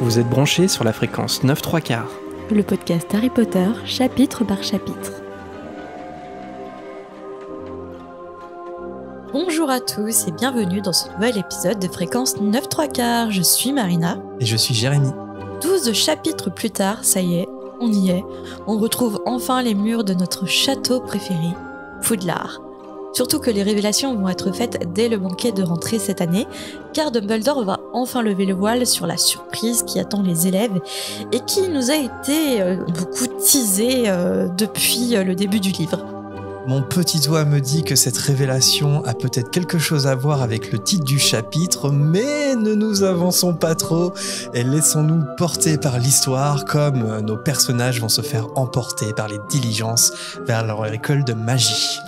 Vous êtes branchés sur la fréquence 9/3/4. Le podcast Harry Potter, chapitre par chapitre. Bonjour à tous et bienvenue dans ce nouvel épisode de Fréquence 9/3/4. Je suis Marina. Et je suis Jérémy. 12 chapitres plus tard, ça y est, on y est. On retrouve enfin les murs de notre château préféré, Poudlard. Surtout que les révélations vont être faites dès le banquet de rentrée cette année, car Dumbledore va enfin lever le voile sur la surprise qui attend les élèves et qui nous a été beaucoup teasée depuis le début du livre. Mon petit doigt me dit que cette révélation a peut-être quelque chose à voir avec le titre du chapitre, mais ne nous avançons pas trop et laissons-nous porter par l'histoire comme nos personnages vont se faire emporter par les diligences vers leur école de magie.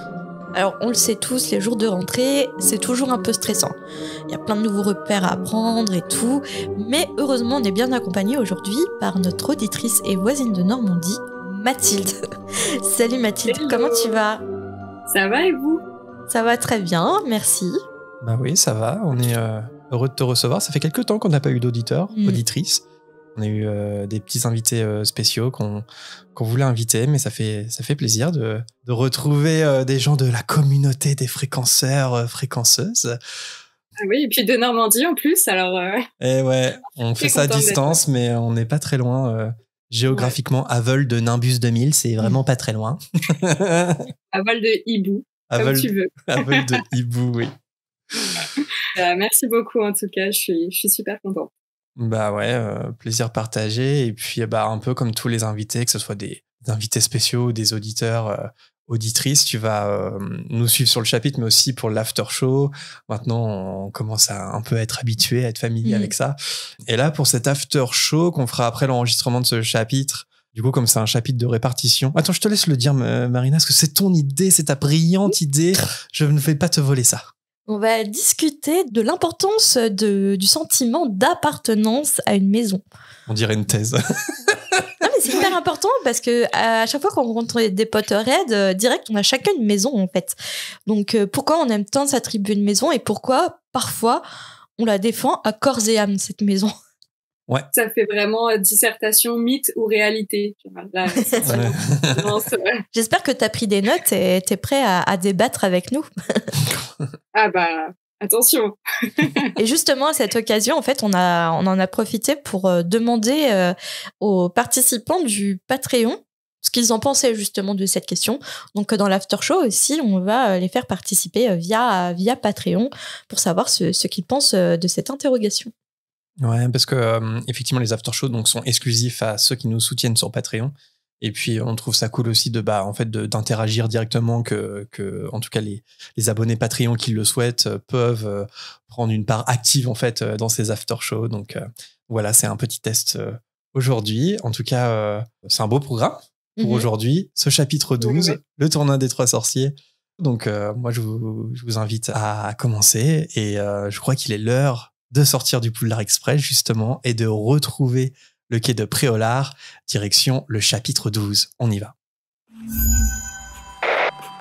Alors, on le sait tous, les jours de rentrée, c'est toujours un peu stressant. Il y a plein de nouveaux repères à apprendre et tout, mais heureusement, on est bien accompagné aujourd'hui par notre auditrice et voisine de Normandie, Mathilde. Salut Mathilde, Hello. Comment tu vas ? Ça va et vous ? Ça va très bien, merci. Bah oui, ça va, on est heureux de te recevoir. Ça fait quelques temps qu'on n'a pas eu d'auditeurs, auditrices. On a eu des petits invités spéciaux qu'on voulait inviter, mais ça fait plaisir de retrouver des gens de la communauté des fréquenceurs, fréquenceuses. Ah oui, et puis de Normandie en plus, alors... Et ouais, on fait ça à contente d'être distance, mais on n'est pas très loin. Géographiquement, à vol de Nimbus 2000, c'est vraiment pas très loin. à vol de hibou, comme tu veux. À vol de hibou, oui. Merci beaucoup en tout cas, je suis super contente. Bah ouais, plaisir partagé. Et puis un peu comme tous les invités, que ce soit des invités spéciaux ou des auditeurs, auditrices, tu vas nous suivre sur le chapitre, mais aussi pour l'after show. Maintenant, on commence à un peu être habitué, à être familier avec ça. Et là, pour cet after show qu'on fera après l'enregistrement de ce chapitre, du coup, comme c'est un chapitre de répartition... Attends, je te laisse le dire, Marina, parce que c'est ton idée, c'est ta brillante idée. Je ne vais pas te voler ça. On va discuter de l'importance du sentiment d'appartenance à une maison. On dirait une thèse. Non mais c'est hyper important parce que à chaque fois qu'on rencontre des Potterheads, direct on a chacun une maison en fait. Donc pourquoi on aime tant s'attribuer une maison et pourquoi parfois on la défend à corps et âme cette maison. Ouais. Ça fait vraiment dissertation, mythe ou réalité. Là, c'est vraiment... J'espère que t'as pris des notes et t'es prêt à débattre avec nous. Ah bah... Attention. Et justement, à cette occasion, en fait, on en a profité pour demander aux participants du Patreon ce qu'ils en pensaient justement de cette question. Donc, dans l'after show aussi, on va les faire participer via Patreon pour savoir ce qu'ils pensent de cette interrogation. Ouais, parce que effectivement, les after shows donc sont exclusifs à ceux qui nous soutiennent sur Patreon. Et puis on trouve ça cool aussi d'interagir directement que en tout cas les abonnés Patreon qui le souhaitent peuvent prendre une part active en fait dans ces after shows. Donc voilà, c'est un petit test aujourd'hui. En tout cas, c'est un beau programme pour aujourd'hui. Ce chapitre 12, le tournoi des trois sorciers. Donc moi je vous invite à commencer et je crois qu'il est l'heure de sortir du Poudlard Express justement et de retrouver le quai de Préolard, direction le chapitre 12. On y va.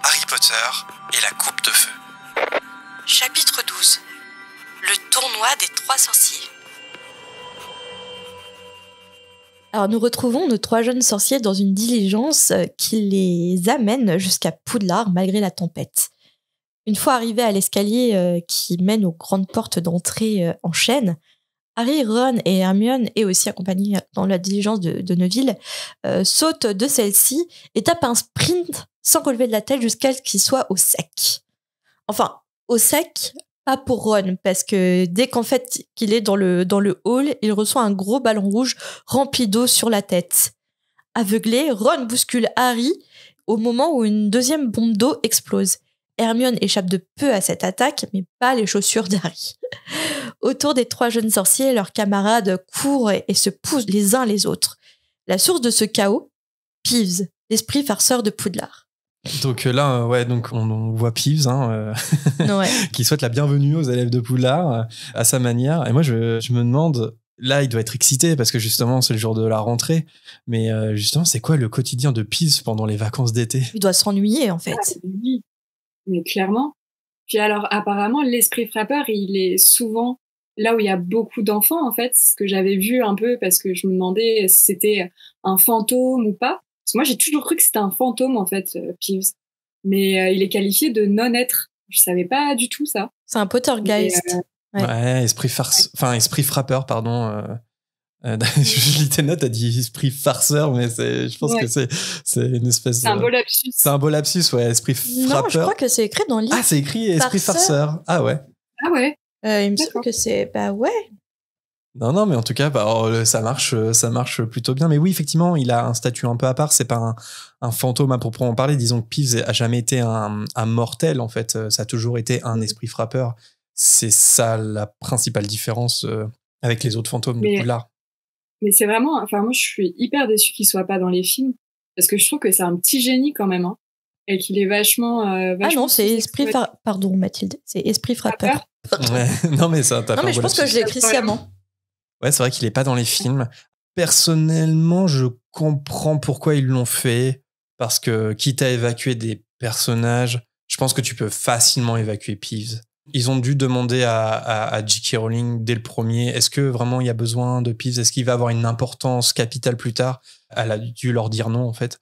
Harry Potter et la coupe de feu. Chapitre 12. Le tournoi des trois sorciers. Alors nous retrouvons nos trois jeunes sorciers dans une diligence qui les amène jusqu'à Poudlard malgré la tempête. Une fois arrivés à l'escalier qui mène aux grandes portes d'entrée en chêne, Harry, Ron et Hermione, et aussi accompagnés dans la diligence de Neville, sautent de celle-ci et tapent un sprint sans relever de la tête jusqu'à ce qu'ils soient au sec. Enfin, au sec, pas pour Ron, parce que dès qu'en fait qu'il est dans le hall, il reçoit un gros ballon rouge rempli d'eau sur la tête. Aveuglé, Ron bouscule Harry au moment où une deuxième bombe d'eau explose. Hermione échappe de peu à cette attaque, mais pas les chaussures d'Harry. Autour des trois jeunes sorciers, leurs camarades courent et se poussent les uns les autres. La source de ce chaos, Peeves, l'esprit farceur de Poudlard. Donc là, donc on voit Peeves, Ouais. qui souhaite la bienvenue aux élèves de Poudlard à sa manière. Et moi, je me demande, là, il doit être excité parce que justement, c'est le jour de la rentrée. Mais justement, c'est quoi le quotidien de Peeves pendant les vacances d'été ? Il doit s'ennuyer, en fait. Ah, oui, mais clairement. Puis alors, apparemment, l'esprit frappeur, il est souvent là où il y a beaucoup d'enfants, en fait, ce que j'avais vu un peu, parce que je me demandais si c'était un fantôme ou pas. Parce que moi, j'ai toujours cru que c'était un fantôme, en fait, Peeves. Mais il est qualifié de non-être. Je savais pas du tout ça. C'est un poltergeist. Ouais, esprit frappeur, pardon. Je lis tes notes, t'as dit esprit farceur, mais je pense que c'est une espèce. C'est un beau lapsus. C'est un beau lapsus, ouais, esprit frappeur. Non, je crois que c'est écrit dans le livre. Ah, c'est écrit esprit farceur. Ah ouais. Ah ouais. Il me semble que c'est. Bah ouais. Non, mais en tout cas, ça marche plutôt bien. Mais oui, effectivement, il a un statut un peu à part. C'est pas un fantôme à proprement parler. Disons que Peeves a jamais été un mortel, en fait. Ça a toujours été un esprit frappeur. C'est ça la principale différence avec les autres fantômes de Poudlard. Mais c'est vraiment, enfin, moi, je suis hyper déçue qu'il soit pas dans les films. Parce que je trouve que c'est un petit génie quand même, hein. Et qu'il est vachement. Ah non, c'est esprit pardon, Mathilde. C'est esprit frappeur. Ouais. Non, mais ça, non, mais je pense que je l'ai écrit sciemment. Ouais, c'est vrai qu'il est pas dans les films. Personnellement, je comprends pourquoi ils l'ont fait. Parce que, quitte à évacuer des personnages, je pense que tu peux facilement évacuer Peeves. Ils ont dû demander à J.K. Rowling dès le premier, est-ce que vraiment il y a besoin de Peeves? Est-ce qu'il va avoir une importance capitale plus tard? Elle a dû leur dire non, en fait.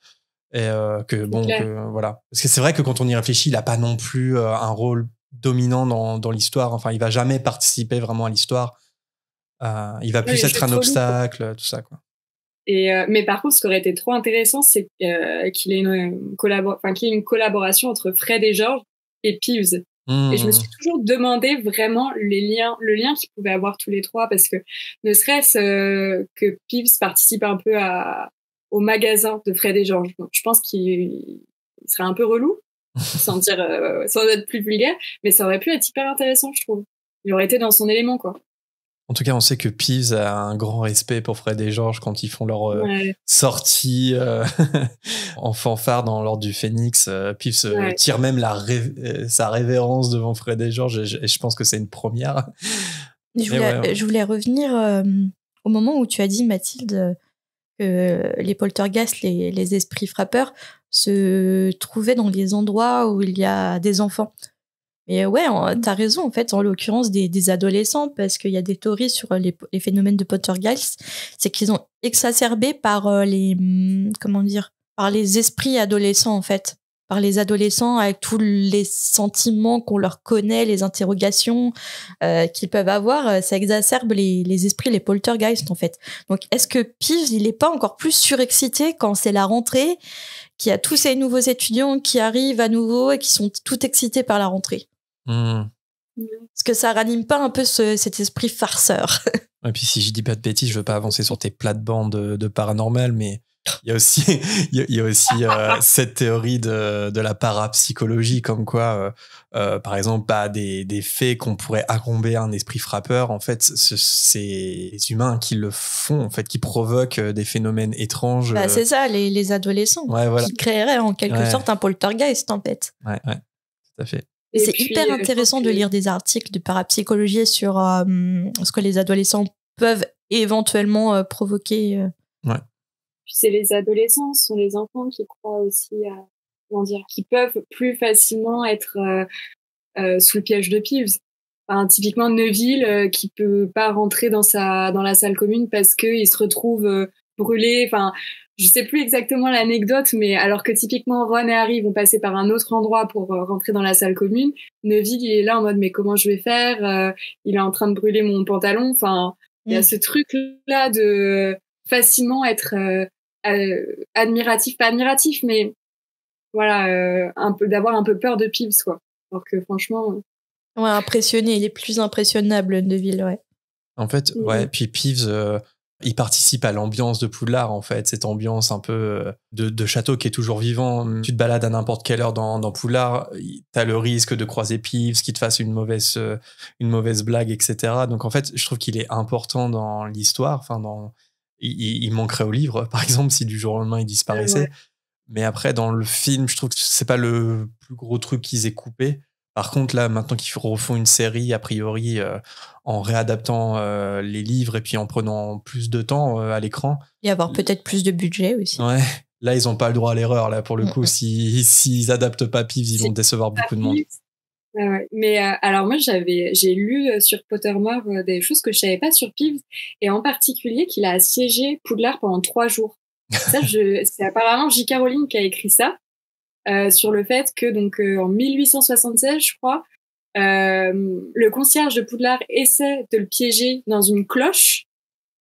Et voilà. Parce que c'est vrai que quand on y réfléchit, il a pas non plus un rôle dominant dans l'histoire. Enfin, il va jamais participer vraiment à l'histoire. Il va plus être un obstacle, tout ça, quoi. Mais par contre, ce qui aurait été trop intéressant, c'est qu'il ait une collaboration entre Fred et George et Peeves. Et je me suis toujours demandé vraiment le lien qu'ils pouvaient avoir tous les trois, parce que ne serait-ce que Peeves participe un peu au magasin de Fred et George. Donc, je pense qu'il serait un peu relou, sans être plus vulgaire, mais ça aurait pu être hyper intéressant, je trouve. Il aurait été dans son élément, quoi. En tout cas, on sait que Peeves a un grand respect pour Fred et George quand ils font leur sortie en fanfare dans l'Ordre du Phénix. Peeves tire même sa révérence devant Fred et George, et je pense que c'est une première. Je voulais revenir au moment où tu as dit, Mathilde, que les poltergeists, les esprits frappeurs, se trouvaient dans les endroits où il y a des enfants. Mais ouais, t'as raison, en fait, en l'occurrence des adolescents, parce qu'il y a des théories sur les phénomènes de poltergeist, c'est qu'ils ont exacerbé par par les esprits adolescents, en fait. Par les adolescents, avec tous les sentiments qu'on leur connaît, les interrogations qu'ils peuvent avoir, ça exacerbe les esprits, les poltergeists, en fait. Donc, est-ce que Peeves, il est pas encore plus surexcité quand c'est la rentrée, qu'il y a tous ces nouveaux étudiants qui arrivent à nouveau et qui sont tout excités par la rentrée? Est-ce que ça ranime pas un peu cet esprit farceur? Et puis si je dis pas de bêtises, je veux pas avancer sur tes plates-bandes de paranormal, mais il y a aussi cette théorie de la parapsychologie, comme quoi par exemple des faits qu'on pourrait accomber à un esprit frappeur, en fait c'est les humains qui le font, en fait, qui provoquent des phénomènes étranges. C'est ça, les adolescents, qui créeraient en quelque sorte un poltergeist, en fait. Ouais, tout à fait. Et c'est hyper intéressant de lire des articles de parapsychologie sur ce que les adolescents peuvent éventuellement provoquer. Puis c'est les adolescents, ce sont les enfants qui croient aussi qui peuvent plus facilement être sous le piège de Peeves. Enfin, typiquement Neville qui peut pas rentrer dans la salle commune parce qu'il se retrouve brûlé. Enfin, je sais plus exactement l'anecdote, mais alors que typiquement Ron et Harry vont passer par un autre endroit pour rentrer dans la salle commune, Neville, il est là en mode mais comment je vais faire? Il est en train de brûler mon pantalon. Enfin, il y a ce truc-là de facilement être admiratif, pas admiratif, mais voilà, d'avoir un peu peur de Peeves, quoi. Alors que franchement... Ouais, impressionné, il est plus impressionnable, Neville, ouais. En fait, puis Peeves... il participe à l'ambiance de Poudlard, en fait, cette ambiance un peu de château qui est toujours vivant. Tu te balades à n'importe quelle heure dans Poudlard, t'as le risque de croiser Peeves, qui te fasse une mauvaise blague, etc. Donc en fait, je trouve qu'il est important dans l'histoire. Enfin, il manquerait au livre, par exemple, si du jour au lendemain il disparaissait. Mais après, dans le film, je trouve que c'est pas le plus gros truc qu'ils aient coupé. Par contre, là, maintenant qu'ils refont une série, a priori, en réadaptant les livres et puis en prenant plus de temps à l'écran. Et avoir peut-être plus de budget aussi. Ouais, là, ils n'ont pas le droit à l'erreur, là, pour le coup. S'ils adaptent pas Peeves, ils vont décevoir beaucoup de monde. Ouais. Mais alors moi j'ai lu sur Pottermore des choses que je savais pas sur Peeves, et en particulier qu'il a assiégé Poudlard pendant 3 jours. Ça, c'est apparemment J.K. Rowling qui a écrit ça, sur le fait que donc en 1876, je crois, le concierge de Poudlard essaie de le piéger dans une cloche,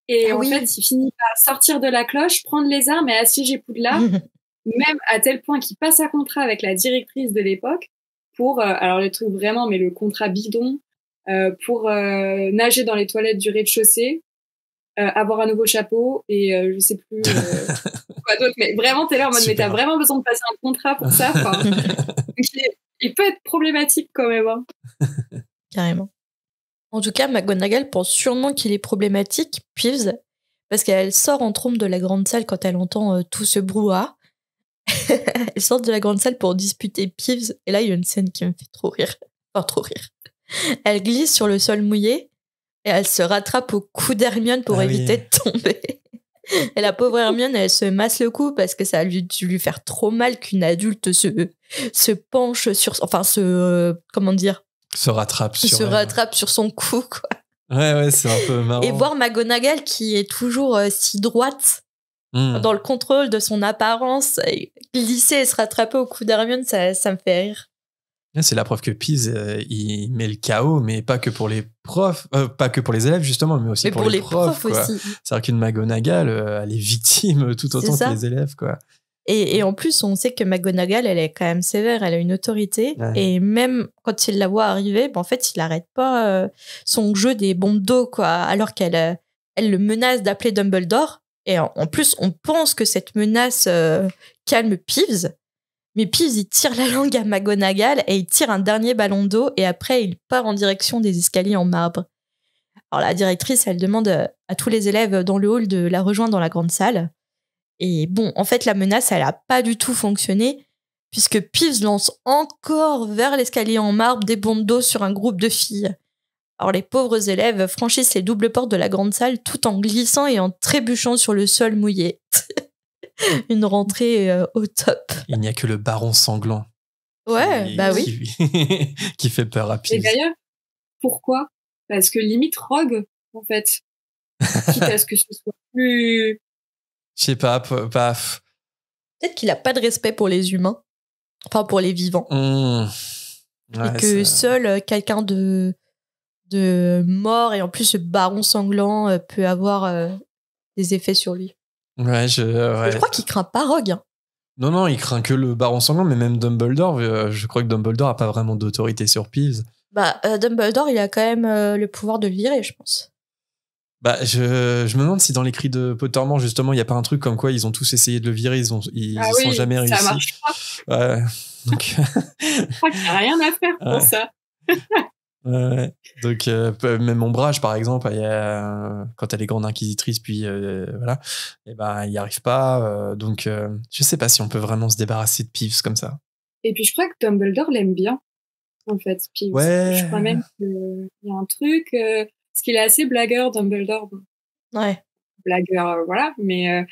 et en fait il finit par sortir de la cloche, prendre les armes et assiéger Poudlard, même à tel point qu'il passe un contrat avec la directrice de l'époque pour, alors le truc vraiment, mais le contrat bidon, pour nager dans les toilettes du rez-de-chaussée, avoir un nouveau chapeau et je sais plus quoi d'autre, mais vraiment t'es là en mode mais t'as vraiment besoin de passer un contrat pour ça, enfin. Il peut être problématique quand même, hein. Carrément. En tout cas, McGonagall pense sûrement qu'il est problématique, Peeves, parce qu'elle sort en trompe de la grande salle quand elle entend tout ce brouhaha. Elle sort de la grande salle pour disputer Peeves, et là il y a une scène qui me fait trop rire. Enfin, trop rire. Elle glisse sur le sol mouillé et elle se rattrape au cou d'Hermione pour éviter de tomber. Et la pauvre Hermione, elle se masse le cou parce que ça a dû lui faire trop mal qu'une adulte se penche sur, enfin comment dire, se rattrape sur son cou, quoi. Ouais, c'est un peu marrant. Et voir McGonagall qui est toujours si droite dans le contrôle de son apparence, glisser et se rattraper au cou d'Hermione, ça me fait rire. C'est la preuve que Peeves, il met le chaos, mais pas que pour les profs, pas que pour les élèves justement, mais aussi pour les profs, quoi. Aussi. C'est-à-dire qu'une McGonagall, elle est victime tout autant que les élèves, quoi. Et en plus, on sait que McGonagall, elle est quand même sévère, elle a une autorité, et même quand il la voit arriver, en fait, il n'arrête pas son jeu des bombes d'eau, quoi, alors qu'elle le menace d'appeler Dumbledore. Et en plus, on pense que cette menace calme Peeves. Mais Peeves, il tire la langue à McGonagall et il tire un dernier ballon d'eau et après, il part en direction des escaliers en marbre. Alors, la directrice, elle demande à tous les élèves dans le hall de la rejoindre dans la grande salle. Et bon, en fait, la menace, elle n'a pas du tout fonctionné puisque Peeves lance encore vers l'escalier en marbre des bombes d'eau sur un groupe de filles. Alors, les pauvres élèves franchissent les doubles portes de la grande salle tout en glissant et en trébuchant sur le sol mouillé. Une rentrée au top. Il n'y a que le baron sanglant. Ouais, oui. Qui fait peur à Peeves. Et d'ailleurs, pourquoi ? Parce que limite Rogue, en fait. Quitte à ce que ce soit plus... Je sais pas, Peut-être qu'il a pas de respect pour les humains. Enfin, pour les vivants. Ouais, et que seul quelqu'un de mort, et en plus ce baron sanglant peut avoir des effets sur lui. Ouais, Je crois qu'il craint pas Rogue. Non, il craint que le baron sanglant, mais même Dumbledore, je crois que Dumbledore a pas vraiment d'autorité sur Peeves. Dumbledore, il a quand même le pouvoir de le virer, je pense. Je me demande si dans l'écrit de Pottermore, justement, il n'y a pas un truc comme quoi ils ont tous essayé de le virer, ils sont jamais réussi. Ça marche pas. Ouais. Donc... je crois qu'il n'y a rien à faire pour ça. Ouais. Donc même Ombrage par exemple, quand elle est grande inquisitrice, puis voilà, et il n'y arrive pas. Donc je sais pas si on peut vraiment se débarrasser de Peeves comme ça. Et puis je crois que Dumbledore l'aime bien, en fait, Peeves. Ouais. Je crois même qu'il y a un truc, parce qu'il est assez blagueur, Dumbledore. Ouais. Blagueur, voilà, mais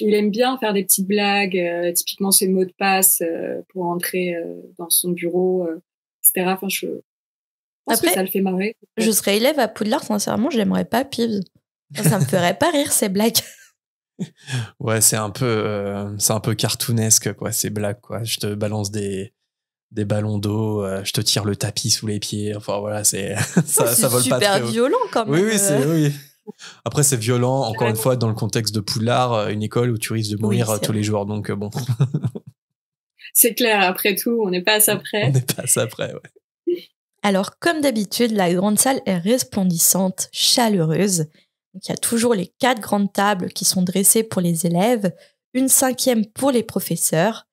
il aime bien faire des petites blagues, typiquement ses mots de passe pour entrer dans son bureau, etc. Enfin, après, que ça le fait marrer. Je serais élève à Poudlard, sincèrement, j'aimerais pas Peeves. Ça me ferait pas rire, ces blagues. Ouais, c'est un peu cartoonesque, quoi, ces blagues, quoi. Je te balance des ballons d'eau, je te tire le tapis sous les pieds. Enfin, voilà, ça vole pas très haut. C'est super violent, quand même. Oui. Après, c'est violent, encore une fois, dans le contexte de Poudlard, une école où tu risques de mourir tous les jours, donc bon. C'est clair, après tout, on n'est pas à ça près. On n'est pas à ça près, ouais. Alors, comme d'habitude, la grande salle est resplendissante, chaleureuse. Donc, il y a toujours les 4 grandes tables qui sont dressées pour les élèves, une 5e pour les professeurs.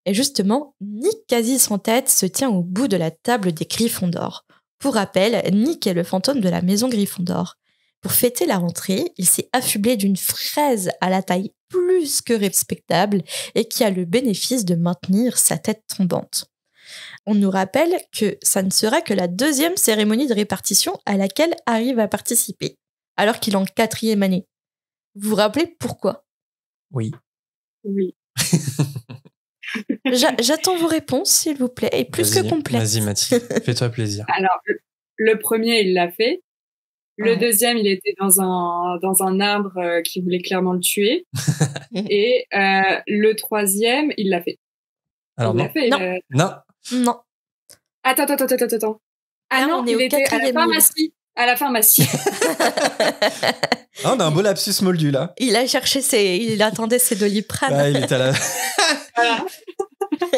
Et justement, Nick quasi sans tête se tient au bout de la table des Gryffondor. Pour rappel, Nick est le fantôme de la maison Gryffondor. Pour fêter la rentrée, il s'est affublé d'une fraise à la taille plus que respectable et qui a le bénéfice de maintenir sa tête tombante. On nous rappelle que ça ne sera que la 2e cérémonie de répartition à laquelle Harry va participer, alors qu'il est en 4e année. Vous vous rappelez pourquoi ? Oui. J'attends vos réponses, s'il vous plaît, et plus que complètes. Vas-y, Mathilde, fais-toi plaisir. Alors, le premier, il l'a fait. Le deuxième, il était dans un arbre qui voulait clairement le tuer. Et le troisième, il l'a fait. Alors il l'a fait. Non. Attends. Ah non, il était à la pharmacie. À la pharmacie. On a un beau lapsus moldu là. Il attendait ses Doliprane. Ouais, il était à la... Voilà.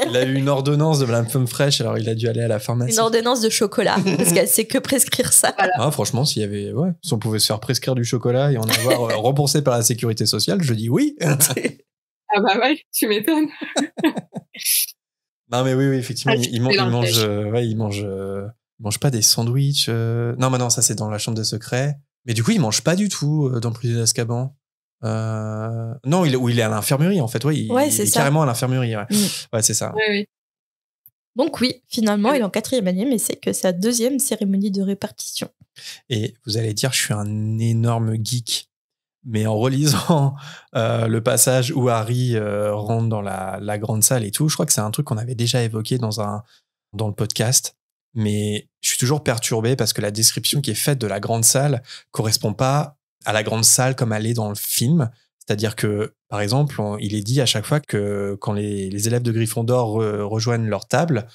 Il a eu une ordonnance de la pomme fraîche, alors il a dû aller à la pharmacie. Une ordonnance de chocolat, parce qu'elle sait que prescrire ça. Voilà. Ah, franchement, si on pouvait se faire prescrire du chocolat et en avoir remboursé par la sécurité sociale, je dis oui. Ah bah ouais, tu m'étonnes. Non mais oui, effectivement, il mange pas des sandwichs. Non, ça c'est dans la chambre des secrets. Mais du coup, il mange pas du tout dans Prisonnier d'Azkaban. Non, il est à l'infirmerie en fait. Ouais, il est carrément à l'infirmerie. Ouais, ouais c'est ça. Oui. Donc oui, finalement, il est en 4e année, mais c'est que sa 2e cérémonie de répartition. Et vous allez dire, je suis un énorme geek. Mais en relisant le passage où Harry rentre dans la grande salle et tout, je crois que c'est un truc qu'on avait déjà évoqué dans le podcast. Mais je suis toujours perturbé parce que la description qui est faite de la grande salle correspond pas à la grande salle comme elle est dans le film. C'est-à-dire que, par exemple, il est dit à chaque fois que quand les élèves de Gryffondor rejoignent leur table,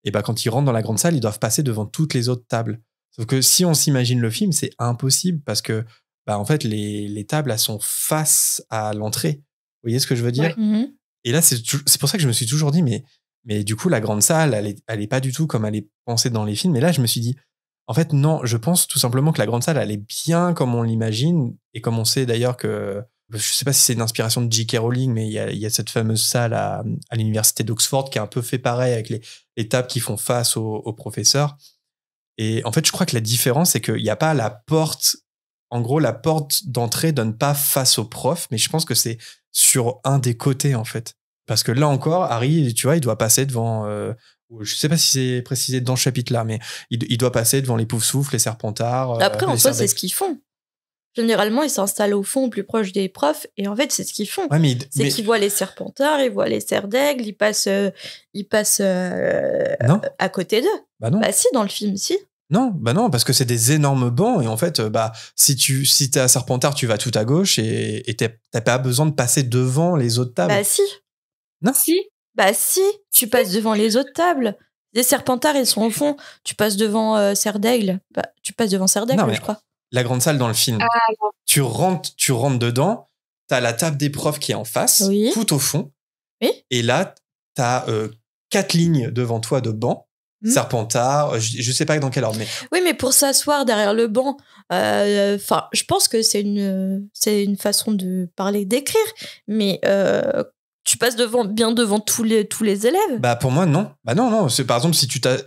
et ben quand ils rentrent dans la grande salle, ils doivent passer devant toutes les autres tables. Sauf que si on s'imagine le film, c'est impossible parce que en fait, les tables, elles sont face à l'entrée. Vous voyez ce que je veux dire ? Ouais. Et là, c'est pour ça que je me suis toujours dit, mais du coup, la grande salle, elle est pas du tout comme elle est pensée dans les films. Et là, je me suis dit, en fait, non, je pense tout simplement que la grande salle, elle est bien comme on l'imagine. Et comme on sait d'ailleurs que, je sais pas si c'est une inspiration de J.K. Rowling, mais il y a cette fameuse salle à l'université d'Oxford qui est un peu fait pareil avec les tables qui font face aux professeurs. Et en fait, je crois que la différence, c'est qu'il n'y a pas la porte. En gros, la porte d'entrée donne pas face au prof, mais je pense que c'est sur un des côtés, en fait. Parce que là encore, Harry, tu vois, il doit passer devant... je sais pas si c'est précisé dans ce chapitre-là, mais il doit passer devant les Poufsouffles, les Serpentards... Après, en soi, c'est ce qu'ils font. Généralement, ils s'installent au fond, plus proche des profs, et en fait, c'est ce qu'ils font. Ouais, c'est qu'ils voient les Serpentards, ils voient les Serres d'Aigle, ils passent à côté d'eux. Bah non. Bah si, dans le film, si. Non, parce que c'est des énormes bancs et en fait, si t'es à Serpentard, tu vas tout à gauche et t'as pas besoin de passer devant les autres tables. Bah si. Non. Si. Bah si, tu passes devant les autres tables. Les Serpentards, ils sont au fond. Tu passes devant Serre d'Aigle. Bah, tu passes devant Serre d'Aigle, je crois. La grande salle dans le film. Tu rentres dedans, t'as la table des profs qui est en face, tout au fond. Oui. Et là, t'as 4 lignes devant toi de bancs. Serpentard, je sais pas dans quel ordre, mais... Oui, mais pour s'asseoir derrière le banc, je pense que c'est une façon de parler, d'écrire, mais tu passes bien devant tous les élèves. Bah pour moi non. Bah non, c'est par exemple si tu t'as...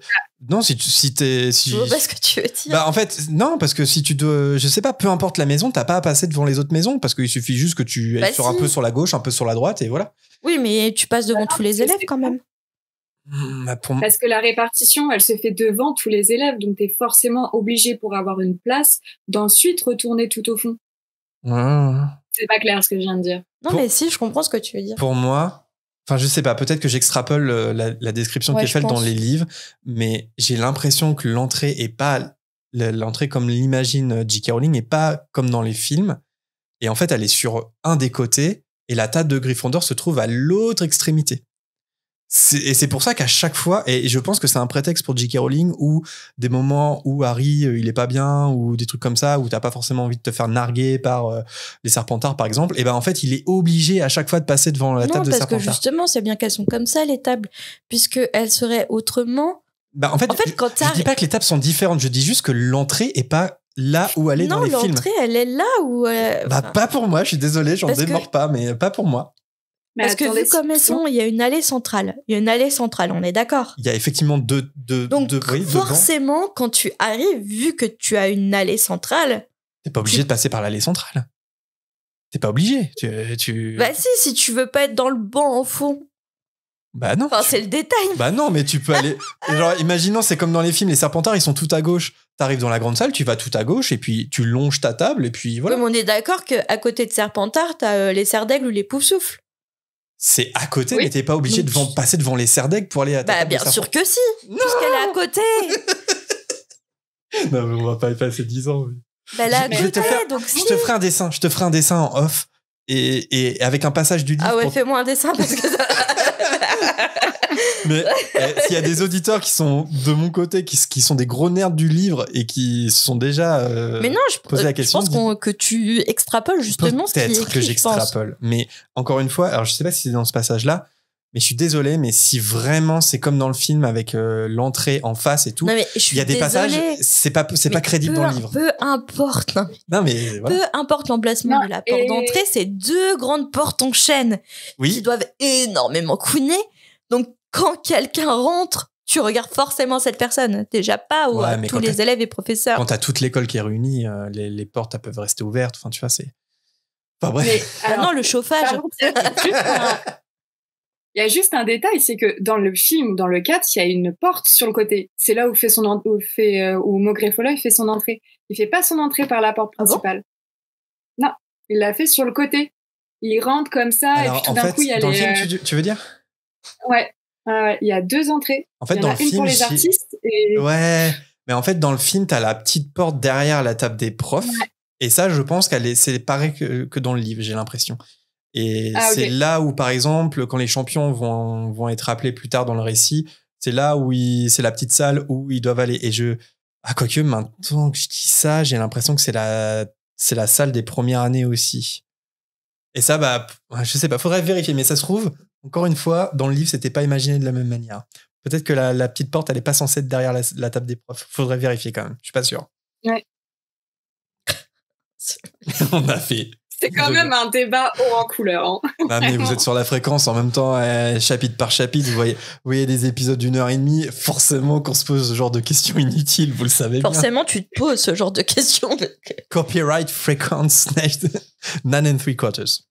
Non, si t'es... Je vois pas ce que tu veux dire. Bah en fait, non, parce que si tu dois... Je sais pas, peu importe la maison, t'as pas à passer devant les autres maisons, parce qu'il suffit juste que tu ailles un peu sur la gauche, un peu sur la droite, et voilà. Oui, mais tu passes devant tous les élèves quand même. Parce que la répartition, elle se fait devant tous les élèves, donc t'es forcément obligé pour avoir une place d'ensuite retourner tout au fond. C'est pas clair ce que je viens de dire. Non, mais si, je comprends ce que tu veux dire. Pour moi, je sais pas, peut-être que j'extrapole la description qui est faite dans les livres, mais j'ai l'impression que l'entrée est pas l'entrée comme l'imagine J.K. Rowling et pas comme dans les films. Et en fait, elle est sur un des côtés et la table de Gryffondor se trouve à l'autre extrémité. Et c'est pour ça qu'à chaque fois, et je pense que c'est un prétexte pour J.K. Rowling, ou des moments où Harry il est pas bien, ou des trucs comme ça, où t'as pas forcément envie de te faire narguer par les Serpentards par exemple, et ben en fait il est obligé à chaque fois de passer devant la table de Serpentard. Non, parce que justement c'est bien qu'elles sont comme ça les tables, puisque elles seraient autrement. Bah en fait quand je dis pas que les tables sont différentes, je dis juste que l'entrée est pas là où elle est dans les films. Non, l'entrée elle est là où. Pas pour moi, je suis désolé, j'en démords pas, mais pas pour moi. Parce que vu comme elles sont, il y a une allée centrale. On est d'accord. Il y a effectivement deux forcément, quand tu arrives, vu que tu as une allée centrale... T'es pas obligé de passer par l'allée centrale. T'es pas obligé. Bah si tu veux pas être dans le banc en fond. Bah non. Enfin, c'est le détail. Bah non, mais tu peux aller... Genre, imaginons, c'est comme dans les films, les Serpentards, ils sont tout à gauche. T'arrives dans la grande salle, tu vas tout à gauche, et puis tu longes ta table, et puis voilà. Oui, mais on est d'accord qu'à côté de Serpentard, t'as les Serres d'Aigle ou les Poufsouffles. C'est à côté, Oui. mais t'es pas obligé de passer devant les Serdeg pour aller à ta Bah, table de bien serpent. sûr que si, puisqu'elle est à côté. Non, mais on va pas y passer 10 ans. Bah, elle est à Je vais te côté, faire- donc Je si. te ferai un dessin en off et avec un passage du livre. Ah ouais, pour- fais-moi un dessin parce que ça... Mais s'il y a des auditeurs qui sont de mon côté, qui sont des gros nerds du livre et qui se sont déjà Mais non, posé la question, je pense que tu extrapoles justement ce qui est peut-être écrit, que je pense. j'extrapole. Mais encore une fois, alors je sais pas si c'est dans ce passage-là, mais je suis désolé, mais si vraiment c'est comme dans le film avec l'entrée en face et tout, Non, mais je suis il y a des désolée, passages, c'est pas mais crédible dans le livre. Peu importe, non, Non, mais voilà. peu importe l'emplacement Non, de la porte et- d'entrée, c'est 2 grandes portes en chaîne qui Oui, doivent énormément couiner. Donc, quand quelqu'un rentre, tu regardes forcément cette personne. Déjà pas ou Ouais, à mais tous quand les t'as- élèves et professeurs. quand t'as toute l'école qui est réunie, les portes elles peuvent rester ouvertes. Enfin, tu vois, c'est. Enfin bref. Mais, Ah alors, non, le chauffage. par contre, il y a juste un détail, c'est que dans le film, dans le 4, il y a une porte sur le côté. C'est là où où Maugrey Folleuil fait son entrée. Il fait pas son entrée par la porte Ah bon principale. Non, il l'a fait sur le côté. Il rentre comme ça et Alors, puis tout en d'un fait, coup il y a dans les. le film, tu veux dire? Ouais, il y a 2 entrées. En fait, Il y en dans a le une film, pour les artistes et Ouais, mais en fait, dans le film, t'as la petite porte derrière la table des profs. Et ça, je pense c'est pareil que dans le livre, j'ai l'impression. Et Ah, ok. c'est là où, par exemple, quand les champions vont être appelés plus tard dans le récit, c'est là où c'est la petite salle où ils doivent aller. Et quoique, maintenant que je dis ça, j'ai l'impression que c'est la salle des premières années aussi. Et ça, bah, je sais pas, faudrait vérifier. Mais ça se trouve, encore une fois, dans le livre, c'était pas imaginé de la même manière. Peut-être que la petite porte, elle est pas censée être derrière la table des profs. Faudrait vérifier quand même. Je suis pas sûr. Ouais. On a fait. c'est quand même un débat haut en couleur. Hein. Ah, mais vous êtes sur la fréquence en même temps, chapitre par chapitre. Vous voyez des épisodes d'1h30. Forcément qu'on se pose ce genre de questions inutiles, vous le savez bien. Forcément, tu te poses ce genre de questions. Copyright frequency 9 3/4.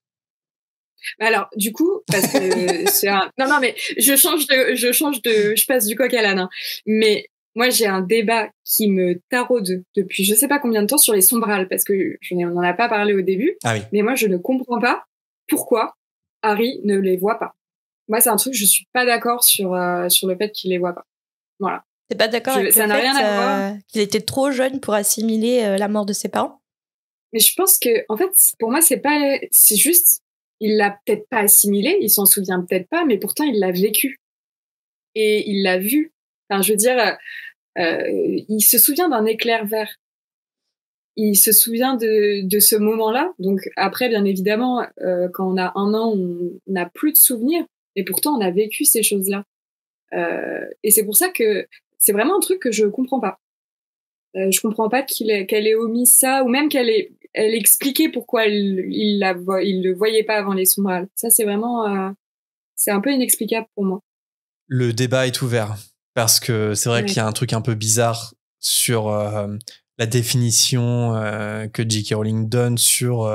Alors, du coup, parce que c'est un... Non, mais je passe du coq à l'âne. Hein. Mais moi, j'ai un débat qui me taraude depuis je sais pas combien de temps sur les sombrales, parce que on n'en a pas parlé au début. Ah oui. Mais moi, je ne comprends pas pourquoi Harry ne les voit pas. Moi, c'est un truc, je suis pas d'accord sur le fait qu'il les voit pas. Voilà. T'es pas d'accord avec Ça le n'a fait rien à voir. qu'il était trop jeune pour assimiler la mort de ses parents? Mais je pense que, en fait, pour moi, c'est juste, il l'a peut-être pas assimilé, il s'en souvient peut-être pas, mais pourtant, il l'a vécu. Et il l'a vu. Enfin, je veux dire, il se souvient d'un éclair vert. Il se souvient de ce moment-là. Donc, après, bien évidemment, quand on a 1 an, on n'a plus de souvenirs. Et pourtant, on a vécu ces choses-là. Et c'est pour ça que c'est vraiment un truc que je comprends pas. Je comprends pas qu'elle ait omis ça, ou même qu'elle ait expliqué pourquoi il le voyait pas avant les sombrales. Ça, c'est vraiment, c'est un peu inexplicable pour moi. Le débat est ouvert parce que c'est vrai Ouais. qu'il y a un truc un peu bizarre sur la définition que J.K. Rowling donne sur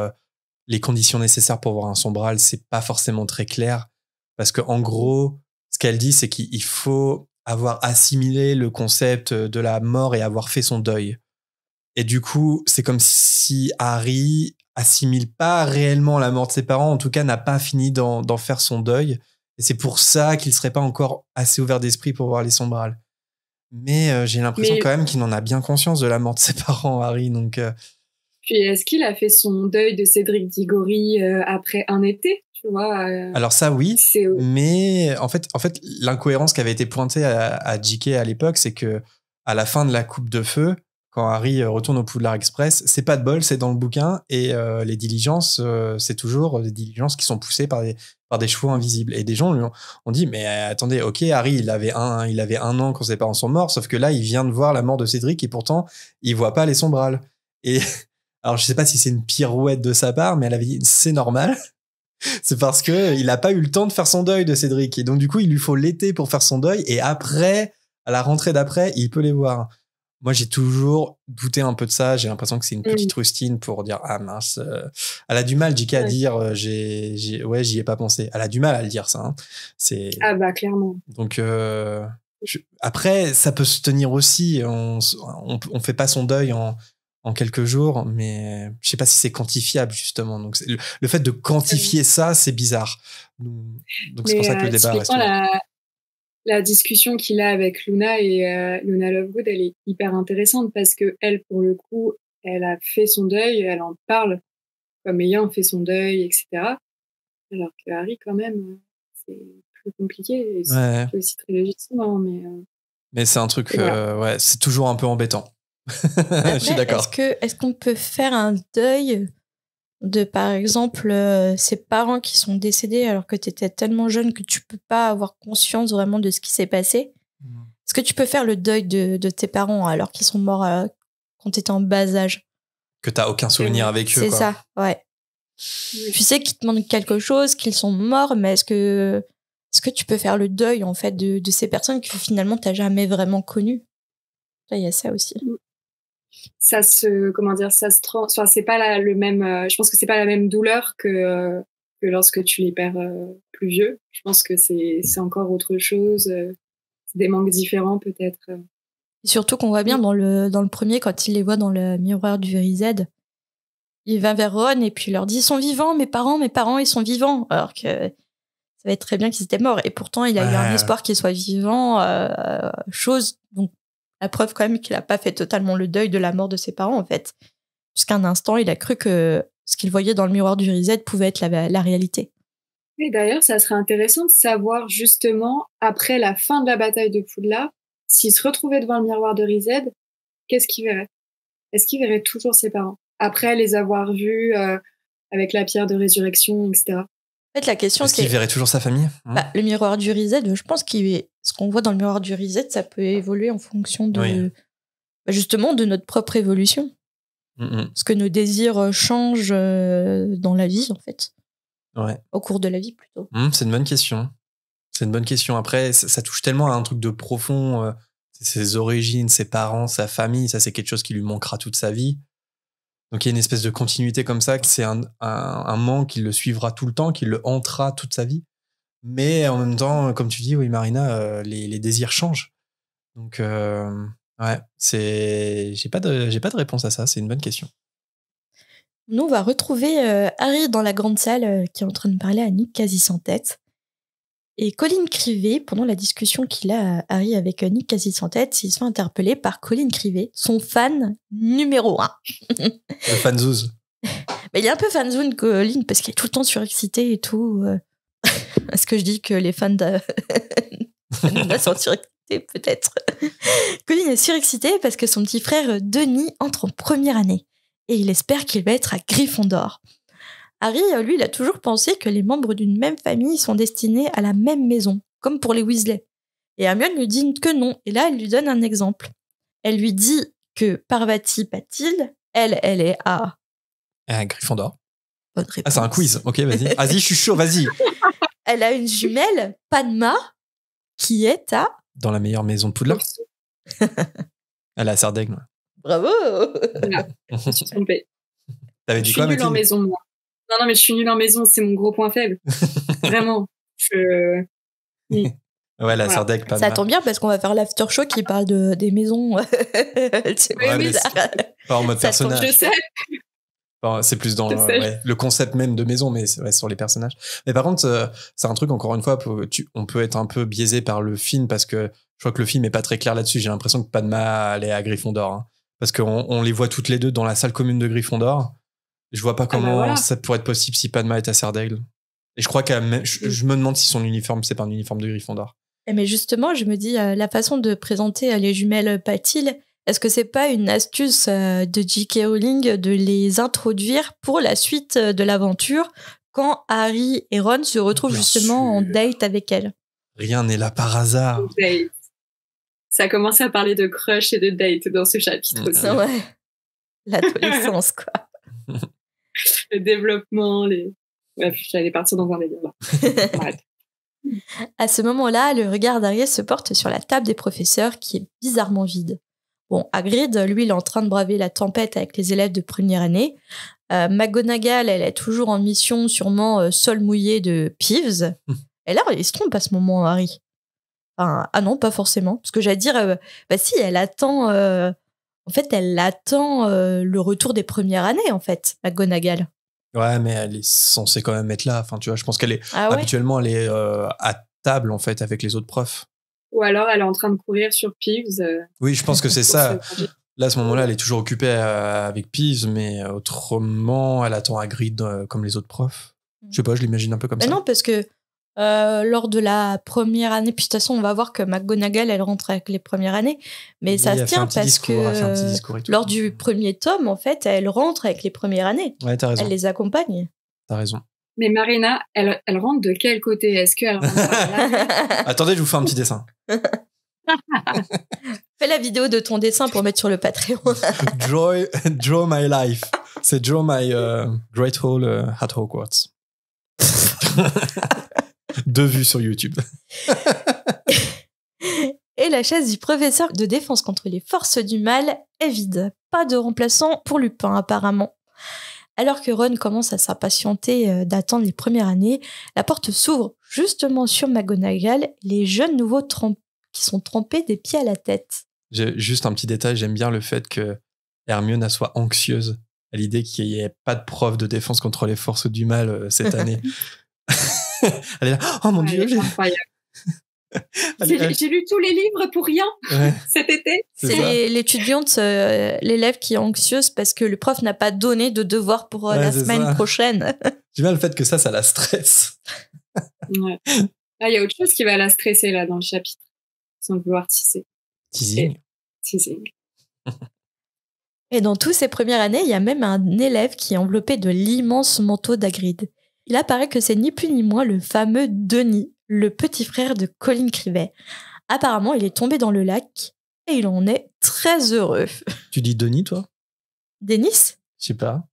les conditions nécessaires pour voir un sombral. C'est pas forcément très clair parce que en gros, ce qu'elle dit, c'est qu'il faut avoir assimilé le concept de la mort et avoir fait son deuil. Et du coup, c'est comme si Harry assimile pas réellement la mort de ses parents, en tout cas n'a pas fini d'en faire son deuil. Et c'est pour ça qu'il serait pas encore assez ouvert d'esprit pour voir les sombrales. Mais j'ai l'impression quand même qu'il en a bien conscience de la mort de ses parents, Harry. Donc, Puis est-ce qu'il a fait son deuil de Cédric Diggory après un été, tu vois alors ça, oui. C'est Mais en fait, l'incohérence qui avait été pointée à J.K. à l'époque, c'est que à la fin de la Coupe de Feu, quand Harry retourne au Poudlard Express, c'est pas de bol, c'est dans le bouquin, et les diligences, c'est toujours des diligences qui sont poussées par des chevaux invisibles. Et des gens lui ont dit, mais attendez, ok, Harry, il avait 1 an quand ses parents sont morts, sauf que là, il vient de voir la mort de Cédric, et pourtant, il voit pas les sombrales. Et alors, je sais pas si c'est une pirouette de sa part, mais elle avait dit, c'est normal. C'est parce que il a pas eu le temps de faire son deuil de Cédric. Et donc, du coup, il lui faut l'été pour faire son deuil, et après, à la rentrée d'après, il peut les voir. Moi, j'ai toujours douté un peu de ça. J'ai l'impression que c'est une petite rustine pour dire ah mince. Elle a du mal, J.K. à dire j'y ai pas pensé. Elle a du mal à le dire ça. Hein. C'est Ah bah clairement. donc après ça peut se tenir aussi. On fait pas son deuil en quelques jours, mais je sais pas si c'est quantifiable justement. Donc le fait de quantifier ça, c'est bizarre. Donc c'est pour ça que le débat reste là. La discussion qu'il a avec Luna et Luna Lovegood, elle est hyper intéressante parce que elle, pour le coup, elle a fait son deuil, elle en parle comme ayant fait son deuil, etc. Alors que Harry, quand même, c'est plus compliqué. Et c'est aussi très légitime, hein, mais c'est un truc, c'est toujours un peu embêtant. Après, je suis d'accord. Est-ce qu'on peut faire un deuil de, par exemple, ses parents qui sont décédés alors que tu étais tellement jeune que tu peux pas avoir conscience vraiment de ce qui s'est passé? Est-ce que tu peux faire le deuil de tes parents alors qu'ils sont morts quand tu étais en bas âge? Que tu n'as aucun souvenir avec eux. C'est ça, ouais. Tu sais qu'ils te demandent quelque chose, qu'ils sont morts, mais est-ce que tu peux faire le deuil en fait de ces personnes que finalement tu n'as jamais vraiment connues? Là, il y a ça aussi. Ça se enfin, c'est pas le même, je pense que c'est pas la même douleur que lorsque tu les perds plus vieux. Je pense que c'est encore autre chose, des manques différents peut-être. Et surtout qu'on voit bien dans le premier, quand il les voit dans le miroir du Verized, il va vers Ron et puis il leur dit ils sont vivants, mes parents ils sont vivants, alors que ça va être très bien qu'ils étaient morts, et pourtant il a eu un espoir qu'ils soient vivants, chose donc la preuve quand même qu'il n'a pas fait totalement le deuil de la mort de ses parents, en fait. Jusqu'à un instant, il a cru que ce qu'il voyait dans le miroir du Verized pouvait être la réalité. Et d'ailleurs, ça serait intéressant de savoir, justement, après la fin de la bataille de Poudlard, s'il se retrouvait devant le miroir de Verized, qu'est-ce qu'il verrait? Est-ce qu'il verrait toujours ses parents? Après les avoir vus avec la pierre de résurrection, etc. En fait, la question, est-ce qu'il verrait toujours sa famille? Le miroir du Verized, je pense ce qu'on voit dans le miroir du Verized, ça peut évoluer en fonction de justement de notre propre évolution. Parce que nos désirs changent dans la vie, en fait. Au cours de la vie, plutôt. C'est une bonne question. C'est une bonne question. Après, ça touche tellement à un truc de profond. Ses origines, ses parents, sa famille, ça, c'est quelque chose qui lui manquera toute sa vie. Donc il y a une espèce de continuité comme ça, que c'est un manque qui le suivra tout le temps, qui le hantera toute sa vie. Mais en même temps, comme tu dis, oui, Marina, les désirs changent. Donc j'ai pas de réponse à ça. C'est une bonne question. Nous, on va retrouver Harry dans la grande salle qui est en train de parler à Nick quasi sans tête. Et Colin Crivet, pendant la discussion qu'il a, Harry, avec Nick quasi sans tête, il se fait interpeller par Colin Crivet, son fan numéro 1. Le fanzouz. Mais il est un peu fanzoun, Colin, parce qu'il est tout le temps surexcité et tout. Est-ce que je dis que les fans de sont surexcités? Peut-être. Colin est surexcité parce que son petit frère Denis entre en première année. Et il espère qu'il va être à Gryffondor. Harry, lui, il a toujours pensé que les membres d'une même famille sont destinés à la même maison, comme pour les Weasley. Et Hermione lui dit que non, et là, elle lui donne un exemple. Elle lui dit que Parvati Patil, elle est à Gryffondor. Bonne réponse. Ah, c'est un quiz. Ok, vas-y. Vas-y, je suis chaud, vas-y. Elle a une jumelle, Padma, qui est à... Dans la meilleure maison de Poudlard. Elle est à Sardaigle. Bravo. Voilà, je me suis trompée. T'avais dit quoi, Mathilde? Je suis nulle en maison, moi. Non, mais je suis nulle en maison, c'est mon gros point faible. Vraiment. Ouais, la Sardaigle, Padma. Ça tombe bien parce qu'on va faire l'after show qui parle des maisons. C'est pas en mode ça personnage. Je sais. Enfin, c'est plus dans le concept même de maison, mais sur les personnages. Mais par contre, c'est un truc, encore une fois, on peut être un peu biaisé par le film parce que je crois que le film est pas très clair là-dessus. J'ai l'impression que Padma elle est à Gryffondor. Hein, parce qu'on les voit toutes les deux dans la salle commune de Gryffondor. Je vois pas comment ça pourrait être possible si Padma est à Sardaigle. Et je crois je me demande si son uniforme, c'est pas un uniforme de Gryffondor. Mais justement, je me dis, la façon de présenter les jumelles Patil, est-ce que c'est pas une astuce de J.K. Rowling de les introduire pour la suite de l'aventure quand Harry et Ron se retrouvent justement en date avec elle? Rien n'est là par hasard. Date. Ça commence à parler de crush et de date dans ce chapitre aussi. Ouais. L'adolescence, quoi. Le développement, Bref, j'allais partir dans un délire là. À ce moment-là, le regard d'Harry se porte sur la table des professeurs qui est bizarrement vide. Bon, Hagrid, lui, il est en train de braver la tempête avec les élèves de première année. McGonagall, elle est toujours en mission, sûrement sol mouillé de Peeves. Et là, il se trompe à ce moment, Harry. Enfin, ah non, pas forcément. Parce que j'allais dire, si, elle attend En fait, elle attend le retour des premières années, en fait, McGonagall. Ouais, mais elle est censée quand même être là. Enfin, tu vois, je pense qu'elle est habituellement, elle est à table en fait avec les autres profs. Ou alors elle est en train de courir sur Peeves. Oui, je pense que c'est ça. Là, à ce moment-là, elle est toujours occupée avec Peeves, mais autrement, elle attend Hagrid comme les autres profs. Je sais pas, je l'imagine un peu comme ça. Non, parce que lors de la première année, puis de toute façon, on va voir que McGonagall, elle rentre avec les premières années, mais ça se tient parce que lors du premier tome, en fait, elle rentre avec les premières années. Ouais, t'as raison. Elle les accompagne. T'as raison. Mais Marina, elle rentre de quel côté? Est-ce qu'elle rentre par là? Attendez, je vous fais un petit dessin. Fais la vidéo de ton dessin pour mettre sur le Patreon. Draw my life. C'est draw my great hole at Hogwarts. 2 vues sur YouTube. Et la chaise du professeur de défense contre les forces du mal est vide. Pas de remplaçant pour Lupin, apparemment. Alors que Ron commence à s'impatienter d'attendre les premières années, la porte s'ouvre justement sur McGonagall, les jeunes nouveaux qui sont trempés des pieds à la tête. J'ai juste un petit détail, j'aime bien le fait que Hermione soit anxieuse à l'idée qu'il n'y ait pas de prof de défense contre les forces du mal cette année. Elle est là, oh mon Dieu, incroyable. J'ai lu tous les livres pour rien cet été. C'est l'étudiante, l'élève qui est anxieuse parce que le prof n'a pas donné de devoir pour la semaine prochaine. J'aime bien le fait que ça la stresse. Ouais. Ah, il y a autre chose qui va la stresser là dans le chapitre, sans vouloir teaser. Teasing. Et dans toutes ces premières années, il y a même un élève qui est enveloppé de l'immense manteau d'Hagrid. Il apparaît que c'est ni plus ni moins le fameux Denis, le petit frère de Colin Crivet. Apparemment, il est tombé dans le lac et il en est très heureux. Tu dis Denis, toi? Denis? Je sais pas.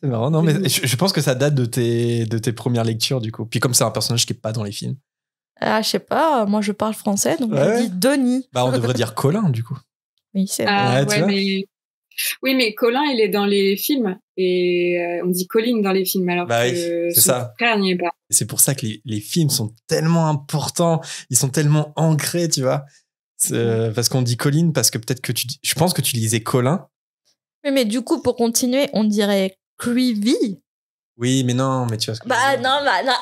C'est marrant. Non, mais je pense que ça date de tes premières lectures, du coup. Puis comme c'est un personnage qui est pas dans les films. Ah, je sais pas. Moi, je parle français, donc je dis Denis. Bah, on devrait dire Colin, du coup. Oui, c'est vrai. Ah, Oui, mais Colin, il est dans les films. Et on dit Colin dans les films, alors que c'est son ça. frère n'y est pas. C'est pour ça que les films sont tellement importants, ils sont tellement ancrés, tu vois. Parce qu'on dit Colin, parce que peut-être que je pense que tu lisais Colin. Oui, mais du coup, pour continuer, on dirait Creevy. Oui, mais non, mais tu vois ce que je veux dire. Non.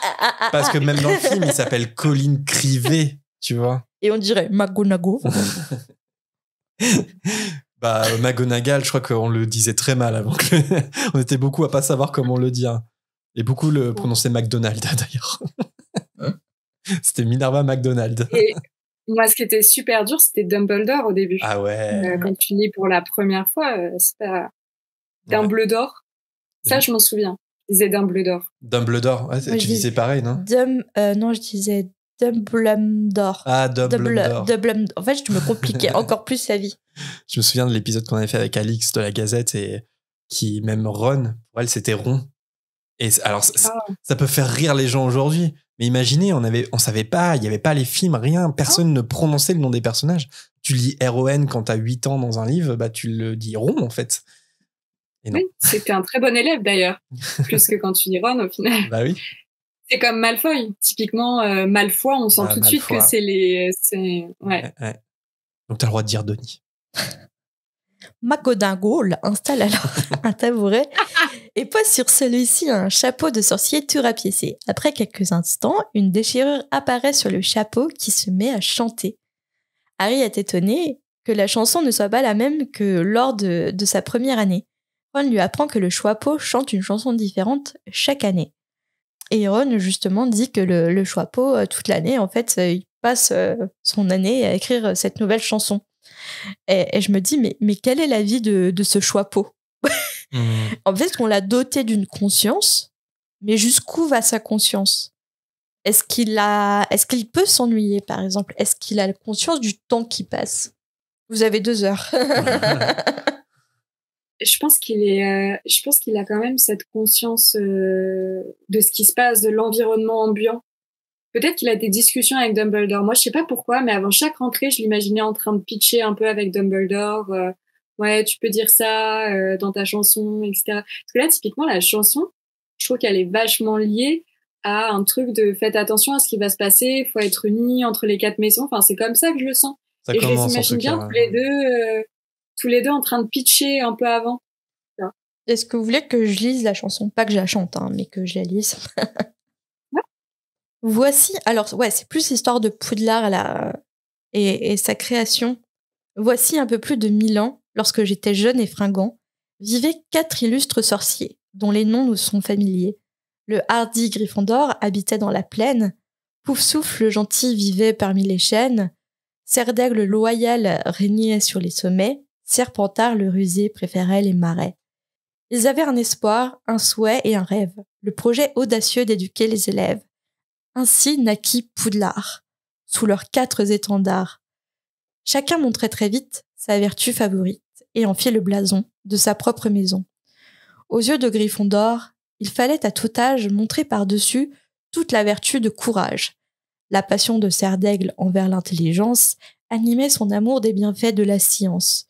Parce que même dans le film, il s'appelle Colin Crivet, tu vois. Et on dirait McGonagall. Bah, McGonagall, je crois qu'on le disait très mal avant que... On était beaucoup à pas savoir comment on le dire. Et beaucoup le prononçaient McDonald, d'ailleurs. C'était Minerva McDonald. Et moi, ce qui était super dur, c'était Dumbledore au début. Ah ouais. Quand tu lis pour la première fois, c'est pas Dumbledore. Ça, je m'en souviens. Je disais Dumbledore. Dumbledore, ouais, tu disais pareil, non? Non, je disais Dumbledore. Ah, Dumbledore. En fait, je me compliquais encore plus la vie. Je me souviens de l'épisode qu'on avait fait avec Alix de la Gazette et qui, même Ron, pour elle, c'était Ron. Et alors, ça peut faire rire les gens aujourd'hui. Mais imaginez, on savait pas, il y avait pas les films, rien, personne ne prononçait le nom des personnages. Tu lis R-O-N quand t'as 8 ans dans un livre, bah, tu le dis Ron, en fait. Et non. Oui, c'était un très bon élève, d'ailleurs. Plus que quand tu dis Ron, au final. Bah oui. C'est comme Malfoy. Typiquement, Malfoy, on sent tout de suite que c'est les... Ouais. Donc t'as le droit de dire Denis. McGonagall installe alors un tabouret et pose sur celui-ci un chapeau de sorcier tout rapiécé. Après quelques instants, une déchirure apparaît sur le chapeau qui se met à chanter. Harry est étonné que la chanson ne soit pas la même que lors de sa première année. Ron lui apprend que le chapeau chante une chanson différente chaque année. Et Ron, justement, dit que le chapeau, toute l'année, en fait, il passe son année à écrire cette nouvelle chanson. Et je me dis, mais quelle est la vie de ce chapeau? En fait, on l'a doté d'une conscience, mais jusqu'où va sa conscience? Est-ce qu'il peut s'ennuyer, par exemple? Est-ce qu'il a conscience du temps qui passe? Vous avez 2 heures. Je pense qu'il a quand même cette conscience de ce qui se passe, de l'environnement ambiant. Peut-être qu'il a des discussions avec Dumbledore. Moi, je sais pas pourquoi, mais avant chaque rentrée, je l'imaginais en train de pitcher un peu avec Dumbledore. Ouais, tu peux dire ça dans ta chanson, etc. Parce que là, typiquement, la chanson, je trouve qu'elle est vachement liée à un truc de faites attention à ce qui va se passer, faut être unis entre les 4 maisons. Enfin, c'est comme ça que je le sens. Et je les imagine bien tous les deux tous les deux en train de pitcher un peu avant. Est-ce que vous voulez que je lise la chanson? Pas que je la chante, hein, mais que je la lise. Ouais. Voici, alors ouais, c'est plus l'histoire de Poudlard et sa création. Voici un peu plus de 1000 ans, lorsque j'étais jeune et fringant, vivaient 4 illustres sorciers, dont les noms nous sont familiers. Le hardi Gryffondor habitait dans la plaine, Poufsouffle le gentil vivait parmi les chênes, Serdaigle le loyal régnait sur les sommets, Serpentard le rusé préférait les marais. Ils avaient un espoir, un souhait et un rêve, le projet audacieux d'éduquer les élèves. Ainsi naquit Poudlard, sous leurs 4 étendards. Chacun montrait très vite sa vertu favorite et en fit le blason de sa propre maison. Aux yeux de Gryffondor, il fallait à tout âge montrer par-dessus toute la vertu de courage. La passion de Serdaigle envers l'intelligence animait son amour des bienfaits de la science.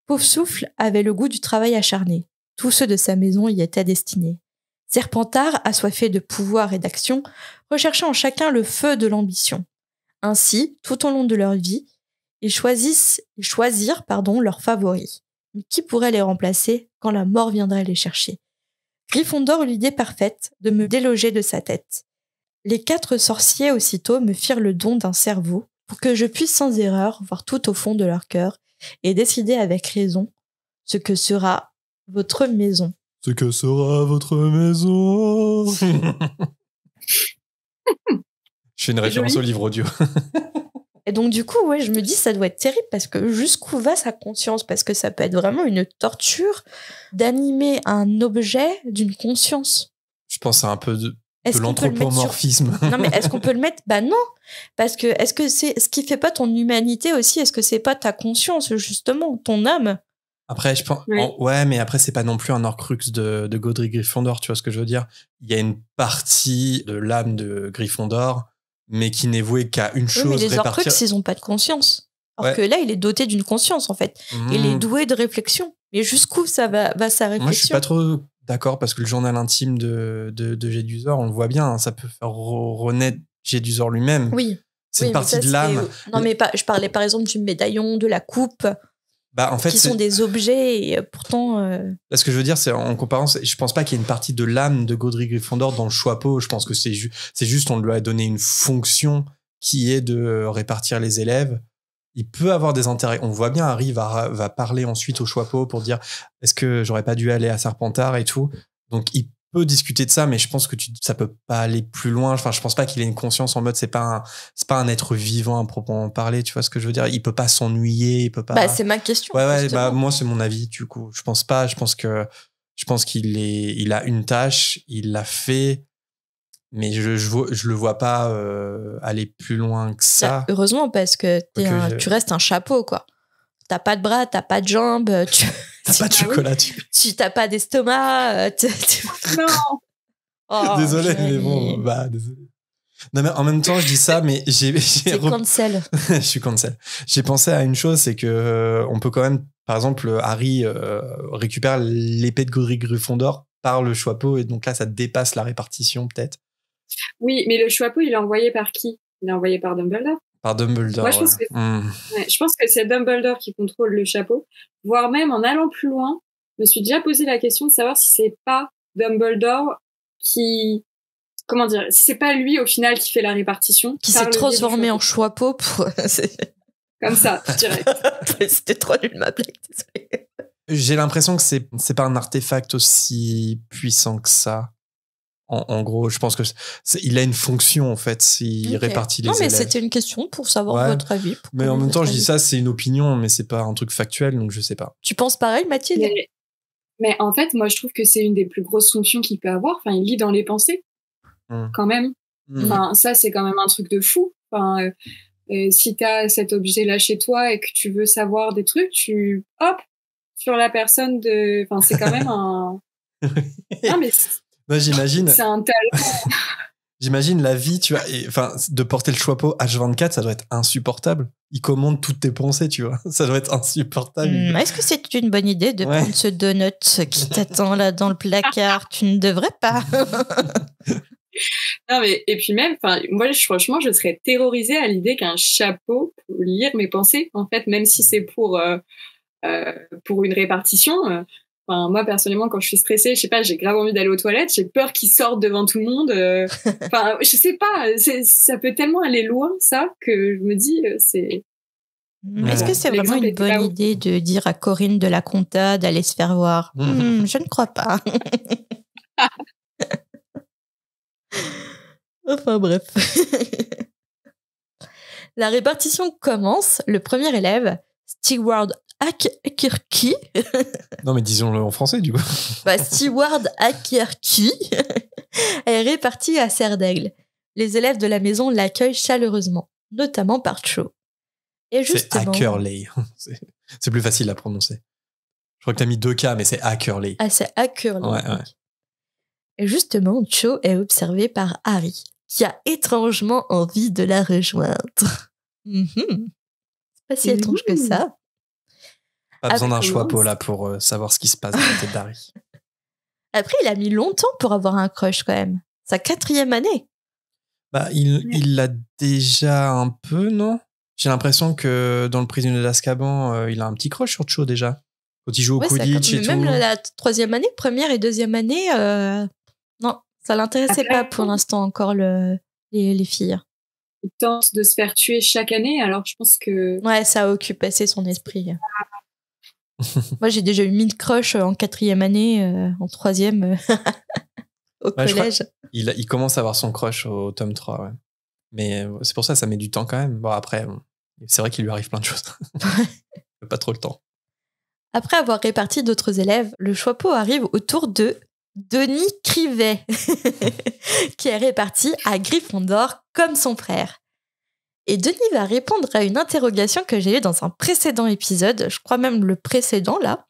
Poufsouffle avait le goût du travail acharné. Tous ceux de sa maison y étaient destinés. Serpentard, assoiffé de pouvoir et d'action, recherchait en chacun le feu de l'ambition. Ainsi, tout au long de leur vie, ils choisirent leurs favoris. Mais qui pourrait les remplacer quand la mort viendrait les chercher? Gryffondor eut l'idée parfaite de me déloger de sa tête. Les 4 sorciers aussitôt me firent le don d'un cerveau pour que je puisse sans erreur voir tout au fond de leur cœur et décider avec raison ce que sera votre maison. Ce que sera votre maison. Je fais une référence au livre audio. Et donc du coup, ouais, je me dis ça doit être terrible parce que jusqu'où va sa conscience? Parce que ça peut être vraiment une torture d'animer un objet d'une conscience. Je pense à un peu de Est-ce qu'on peut le mettre l'anthropomorphisme. Non, mais est-ce qu'on peut le mettre? Bah non, parce que est-ce que c'est ce qui fait pas ton humanité aussi? Est-ce que c'est pas ta conscience justement, ton âme? Après, je pense, Oui. ouais, mais après, c'est pas non plus un Horcrux de Godric Gryffondor, tu vois ce que je veux dire? Il y a une partie de l'âme de Gryffondor, mais qui n'est vouée qu'à une chose, Oui, mais les répartir. Horcruxes, ils ont pas de conscience. Alors Ouais. que là, il est doté d'une conscience, en fait. Il est doué de réflexion. Mais jusqu'où ça va sa réflexion? Moi, je suis pas trop d'accord parce que le journal intime de Jedusor, on le voit bien, hein, ça peut faire renaître Jedusor lui-même. Oui. C'est Oui, une mais partie ça, de l'âme. Non, mais je parlais par exemple du médaillon, de la coupe, Bah, en fait, qui sont des objets et pourtant. Là, ce que je veux dire, c'est en comparant, je pense pas qu'il y ait une partie de l'âme de Godric Gryffondor dans le Choixpeau. Je pense que c'est juste, on lui a donné une fonction qui est de répartir les élèves. Il peut avoir des intérêts. On voit bien, Harry va parler ensuite au Choixpeau pour dire est-ce que j'aurais pas dû aller à Serpentard et tout. Donc, il peut discuter de ça, mais je pense que ça peut pas aller plus loin. Enfin, je pense pas qu'il ait une conscience en mode c'est pas un être vivant à proprement parler. Tu vois ce que je veux dire? Il peut pas s'ennuyer, il peut pas. Bah, c'est ma question. Ouais, bah, moi, c'est mon avis, du coup. Je pense pas. Je pense qu'il a une tâche, il l'a fait, mais je le vois pas aller plus loin que ça. Ah, heureusement, parce que tu restes un chapeau, quoi. T'as pas de bras, t'as pas de jambes, T'as pas de chocolat, t'as pas d'estomac. Non. Oh, désolé, mais bon, bah, désolé. Non, mais en même temps, je dis ça, mais c'est cancel. Je suis cancel. J'ai pensé à une chose, c'est que on peut quand même, par exemple, Harry récupère l'épée de Godric Gryffondor par le Choixpeau, et donc là, ça dépasse la répartition, peut-être. Oui, mais le Choixpeau, il est envoyé par qui? Il est envoyé par Dumbledore. Par Dumbledore. Moi, je pense que c'est Dumbledore qui contrôle le chapeau. Voire même, en allant plus loin, je me suis déjà posé la question de savoir si c'est pas Dumbledore qui... Comment dire? Si c'est pas lui, au final, qui fait la répartition. Qui s'est transformé en Choixpeau pour... Comme ça, direct. C'était trop nul ma blague, désolé. J'ai l'impression que c'est pas un artefact aussi puissant que ça. En gros, je pense que il a une fonction, en fait, s'il répartit les élèves. Non, mais c'était une question pour savoir votre avis. Mais en même temps, je dis ça, c'est une opinion, mais c'est pas un truc factuel, donc je sais pas. Tu penses pareil, Mathilde? Mais en fait, moi, je trouve que c'est une des plus grosses fonctions qu'il peut avoir. Enfin, il lit dans les pensées, quand même. Enfin, ça, c'est quand même un truc de fou. Enfin, si t'as cet objet-là chez toi et que tu veux savoir des trucs, hop, sur la personne de... Enfin, c'est quand même un... Non, mais... Moi, j'imagine. C'est un talent. J'imagine la vie, tu vois, de porter le Choixpeau H24, ça doit être insupportable. Il commande toutes tes pensées, tu vois. Ça doit être insupportable. Est-ce que c'est une bonne idée de prendre ce donut qui t'attend là dans le placard? Tu ne devrais pas. Non, mais, et puis même, enfin, moi, franchement, je serais terrorisée à l'idée qu'un chapeau pour lire mes pensées, en fait, même si c'est pour pour une répartition. Enfin, moi, personnellement, quand je suis stressée, je sais pas, j'ai grave envie d'aller aux toilettes, j'ai peur qu'ils sortent devant tout le monde. Enfin, je sais pas, ça peut tellement aller loin, ça, que je me dis, c'est... Est-ce que c'est vraiment une bonne idée de dire à Corinne de la compta d'aller se faire voir? Je ne crois pas. Enfin bref. La répartition commence. Le premier élève, Steward Akirki. Non, mais disons-le en français, du coup. Steward Akirki est réparti à Serre d'Aigle. Les élèves de la maison l'accueillent chaleureusement, notamment par Cho. Et justement, c'est Ackerley. C'est plus facile à prononcer. Je crois que t'as mis 2 K, mais c'est Ackerley. Ah, c'est Ackerley. Ouais. Et justement, Cho est observé par Harry, qui a étrangement envie de la rejoindre. C'est pas si étrange que ça. Pas besoin d'un choix, là, pour savoir ce qui se passe dans la tête d'Harry. Après, il a mis longtemps pour avoir un crush, quand même. Sa 4e année. Il l'a déjà un peu, non? J'ai l'impression que dans Le Prisonnier d'Azkaban, il a un petit crush sur Cho, déjà. Quand il joue au Quidditch et tout. Même la 3e année, 1re et 2e année, non, ça l'intéressait pas pour l'instant encore les filles. Il tente de se faire tuer chaque année, alors je pense que... Ouais, ça occupe assez son esprit. Moi, j'ai déjà eu 1000 crushs en 4e année, en 3e, au collège. Il commence à avoir son crush au tome 3, ouais. Mais c'est pour ça met du temps quand même. Bon, après, c'est vrai qu'il lui arrive plein de choses. Pas trop le temps. Après avoir réparti d'autres élèves, le Choixpeau arrive autour de Denis Crivet, qui est réparti à Gryffondor comme son frère. Et Denis va répondre à une interrogation que j'ai eue dans un précédent épisode, je crois même le précédent là.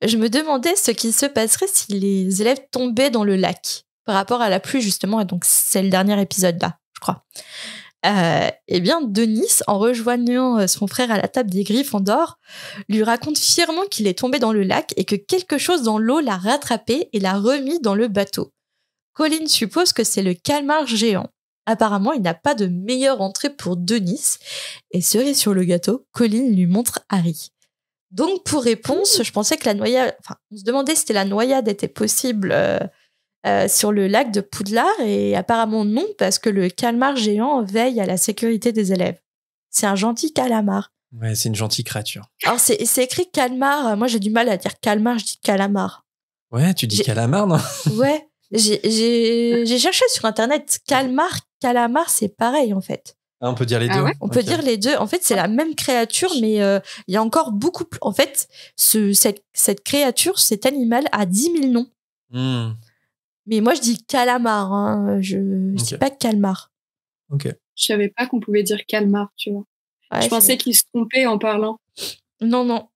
Je me demandais ce qui se passerait si les élèves tombaient dans le lac, par rapport à la pluie justement, et donc c'est le dernier épisode là, je crois. Eh bien, Denis, en rejoignant son frère à la table des Gryffondor, lui raconte fièrement qu'il est tombé dans le lac et que quelque chose dans l'eau l'a rattrapé et l'a remis dans le bateau. Colin suppose que c'est le calmar géant. Apparemment, il n'a pas de meilleure entrée pour Denis. Et cerise sur le gâteau, Colin lui montre Harry. Donc, pour réponse, je pensais que la noyade... Enfin, on se demandait si la noyade était possible... sur le lac de Poudlard, et apparemment non, parce que le calmar géant veille à la sécurité des élèves. C'est un gentil calamar. Ouais, c'est une gentille créature. Alors, c'est écrit calmar. Moi, j'ai du mal à dire calmar, je dis calamar. Ouais, tu dis calamar, non? Ouais, j'ai cherché sur Internet. Calamar, c'est pareil, en fait. Ah, on peut dire les deux? Ouais, on peut dire les deux. En fait, c'est la même créature, mais il y a encore beaucoup plus... En fait, cette créature, cet animal, a 10 000 noms. Mais moi, je dis calamar, hein. Je dis pas calmar. Ok. Je savais pas qu'on pouvait dire calmar, tu vois. Ouais, je pensais qu'il se trompait en parlant. Non.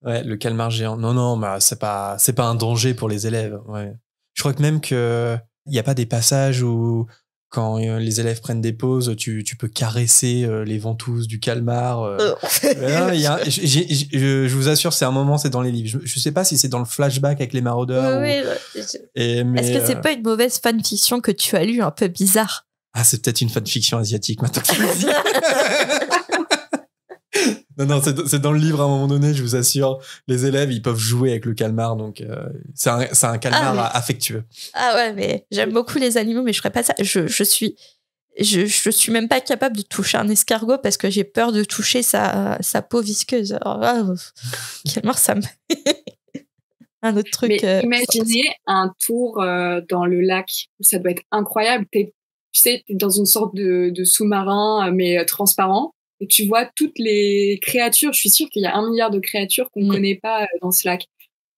Ouais, le calmar géant. Non, bah, c'est pas un danger pour les élèves. Ouais. Je crois que même qu'il n'y a pas des passages où, quand les élèves prennent des pauses, tu peux caresser les ventouses du calmar. Je vous assure, c'est un moment, c'est dans les livres. Je sais pas si c'est dans le flashback avec les maraudeurs. Oui. Est-ce que c'est pas une mauvaise fanfiction que tu as lue, un peu bizarre? Ah, c'est peut-être une fanfiction asiatique, maintenant que tu le dis. Non, c'est dans le livre à un moment donné, je vous assure. Les élèves, ils peuvent jouer avec le calmar, donc c'est un calmar affectueux. Ah ouais, mais j'aime beaucoup les animaux, mais je ferais pas ça. Je suis même pas capable de toucher un escargot parce que j'ai peur de toucher sa peau visqueuse. Alors, calmar, ça me... un autre truc. Mais imaginez un tour dans le lac, ça doit être incroyable. Tu sais, t'es dans une sorte de sous-marin, mais transparent. Et tu vois toutes les créatures. Je suis sûre qu'il y a 1 milliard de créatures qu'on ne connaît pas dans ce lac.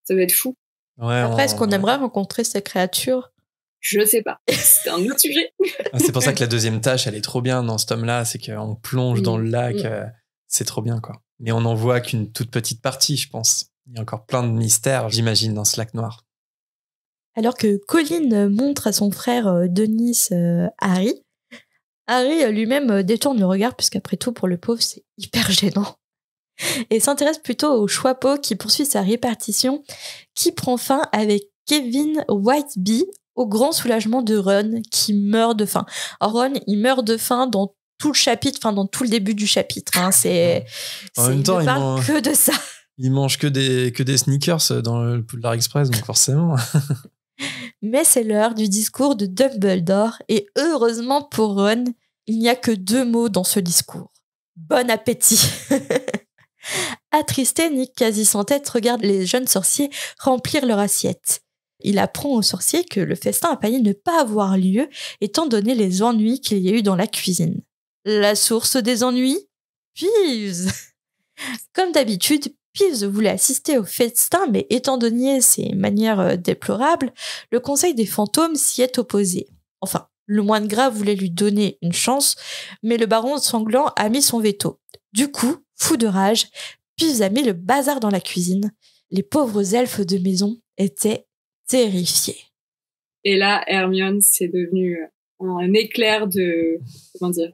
Ça va être fou. Ouais, après, est-ce qu'on aimerait rencontrer ces créatures? Je sais pas. C'est un autre sujet. C'est pour ça que la deuxième tâche, elle est trop bien dans ce tome-là. C'est qu'on plonge dans le lac. C'est trop bien, quoi. Mais on n'en voit qu'une toute petite partie, je pense. Il y a encore plein de mystères, j'imagine, dans ce lac noir. Alors que Colin montre à son frère Denis Harry lui-même détourne le regard, puisqu'après tout, pour le pauvre, c'est hyper gênant. Et s'intéresse plutôt au Choixpeau qui poursuit sa répartition, qui prend fin avec Kevin Whiteby, au grand soulagement de Ron, qui meurt de faim. Alors Ron, il meurt de faim dans tout le chapitre, enfin dans tout le début du chapitre. Hein. En même temps, il ne parle que de ça. Il mange que des sneakers dans le Poudlard Express, donc forcément. Mais c'est l'heure du discours de Dumbledore, et heureusement pour Ron, il n'y a que 2 mots dans ce discours. Bon appétit. Attristé, Nick, quasi sans tête, regarde les jeunes sorciers remplir leur assiette. Il apprend aux sorciers que le festin a failli ne pas avoir lieu, étant donné les ennuis qu'il y a eu dans la cuisine. La source des ennuis ? Peeves. Comme d'habitude, Peeves voulait assister au festin, mais étant donné ses manières déplorables, le Conseil des fantômes s'y est opposé. Enfin, le moine gras voulait lui donner une chance, mais le baron sanglant a mis son veto. Du coup, fou de rage, Peeves a mis le bazar dans la cuisine. Les pauvres elfes de maison étaient terrifiés. Et là, Hermione, c'est devenu un éclair de... Comment dire ?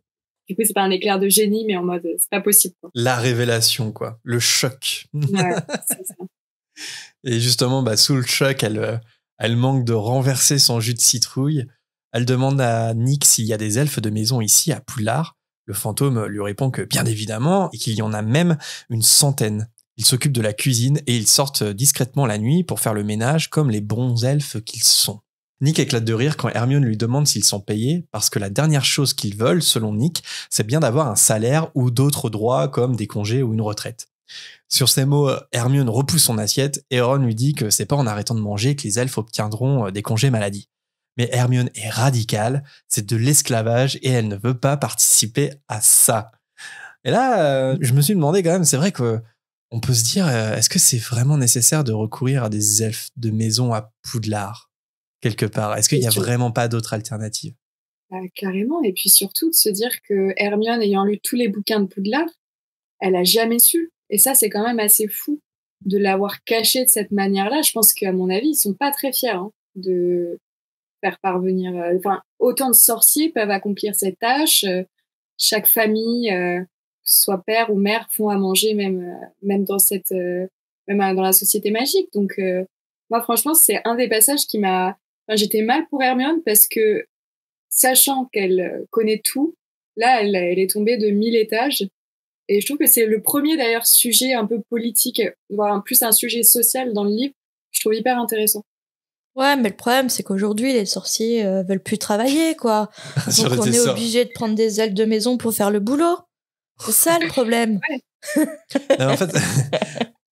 Du coup, c'est pas un éclair de génie, mais en mode, c'est pas possible, quoi. La révélation, quoi. Le choc. Ouais, c'est ça. Et justement, sous le choc, elle manque de renverser son jus de citrouille. Elle demande à Nick s'il y a des elfes de maison ici, à Poudlard. Le fantôme lui répond que bien évidemment, et qu'il y en a même une 100. Ils s'occupent de la cuisine et ils sortent discrètement la nuit pour faire le ménage comme les bons elfes qu'ils sont. Nick éclate de rire quand Hermione lui demande s'ils sont payés, parce que la dernière chose qu'ils veulent, selon Nick, c'est bien d'avoir un salaire ou d'autres droits comme des congés ou une retraite. Sur ces mots, Hermione repousse son assiette et Ron lui dit que c'est pas en arrêtant de manger que les elfes obtiendront des congés maladie. Mais Hermione est radicale, c'est de l'esclavage et elle ne veut pas participer à ça. Et là, je me suis demandé quand même, c'est vrai que on peut se dire, est-ce que c'est vraiment nécessaire de recourir à des elfes de maison à Poudlard, quelque part ? Est-ce qu'il n'y a vraiment pas d'autre alternative ? Carrément, et puis surtout de se dire que Hermione, ayant lu tous les bouquins de Poudlard, elle a jamais su. Et ça, c'est quand même assez fou de l'avoir caché de cette manière-là. Je pense qu'à mon avis, ils sont pas très fiers de faire parvenir... autant de sorciers peuvent accomplir cette tâche. Chaque famille... soit père ou mère, font à manger même dans cette même dans la société magique. Donc moi franchement c'est un des passages qui m'a j'étais mal pour Hermione parce que sachant qu'elle connaît tout, là elle est tombée de 1000 étages et je trouve que c'est le premier d'ailleurs sujet un peu politique, voire plus un sujet social dans le livre. Je trouve hyper intéressant. Ouais, mais le problème, c'est qu'aujourd'hui, les sorciers veulent plus travailler, quoi. Donc on est obligé de prendre des elfes de maison pour faire le boulot. C'est ça le problème. Non, en fait,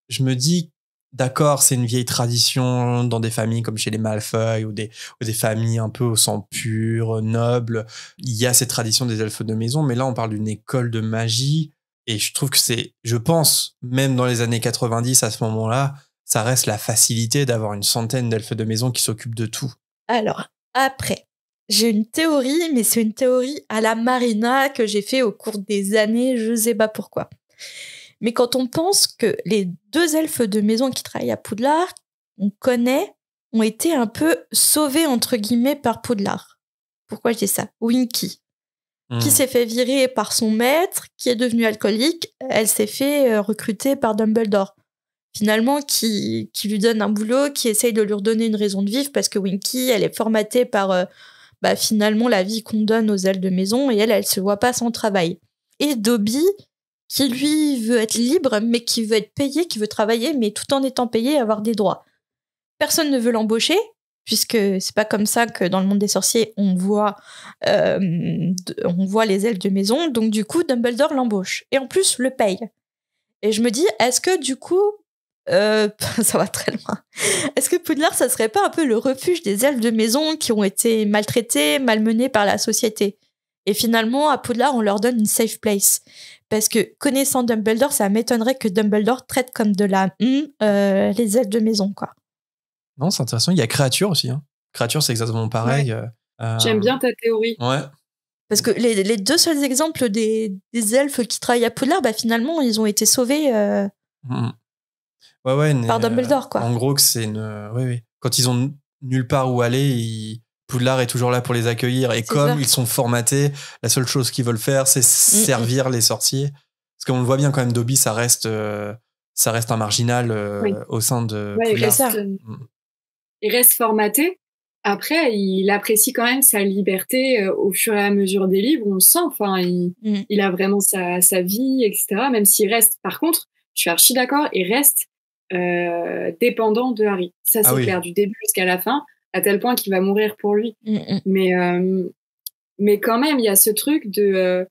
je me dis, d'accord, c'est une vieille tradition dans des familles comme chez les Malfoy ou des familles un peu au sang pur, nobles. Il y a cette tradition des elfes de maison, mais là, on parle d'une école de magie. Et je trouve que je pense, même dans les années 90, à ce moment-là, ça reste la facilité d'avoir une 100 d'elfes de maison qui s'occupent de tout. Alors, après, j'ai une théorie, mais c'est une théorie à la Marina que j'ai fait au cours des années, je sais pas pourquoi. Mais quand on pense que les 2 elfes de maison qui travaillent à Poudlard, on connaît, ont été un peu sauvés, entre guillemets, par Poudlard. Pourquoi je dis ça ? Winky, qui s'est fait virer par son maître, qui est devenu alcoolique, elle s'est fait recruter par Dumbledore. Finalement, qui lui donne un boulot, qui essaye de lui redonner une raison de vivre, parce que Winky, elle est formatée par finalement la vie qu'on donne aux elfes de maison, et elle se voit pas sans travail. Et Dobby, qui lui veut être libre, mais qui veut être payé, qui veut travailler, mais tout en étant payé et avoir des droits. Personne ne veut l'embaucher, puisque c'est pas comme ça que dans le monde des sorciers, on voit les elfes de maison, donc du coup, Dumbledore l'embauche. Et en plus, le paye. Et je me dis, est-ce que du coup, ça va très loin. Est-ce que Poudlard, ça serait pas un peu le refuge des elfes de maison qui ont été maltraités, malmenés par la société ? Et finalement, à Poudlard, on leur donne une safe place. Parce que, connaissant Dumbledore, ça m'étonnerait que Dumbledore traite comme de la les elfes de maison, quoi. Non, c'est intéressant. Il y a Créature aussi. Créature, c'est exactement pareil. Ouais. J'aime bien ta théorie. Ouais. Parce que les 2 seuls exemples des elfes qui travaillent à Poudlard, finalement, ils ont été sauvés par Dumbledore, quoi. En gros, que c'est une... Oui. Quand ils ont nulle part où aller, Poudlard est toujours là pour les accueillir. Et comme ils sont formatés, la seule chose qu'ils veulent faire, c'est servir les sorciers. Parce qu'on le voit bien quand même, Dobby, ça reste un marginal au sein de Poudlard. Il reste formaté. après, il apprécie quand même sa liberté au fur et à mesure des livres. On le sent. Enfin, il a vraiment sa vie, etc. Même s'il reste, par contre, je suis archi d'accord, il reste dépendant de Harry. Ça, c'est clair, du début jusqu'à la fin, à tel point qu'il va mourir pour lui. Mais quand même, il y a ce truc de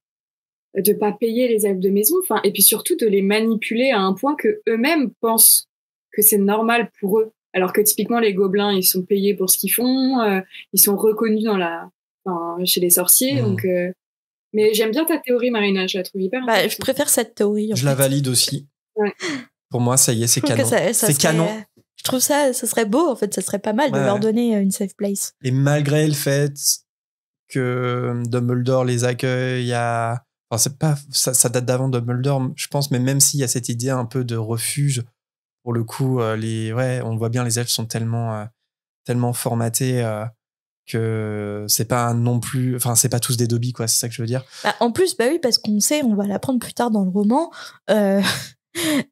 pas payer les elfes de maison. Enfin, et puis surtout de les manipuler à un point que eux-mêmes pensent que c'est normal pour eux. Alors que typiquement les gobelins, ils sont payés pour ce qu'ils font, ils sont reconnus chez les sorciers. Donc, mais j'aime bien ta théorie, Marina, je la trouve hyper intéressante. Je préfère cette théorie. Je la valide aussi. Ouais. Pour moi, ça y est, c'est canon. C'est canon. Je trouve ça serait beau, en fait, ça serait pas mal de leur donner une safe place. Et malgré le fait que Dumbledore les accueille, enfin, c'est pas, ça date d'avant Dumbledore, je pense, mais même s'il y a cette idée un peu de refuge. Pour le coup, on voit bien, les elfes sont tellement formatés que c'est pas non plus, enfin, c'est pas tous des Dobby, quoi, c'est ça que je veux dire. En plus, oui, parce qu'on sait, on va l'apprendre plus tard dans le roman,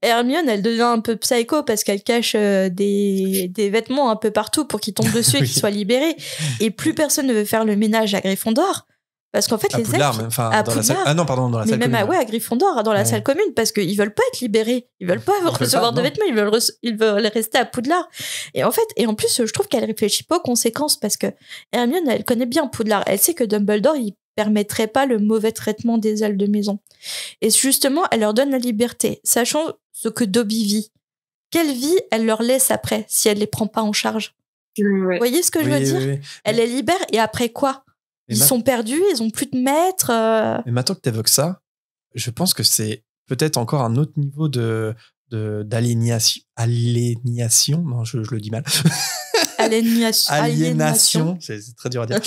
Hermione, elle devient un peu psycho parce qu'elle cache des vêtements un peu partout pour qu'ils tombent dessus et qu'ils soient libérés. Et plus personne ne veut faire le ménage à Gryffondor. Parce qu'en fait, à les Poudlard, elfes. Même, dans la salle. Ah non, pardon, dans la salle commune. Mais même à Gryffondor, dans la salle commune, parce qu'ils veulent pas être libérés. Ils veulent pas recevoir de vêtements, ils veulent rester à Poudlard. Et en fait, en plus, je trouve qu'elle réfléchit pas aux conséquences parce que Hermione, elle connaît bien Poudlard. Elle sait que Dumbledore, il permettrait pas le mauvais traitement des elfes de maison. Et justement, elle leur donne la liberté, sachant ce que Dobby vit. Quelle vie elle leur laisse après, si elle les prend pas en charge? Vous voyez ce que je veux dire? Oui. Elle les libère, et après quoi? Ils sont perdus, ils ont plus de maître. Mais maintenant que tu évoques ça, je pense que c'est peut-être encore un autre niveau d'aliénation. Non, je le dis mal. Aliénation. C'est très dur à dire.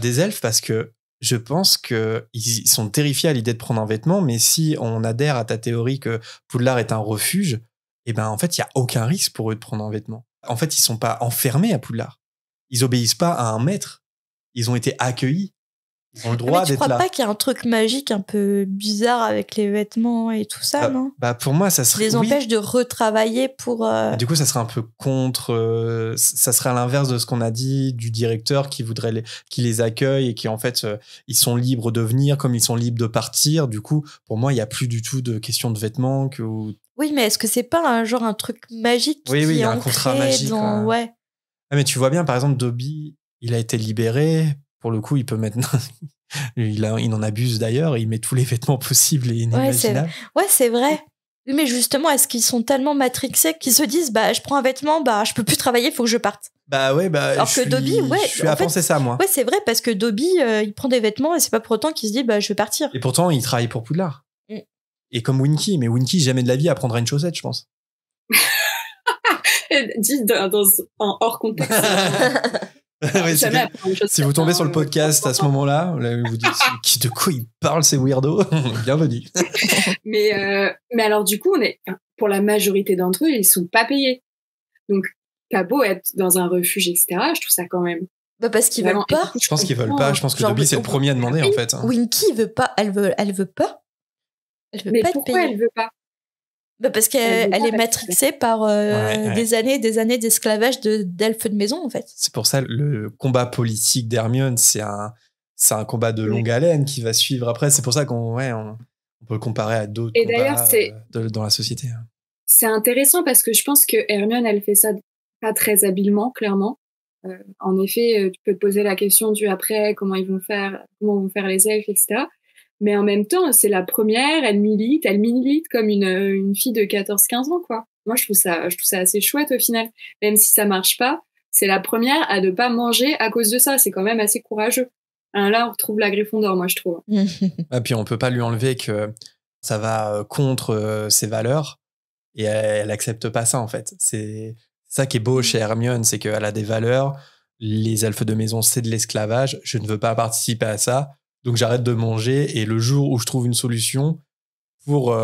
Des elfes, parce que je pense qu'ils sont terrifiés à l'idée de prendre un vêtement, mais si on adhère à ta théorie que Poudlard est un refuge, en fait, il n'y a aucun risque pour eux de prendre un vêtement. En fait, ils ne sont pas enfermés à Poudlard. Ils obéissent pas à un maître. Ils ont été accueillis. Ils ont le droit d'être là. Tu crois pas qu'il y a un truc magique un peu bizarre avec les vêtements et tout ça, non? Pour moi, ça serait... les empêche de retravailler pour... Du coup, ça serait un peu contre... ça serait à l'inverse de ce qu'on a dit du directeur qui voudrait qui les accueille et qui, en fait, ils sont libres de venir comme ils sont libres de partir. Du coup, pour moi, il n'y a plus du tout de question de vêtements. Oui, mais est-ce que c'est pas un truc magique qui il y est a un contrat magique. Ouais. Ah, mais tu vois bien, par exemple, Dobby... Il a été libéré. Pour le coup, il peut maintenant... il en abuse d'ailleurs. Il met tous les vêtements possibles et inimaginables. C'est vrai. Mais justement, est-ce qu'ils sont tellement matrixés qu'ils se disent je prends un vêtement, je peux plus travailler, il faut que je parte. Alors que Dobby, je suis à penser ça, moi. Ouais, c'est vrai, parce que Dobby, il prend des vêtements et c'est pas pour autant qu'il se dit je vais partir. Et pourtant, il travaille pour Poudlard. Et comme Winky. Mais Winky, jamais de la vie, apprendra une chaussette, je pense. Dit en hors contexte. Si vous tombez sur le podcast à ce moment-là, vous dites de quoi il parle, ces weirdos. Bienvenue. mais alors du coup, pour la majorité d'entre eux, ils sont pas payés. Donc t'as beau être dans un refuge, etc. Je trouve ça quand même. Parce qu'ils veulent pas. Je pense qu'ils veulent pas. Je pense que Dobby c'est le premier à demander en fait. Winky veut pas. Elle veut pas. Mais pas pourquoi elle veut pas? Parce qu'elle est matrixée par des années et des années d'esclavage d'elfes de maison, en fait. C'est pour ça le combat politique d'Hermione, c'est un combat de longue haleine qui va suivre après. C'est pour ça qu'on peut le comparer à d'autres combats dans la société. C'est intéressant parce que je pense que Hermione, elle fait ça pas très habilement, clairement. En effet, tu peux te poser la question du après, comment vont faire les elfes, etc. Mais en même temps, c'est la première, elle milite comme une fille de 14-15 ans, quoi. Moi, je trouve ça assez chouette au final. Même si ça marche pas, c'est la première à ne pas manger à cause de ça. C'est quand même assez courageux. Là, on retrouve la Gryffondor, moi, je trouve. Et puis, on peut pas lui enlever que ça va contre ses valeurs et elle accepte pas ça, en fait. C'est ça qui est beau chez Hermione, c'est qu'elle a des valeurs. Les elfes de maison, c'est de l'esclavage. Je ne veux pas participer à ça. Donc j'arrête de manger et le jour où je trouve une solution pour...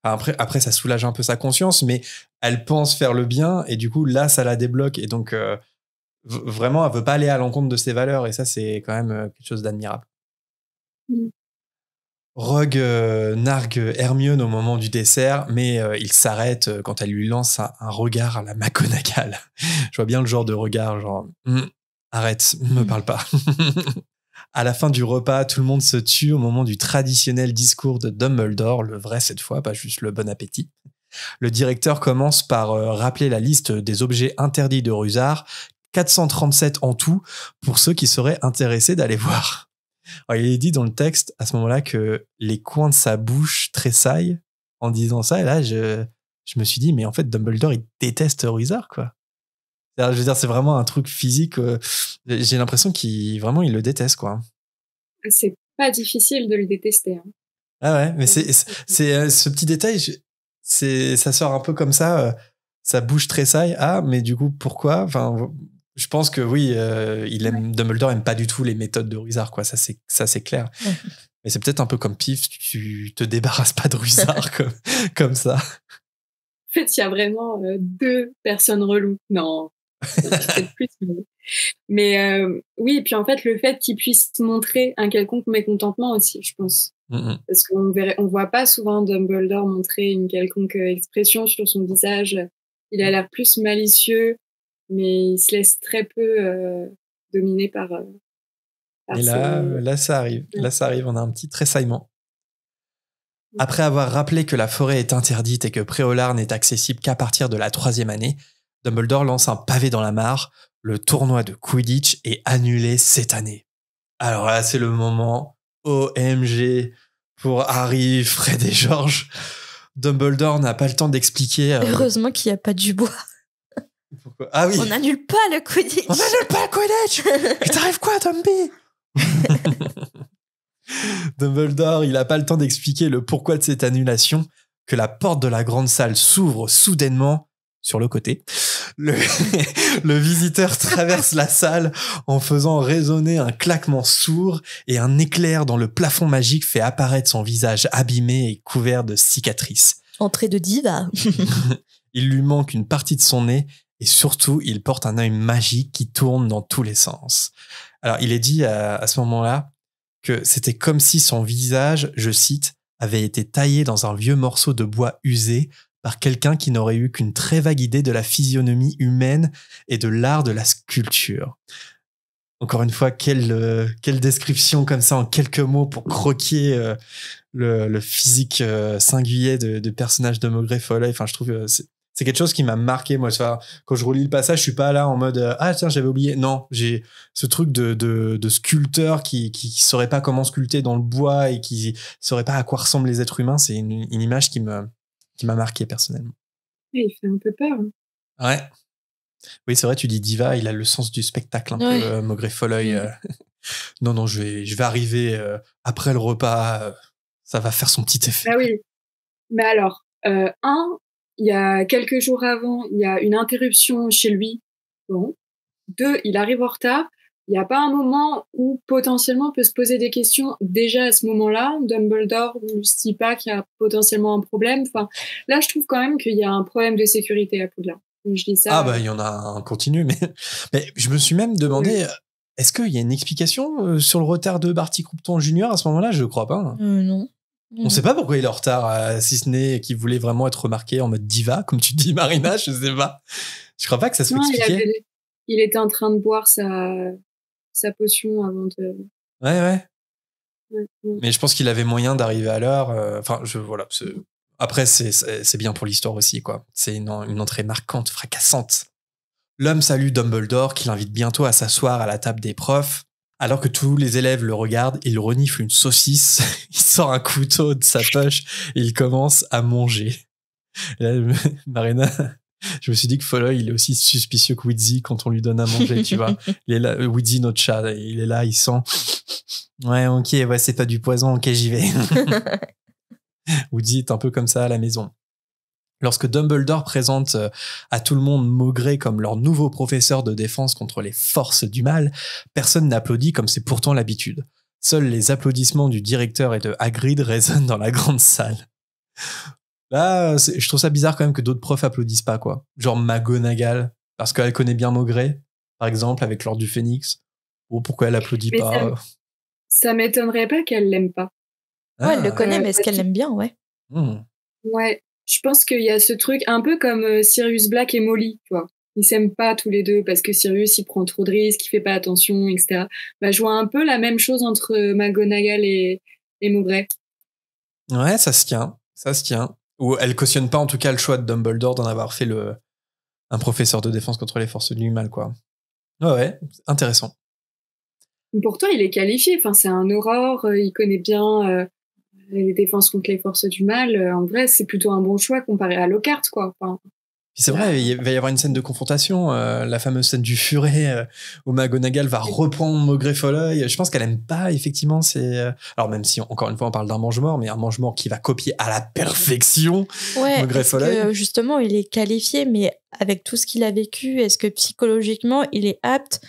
après, ça soulage un peu sa conscience, mais elle pense faire le bien et du coup, là, ça la débloque. Et donc, vraiment, elle veut pas aller à l'encontre de ses valeurs et ça, c'est quand même quelque chose d'admirable. Rogue nargue Hermione au moment du dessert, mais il s'arrête quand elle lui lance un regard à la McGonagall. Je vois bien le genre de regard, genre... Arrête, me parle pas. À la fin du repas, tout le monde se tue au moment du traditionnel discours de Dumbledore, le vrai cette fois, pas juste le bon appétit. Le directeur commence par rappeler la liste des objets interdits de Rusard, 437 en tout, pour ceux qui seraient intéressés d'aller voir. Alors, il est dit dans le texte, à ce moment-là, que les coins de sa bouche tressaillent en disant ça, et là, je me suis dit, mais en fait, Dumbledore, il déteste Rusard, quoi. Je veux dire, c'est vraiment un truc physique. J'ai l'impression qu'il le déteste, quoi. C'est pas difficile de le détester. Hein. Ah ouais, mais c'est ce petit détail, ça sort un peu comme ça. Sa bouche tressaille. Ah, mais du coup, pourquoi? Enfin, je pense que oui, Dumbledore aime pas du tout les méthodes de Rusard, quoi. Ça c'est clair. Ouais. Mais c'est peut-être un peu comme Pif, tu te débarrasses pas de Rusard comme ça. En fait, il y a vraiment 2 personnes reloues. Non. Peut-être plus, mais oui, et puis en fait le fait qu'il puisse montrer un quelconque mécontentement aussi, je pense, parce qu'on voit pas souvent Dumbledore montrer une quelconque expression sur son visage. Il a l'air plus malicieux, mais il se laisse très peu dominer par et là ça arrive. Là ça arrive, on a un petit tressaillement. Après avoir rappelé que la forêt est interdite et que Préolard n'est accessible qu'à partir de la 3e année, Dumbledore lance un pavé dans la mare. Le tournoi de Quidditch est annulé cette année. Alors là, c'est le moment OMG pour Harry, Fred et George. Dumbledore n'a pas le temps d'expliquer. Heureusement qu'il n'y a pas du bois. Pourquoi? Ah oui. On n'annule pas le Quidditch. On n'annule pas le Quidditch. Il t'arrive quoi, Dumby? Dumbledore, il n'a pas le temps d'expliquer le pourquoi de cette annulation, que la porte de la grande salle s'ouvre soudainement sur le côté. Le visiteur traverse la salle en faisant résonner un claquement sourd et un éclair dans le plafond magique fait apparaître son visage abîmé et couvert de cicatrices. Entrée de diva. Il lui manque une partie de son nez et surtout, il porte un œil magique qui tourne dans tous les sens. Alors, il est dit à ce moment-là que c'était comme si son visage, je cite, avait été taillé dans un vieux morceau de bois usé par quelqu'un qui n'aurait eu qu'une très vague idée de la physionomie humaine et de l'art de la sculpture. Encore une fois, quelle description comme ça en quelques mots pour croquer le physique singulier de personnage de Maugrey Folleuil. Enfin, je trouve que c'est quelque chose qui m'a marqué, moi. Enfin, quand je relis le passage, je suis pas là en mode ah tiens, j'avais oublié. Non, j'ai ce truc de sculpteur qui saurait pas comment sculpter dans le bois et qui saurait pas à quoi ressemblent les êtres humains. C'est une image qui m'a marqué personnellement. Il fait un peu peur. Hein. Ouais. Oui, c'est vrai, tu dis diva, il a le sens du spectacle un peu, Maugrey Folleuil. Non, je vais arriver après le repas, ça va faire son petit effet. Ah oui. Mais alors, il y a quelques jours avant, il y a une interruption chez lui. Bon. 2, il arrive en retard. Il n'y a pas un moment où potentiellement on peut se poser des questions déjà à ce moment-là. Dumbledore ne se dit pas qu'il y a potentiellement un problème. Enfin, là, je trouve quand même qu'il y a un problème de sécurité à Poudlard. Donc, je dis ça. Ah bah il y en a un continu, mais je me suis même demandé, est-ce qu'il y a une explication sur le retard de Barty Croughton Jr. à ce moment-là? Je crois pas. Non. On sait pas pourquoi il est en retard, si ce n'est qu'il voulait vraiment être remarqué en mode diva, comme tu dis, Marina. Je sais pas. Je crois pas que ça soit expliqué. Il était en train de boire sa potion avant de... Ouais. Mais je pense qu'il avait moyen d'arriver à l'heure. Voilà. Après, c'est bien pour l'histoire aussi, quoi. C'est une entrée marquante, fracassante. L'homme salue Dumbledore, qui l'invite bientôt à s'asseoir à la table des profs. Alors que tous les élèves le regardent, il renifle une saucisse, il sort un couteau de sa poche et il commence à manger. Et là, Marina, je me suis dit que Folleuil, il est aussi suspicieux que Weasley quand on lui donne à manger, tu vois. Il est là, Weasley, notre chat, il est là, il sent... Ouais, ok, ouais, c'est pas du poison, ok, j'y vais. Weasley est un peu comme ça à la maison. Lorsque Dumbledore présente à tout le monde Maugrey comme leur nouveau professeur de défense contre les forces du mal, personne n'applaudit comme c'est pourtant l'habitude. Seuls les applaudissements du directeur et de Hagrid résonnent dans la grande salle. Là, je trouve ça bizarre quand même que d'autres profs applaudissent pas, quoi. Genre McGonagall, parce qu'elle connaît bien Maugrey, par exemple, avec l'Ordre du Phénix. Ou pourquoi elle applaudit pas Ça m'étonnerait pas qu'elle l'aime pas. Ouais, elle le connaît, mais est-ce qu'elle l'aime bien, ouais. Ouais. Je pense qu'il y a ce truc un peu comme Sirius Black et Molly, tu vois. ils s'aiment pas tous les deux parce que Sirius il prend trop de risques, il fait pas attention, etc. Bah, je vois un peu la même chose entre McGonagall et Mowbray. Ouais, ça se tient. Ou elle cautionne pas en tout cas le choix de Dumbledore d'en avoir fait un professeur de défense contre les forces du mal, quoi. Ouais, intéressant. Pourtant, il est qualifié. Enfin, c'est un aurore, il connaît bien les défenses contre les forces du mal. En vrai, c'est plutôt un bon choix comparé à Lockhart, quoi. Enfin, Puis c'est vrai, il va y avoir une scène de confrontation, la fameuse scène du furet où McGonagall va reprendre Maugrey Folleuil. Je pense qu'elle aime pas, effectivement, alors même si, encore une fois, on parle d'un mange-mort, mais un mange-mort qui va copier à la perfection Maugrey Folleuil. Que, justement, il est qualifié, mais avec tout ce qu'il a vécu, est-ce que psychologiquement, il est apte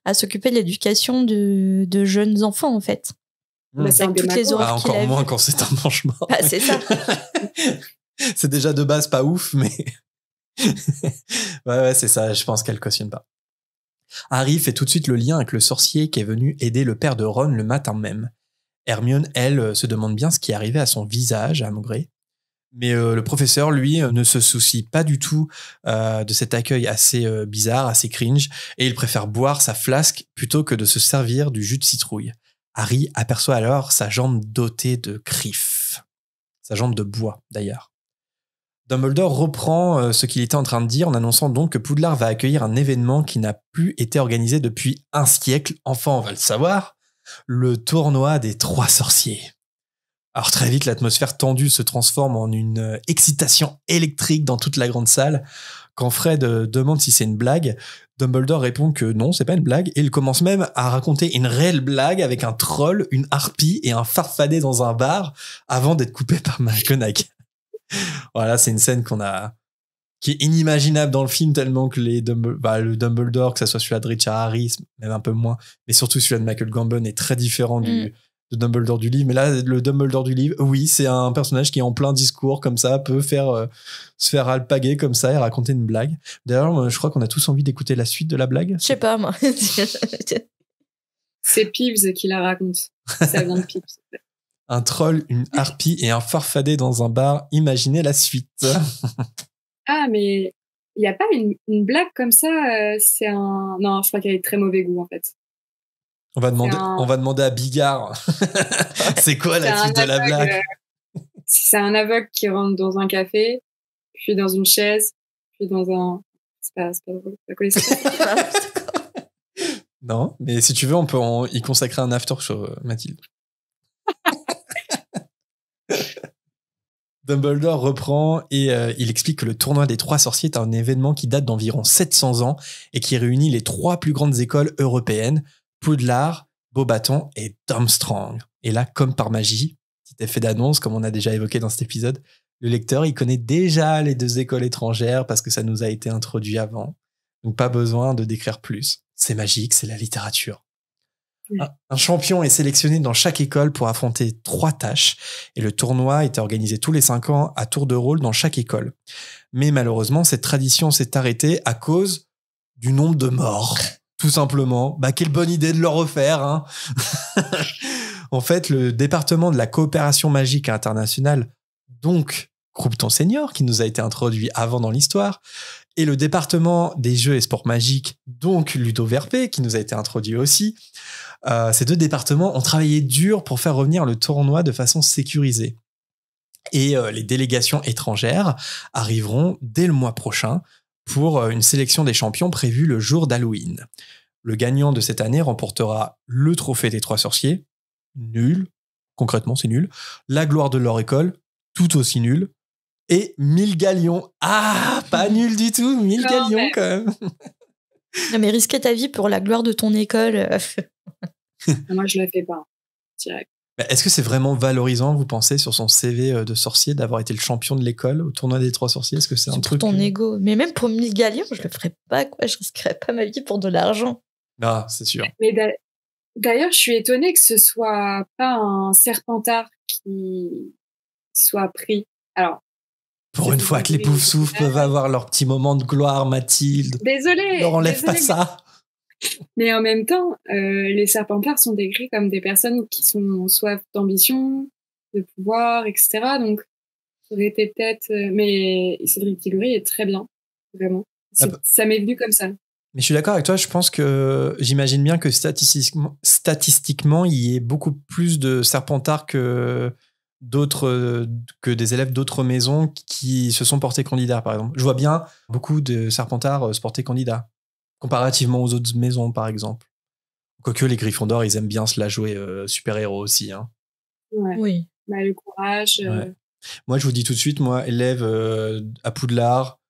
à s'occuper de l'éducation de jeunes enfants, en fait? Bah, c'est avec toutes les horreurs qu'il a encore moins vues. quand c'est un mange-mort. Bah, c'est ça. C'est déjà de base pas ouf, mais... ouais, c'est ça, je pense qu'elle cautionne pas. Harry fait tout de suite le lien avec le sorcier qui est venu aider le père de Ron le matin même. Hermione, elle, se demande bien ce qui est arrivé à son visage, à Maugrey. Mais le professeur, lui, ne se soucie pas du tout de cet accueil assez bizarre, assez cringe, et il préfère boire sa flasque plutôt que de se servir du jus de citrouille. Harry aperçoit alors sa jambe dotée de griffes. Sa jambe de bois, d'ailleurs. Dumbledore reprend ce qu'il était en train de dire en annonçant donc que Poudlard va accueillir un événement qui n'a plus été organisé depuis un siècle. Enfin, on va le savoir, le tournoi des 3 sorciers. Alors très vite, l'atmosphère tendue se transforme en une excitation électrique dans toute la grande salle. Quand Fred demande si c'est une blague, Dumbledore répond que non, c'est pas une blague, et il commence même à raconter une réelle blague avec un troll, une harpie et un farfadet dans un bar avant d'être coupé par McGonagall. Voilà, c'est une scène qui est inimaginable dans le film tellement que le Dumbledore, que ça soit celui-là de Richard Harris, même un peu moins, mais surtout celui-là de Michael Gambon est très différent de Dumbledore du livre. Mais là, le Dumbledore du livre, oui, c'est un personnage qui est en plein discours comme ça, peut se faire alpaguer comme ça et raconter une blague. D'ailleurs, je crois qu'on a tous envie d'écouter la suite de la blague. Je sais pas, moi. C'est Peeves qui la raconte. Ça vient de Peeves. Un troll, une harpie et un farfadet dans un bar. Imaginez la suite. Ah, mais il n'y a pas une blague comme ça. C'est un... Non, je crois qu'elle est très mauvais goût, en fait. On va demander à Bigard. C'est quoi la suite de la blague? C'est un aveugle qui rentre dans un café, puis dans une chaise, puis dans un... C'est pas drôle. Vous connaissez ça? Non, mais si tu veux, on peut y consacrer un after sur Mathilde. Dumbledore reprend et il explique que le tournoi des 3 sorciers est un événement qui date d'environ 700 ans et qui réunit les 3 plus grandes écoles européennes, Poudlard, Beauxbaton et Durmstrang. Et là, comme par magie, petit effet d'annonce, comme on a déjà évoqué dans cet épisode, le lecteur, il connaît déjà les 2 écoles étrangères parce que ça nous a été introduit avant. Donc pas besoin de décrire plus. C'est magique, c'est la littérature. Un champion est sélectionné dans chaque école pour affronter 3 tâches et le tournoi était organisé tous les 5 ans à tour de rôle dans chaque école. Mais malheureusement, cette tradition s'est arrêtée à cause du nombre de morts. Tout simplement. Quelle bonne idée de le refaire, hein. En fait, le département de la coopération magique internationale, donc Groupton Senior, qui nous a été introduit avant dans l'histoire, et le département des jeux et sports magiques, donc Ludo Verpé, qui nous a été introduit aussi. Ces 2 départements ont travaillé dur pour faire revenir le tournoi de façon sécurisée. Et les délégations étrangères arriveront dès le mois prochain pour une sélection des champions prévue le jour d'Halloween. Le gagnant de cette année remportera le trophée des 3 sorciers, nul, concrètement c'est nul, la gloire de leur école, tout aussi nul, et 1000 galions. Ah, pas nul du tout, 1000 galions quand même. Non, mais risquer ta vie pour la gloire de ton école. Moi, je la fais pas. Direct. Est-ce que c'est vraiment valorisant, vous pensez, sur son CV de sorcier, d'avoir été le champion de l'école au tournoi des 3 sorciers? Est-ce que c'est un truc... pour ton ego. Mais même pour 1000 galions, je le ferais pas, quoi. Je risquerais pas ma vie pour de l'argent. Ah, c'est sûr. Mais d'ailleurs, je suis étonnée que ce soit pas un Serpentard qui soit pris. Alors. Pour une fois que les Poufsouffles peuvent avoir leur petit moment de gloire, Mathilde. Désolée. Ne leur enlève pas ça. Mais en même temps, les Serpentards sont décrits comme des personnes qui sont soif d'ambition, de pouvoir, etc. Donc, ça aurait été peut-être... Mais Cédric Diggory est très bien, vraiment. Ça m'est venu comme ça. Mais je suis d'accord avec toi, je pense que j'imagine bien que statistiquement, il y ait beaucoup plus de Serpentards que des élèves d'autres maisons qui se sont portés candidats, par exemple. Je vois bien beaucoup de Serpentards se porter candidats, comparativement aux autres maisons, par exemple. Quoique les Gryffondors, ils aiment bien se la jouer super-héros aussi. Hein. Ouais. Oui. Bah, le courage. Ouais. Moi, je vous dis tout de suite, moi, élève à Poudlard,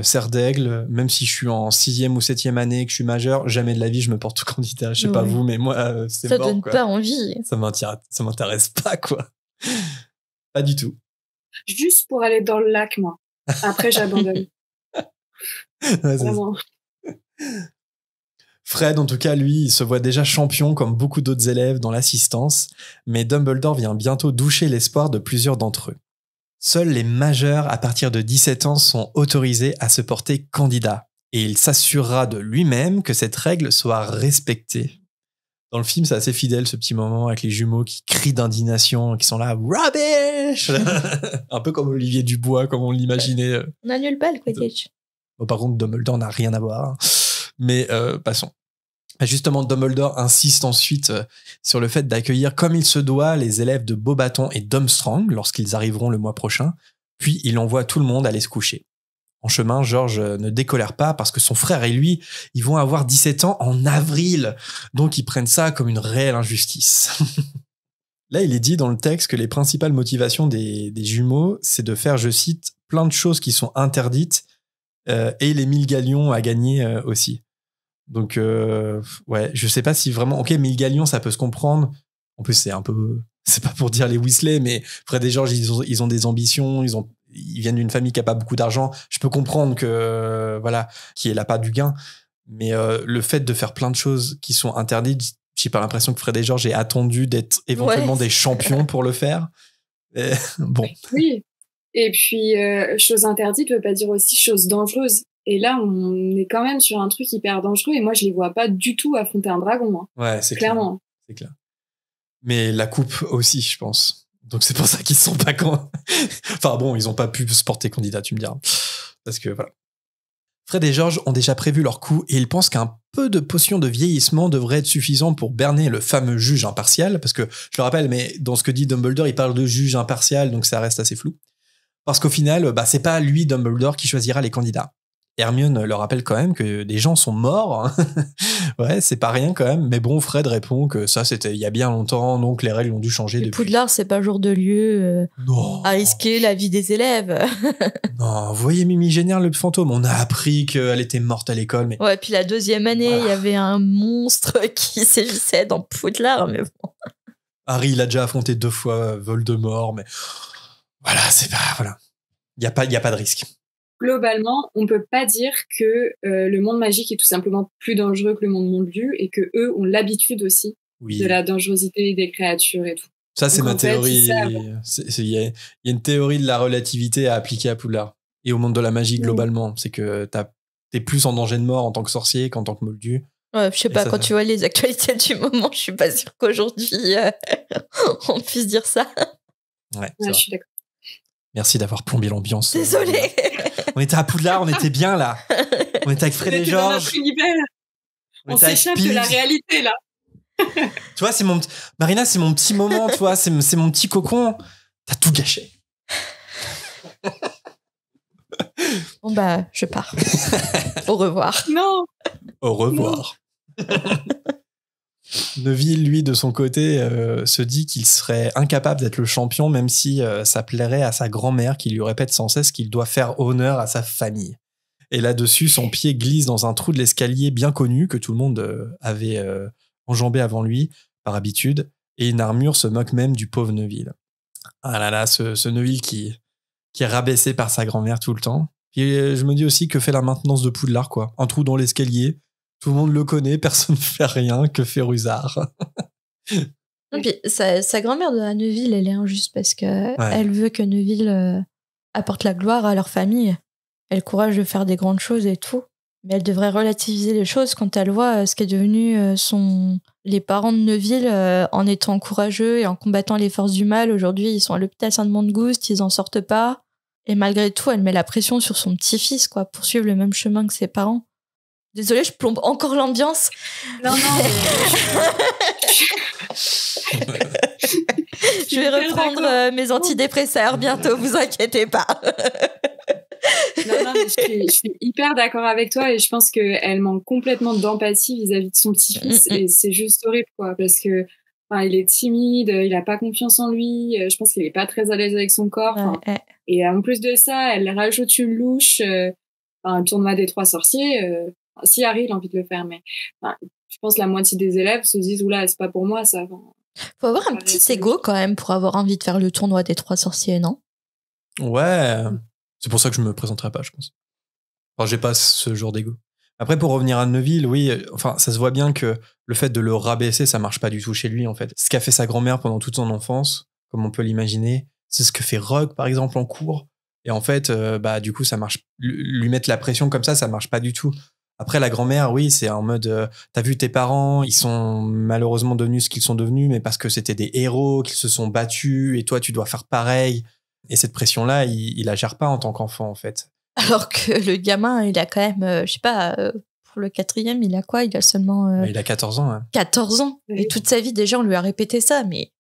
serre d'aigle, même si je suis en 6e ou 7e année et que je suis majeur, jamais de la vie je me porte candidat. Je sais pas vous, mais moi, c'est ça mort. Ça donne quoi. pas envie. Ça m'intéresse pas, quoi. Pas du tout. Juste pour aller dans le lac, moi. Après, j'abandonne. Ouais, Vraiment. Fred, en tout cas, lui, il se voit déjà champion comme beaucoup d'autres élèves dans l'assistance, mais Dumbledore vient bientôt doucher l'espoir de plusieurs d'entre eux. Seuls les majeurs à partir de 17 ans sont autorisés à se porter candidat, et il s'assurera de lui-même que cette règle soit respectée. Dans le film, c'est assez fidèle ce petit moment avec les jumeaux qui crient d'indignation, qui sont là, rubbish. Un peu comme Olivier Dubois, comme on l'imaginait. On annule pas le Quidditch. Bon, par contre, Dumbledore n'a rien à voir. Hein. Mais passons. Justement, Dumbledore insiste ensuite sur le fait d'accueillir comme il se doit les élèves de Beauxbatons et d'Armstrong lorsqu'ils arriveront le mois prochain, puis il envoie tout le monde aller se coucher. En chemin, George ne décolère pas parce que son frère et lui, ils vont avoir 17 ans en avril, donc ils prennent ça comme une réelle injustice. Là, il est dit dans le texte que les principales motivations des jumeaux, c'est de faire, je cite, plein de choses qui sont interdites et les 1000 galions à gagner aussi. Donc, ouais, je sais pas si vraiment... Ok, 1000 galions, ça peut se comprendre. En plus, c'est un peu... C'est pas pour dire les Weasley, mais Fred et George, ils ont des ambitions, ils viennent d'une famille qui a pas beaucoup d'argent. Je peux comprendre que, voilà, qui est là pas du gain. Mais le fait de faire plein de choses qui sont interdites, j'ai pas l'impression que Fred et George aient attendu d'être éventuellement des champions pour le faire. Et, bon. Oui. Et puis, chose interdite veut pas dire aussi chose dangereuse. Et là, on est quand même sur un truc hyper dangereux et moi, je les vois pas du tout affronter un dragon. Hein. Ouais, c'est clairement. Clair. C'est clair. Mais la coupe aussi, je pense. Donc c'est pour ça qu'ils sont pas enfin bon, ils ont pas pu se porter candidat, tu me diras. Parce que voilà. Fred et George ont déjà prévu leur coup et ils pensent qu'un peu de potion de vieillissement devrait être suffisant pour berner le fameux juge impartial. Parce que, je le rappelle, mais dans ce que dit Dumbledore, il parle de juge impartial, donc ça reste assez flou. Parce qu'au final, c'est pas lui, Dumbledore, qui choisira les candidats. Hermione leur rappelle quand même que des gens sont morts. Ouais, c'est pas rien quand même. Mais bon, Fred répond que ça, c'était il y a bien longtemps, donc les règles ont dû changer depuis. Poudlard, c'est pas jour de lieu à risquer la vie des élèves. Non, vous voyez Mimi Génière, le fantôme, on a appris qu'elle était morte à l'école. Mais... Ouais, puis la deuxième année, il y avait un monstre qui sévissait dans Poudlard, mais bon. Harry, il a déjà affronté 2 fois Voldemort, mais voilà, c'est pas... Voilà. Il y a pas de risque. Globalement, on peut pas dire que le monde magique est tout simplement plus dangereux que le monde Montluy et que eux ont l'habitude aussi de la dangerosité des créatures et tout. Ça, c'est ma théorie. Il y a une théorie de la relativité à appliquer à Poudlard et au monde de la magie globalement. C'est que t'es plus en danger de mort en tant que sorcier qu'en tant que Moldu. Ouais, je sais pas, quand tu vois les actualités du moment, je suis pas sûre qu'aujourd'hui on puisse dire ça. Ouais, je suis d'accord. Merci d'avoir plombé l'ambiance. Désolée. On était à Poudlard, on était bien là. On était avec Fred et George. On s'échappe de la réalité là. Tu vois, Marina, c'est mon petit moment, tu vois, c'est mon petit cocon. T'as tout gâché. Bon je pars. Au revoir. Non. Au revoir. Neville, lui, de son côté, se dit qu'il serait incapable d'être le champion, même si ça plairait à sa grand-mère qui lui répète sans cesse qu'il doit faire honneur à sa famille. Et là-dessus, son pied glisse dans un trou de l'escalier bien connu que tout le monde avait enjambé avant lui, par habitude, et une armure se moque même du pauvre Neville. Ah là là, ce Neville qui est rabaissé par sa grand-mère tout le temps. Et je me dis aussi que fait la maintenance de Poudlard, quoi. Un trou dans l'escalier, tout le monde le connaît, personne ne fait rien, que fait Rusard. Et puis, sa grand-mère de Neville, elle est injuste parce que elle veut que Neville apporte la gloire à leur famille. Elle a le courage de faire des grandes choses et tout. Mais elle devrait relativiser les choses quand elle voit ce qu'est devenu les parents de Neville en étant courageux et en combattant les forces du mal. Aujourd'hui, ils sont à l'hôpital Sainte-Mondegoust, ils en sortent pas. Et malgré tout, elle met la pression sur son petit-fils, quoi, pour suivre le même chemin que ses parents. Désolée, je plombe encore l'ambiance. Non. Je vais reprendre mes antidépresseurs bientôt, vous inquiétez pas. Non, mais je suis hyper d'accord avec toi et je pense qu'elle manque complètement d'empathie vis-à-vis de son petit-fils et c'est juste horrible, quoi, parce que il est timide, il a pas confiance en lui, je pense qu'il est pas très à l'aise avec son corps. Et en plus de ça, elle rajoute une louche, un tournoi des 3 sorciers. Si Harry il a envie de le faire, mais je pense que la moitié des élèves se disent oula, c'est pas pour moi ça. Faut avoir un petit ego quand même pour avoir envie de faire le tournoi des 3 sorciers, non? Ouais, c'est pour ça que je me présenterai pas, je pense. Enfin, j'ai pas ce genre d'ego. Après, pour revenir à Neville, oui, enfin, ça se voit bien que le fait de le rabaisser, ça marche pas du tout chez lui, en fait. Ce qu'a fait sa grand-mère pendant toute son enfance, comme on peut l'imaginer, c'est ce que fait Rogue, par exemple, en cours. Et en fait, du coup, ça marche. Lui mettre la pression comme ça marche pas du tout. Après, la grand-mère, oui, c'est en mode, t'as vu tes parents, ils sont malheureusement devenus ce qu'ils sont devenus, mais parce que c'était des héros, qu'ils se sont battus, et toi, tu dois faire pareil. Et cette pression-là, il la gère pas en tant qu'enfant, en fait. Alors que le gamin, il a quand même, je sais pas, pour le 4e, il a quoi? Il a seulement... Il a 14 ans. Hein. 14 ans. Oui. Et toute sa vie, déjà, on lui a répété ça, mais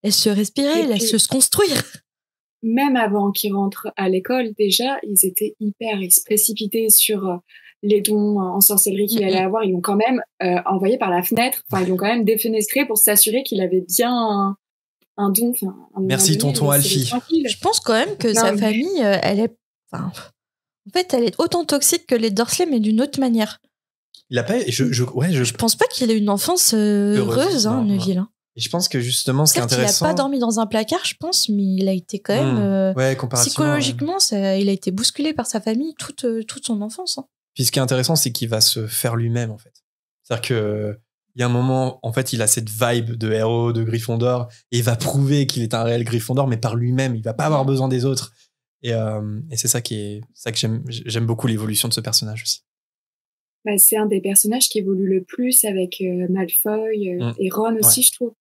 laisse-se respirer, laisse-se construire. Même avant qu'ils rentrent à l'école, déjà, ils se précipitaient sur les dons en sorcellerie qu'il allait avoir. Ils l'ont quand même envoyé par la fenêtre. Enfin, ils l'ont quand même défenestré pour s'assurer qu'il avait bien un don. Merci, tonton Alfie. Je pense quand même que sa famille, elle est... en fait, elle est autant toxique que les Dursley, mais d'une autre manière. Il a pas... Je pense pas qu'il ait une enfance heureuse, Neville. Non. Et je pense que justement, ce qui est intéressant... Il a pas dormi dans un placard, je pense, mais il a été quand même... psychologiquement, il a été bousculé par sa famille toute son enfance. Hein. Puis ce qui est intéressant, c'est qu'il va se faire lui-même, en fait. C'est-à-dire que il y a un moment, en fait, il a cette vibe de héros, de Gryffondor, et il va prouver qu'il est un réel Gryffondor, mais par lui-même. Il va pas avoir besoin des autres. Et c'est ça que j'aime beaucoup l'évolution de ce personnage aussi. C'est un des personnages qui évolue le plus avec Malfoy et Ron aussi, je trouve.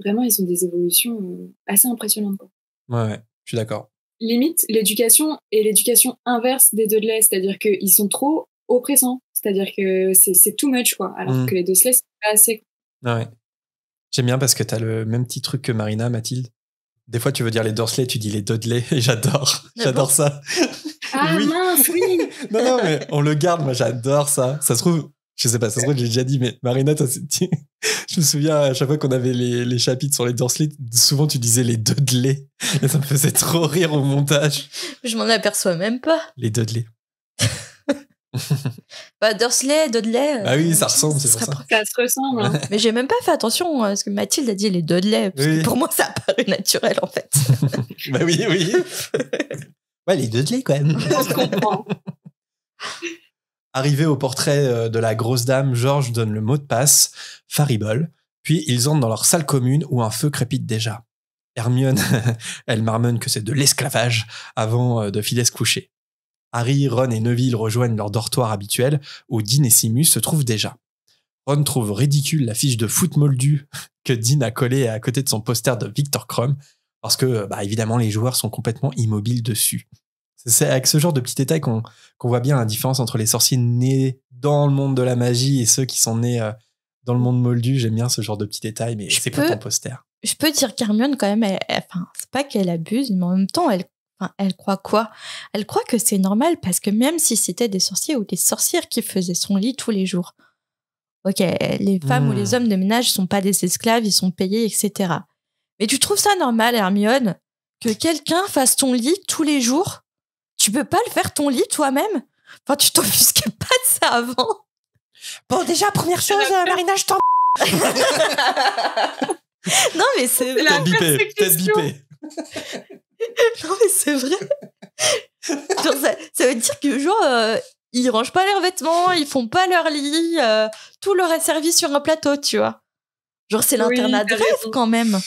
Vraiment, ils ont des évolutions assez impressionnantes, quoi. Ouais, je suis d'accord. Limite, l'éducation est l'éducation inverse des Dudley, c'est-à-dire qu'ils sont trop oppressants, c'est-à-dire que c'est too much, quoi, alors que les Dursley, c'est pas assez. Ouais. J'aime bien parce que t'as le même petit truc que Marina, Mathilde. Des fois, tu veux dire les Dursley, tu dis les Dudley, et j'adore ça. Ah oui. Mince, oui. non, mais on le garde, moi j'adore ça. Ça se trouve, je sais pas, ça se trouve, j'ai déjà dit, mais Marina, je me souviens, à chaque fois qu'on avait les chapitres sur les Dursley, souvent tu disais les Dudley. Et ça me faisait trop rire au montage. Je m'en aperçois même pas. Les Dudley. Dursley, Dudley. Ah oui, ça ressemble, c'est pour ça. Ça se ressemble. Hein. Mais j'ai même pas fait attention à ce que Mathilde a dit, les Dudley. Parce que pour moi, ça a paru naturel, en fait. Bah oui. Ouais, les Dudley, quand même. On se comprend. Arrivé au portrait de la grosse dame, George donne le mot de passe, Faribole, puis ils entrent dans leur salle commune où un feu crépite déjà. Hermione, elle marmonne que c'est de l'esclavage avant de filer se coucher. Harry, Ron et Neville rejoignent leur dortoir habituel où Dean et Simus se trouvent déjà. Ron trouve ridicule la fiche de foot moldu que Dean a collée à côté de son poster de Victor Crumb parce que, évidemment, les joueurs sont complètement immobiles dessus. C'est avec ce genre de petits détails qu'on voit bien la différence entre les sorciers nés dans le monde de la magie et ceux qui sont nés dans le monde moldu. J'aime bien ce genre de petits détails, mais c'est pour ton poster. Je peux dire qu'Hermione, quand même, c'est pas qu'elle abuse, mais en même temps, elle croit quoi? Elle croit que c'est normal parce que même si c'était des sorciers ou des sorcières qui faisaient son lit tous les jours, ok, les femmes ou les hommes de ménage sont pas des esclaves, ils sont payés, etc. Mais tu trouves ça normal, Hermione, que quelqu'un fasse ton lit tous les jours? Tu peux pas le faire ton lit toi-même? Enfin, tu t'offusquais pas de ça avant? Bon, déjà, première chose, Marina, je t'en... Non, mais c'est vrai. Peut-être bipé. Non, mais c'est vrai. Genre, ça veut dire que, ils rangent pas leurs vêtements, ils font pas leur lit, tout leur est servi sur un plateau, tu vois. Genre, c'est l'internat de rêve, quand même.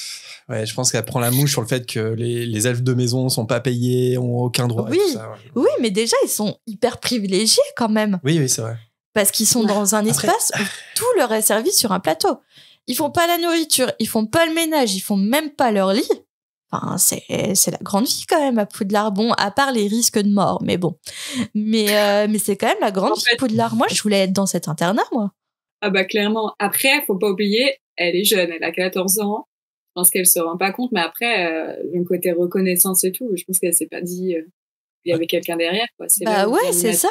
Ouais, je pense qu'elle prend la mouche sur le fait que les elfes de maison sont pas payés, ont aucun droit. Oui, et tout ça, ouais. Oui, mais déjà, ils sont hyper privilégiés, quand même. Oui, c'est vrai. Parce qu'ils sont dans un espace où tout leur est servi sur un plateau. Ils font pas la nourriture, ils font pas le ménage, ils font même pas leur lit. Enfin, c'est la grande vie quand même à Poudlard. Bon, à part les risques de mort, mais bon. Mais c'est quand même la grande vie Poudlard. Moi, je voulais être dans cet internat, moi. Ah bah clairement. Après, faut pas oublier, elle est jeune, elle a 14 ans. Je pense qu'elle se rend pas compte, mais après, le côté reconnaissance et tout, je pense qu'elle s'est pas dit il y avait quelqu'un derrière, quoi. C'est bah ouais, c'est ça.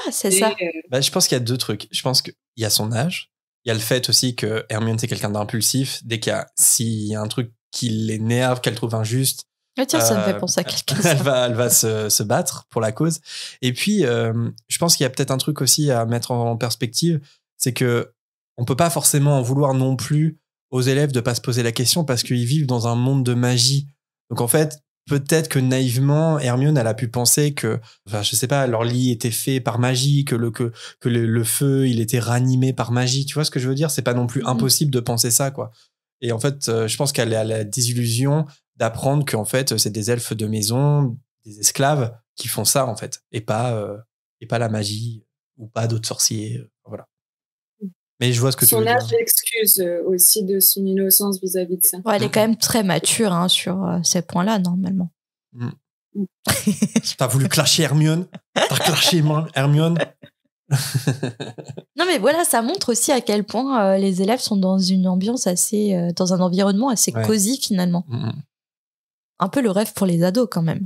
Bah, je pense qu'il y a deux trucs. Je pense qu'il y a son âge. Il y a le fait aussi que Hermione, c'est quelqu'un d'impulsif. Dès s'il y a un truc qui l'énerve, qu'elle trouve injuste, ah tiens, ça me fait penser à quelqu'un. Elle va se battre pour la cause. Et puis, je pense qu'il y a peut-être un truc aussi à mettre en perspective, c'est que on peut pas forcément en vouloir non plus aux élèves de pas se poser la question parce qu'ils vivent dans un monde de magie. Donc en fait, peut-être que naïvement, Hermione, elle a pu penser que, enfin, je sais pas, leur lit était fait par magie, que le feu, il était ranimé par magie. Tu vois ce que je veux dire? C'est pas non plus impossible de penser ça, quoi. Et en fait, je pense qu'elle a la désillusion d'apprendre qu'en fait, c'est des elfes de maison, des esclaves qui font ça, en fait, et pas la magie ou pas d'autres sorciers. Voilà. Mais je vois ce que tu veux dire. Son âge l'excuse aussi de son innocence vis-à-vis de ça. Ouais, elle est quand même très mature sur ces points-là, normalement. T'as voulu clasher Hermione? T'as clashé Hermione? Non, mais voilà, ça montre aussi à quel point les élèves sont dans une ambiance assez... dans un environnement assez cosy, finalement. Un peu le rêve pour les ados, quand même.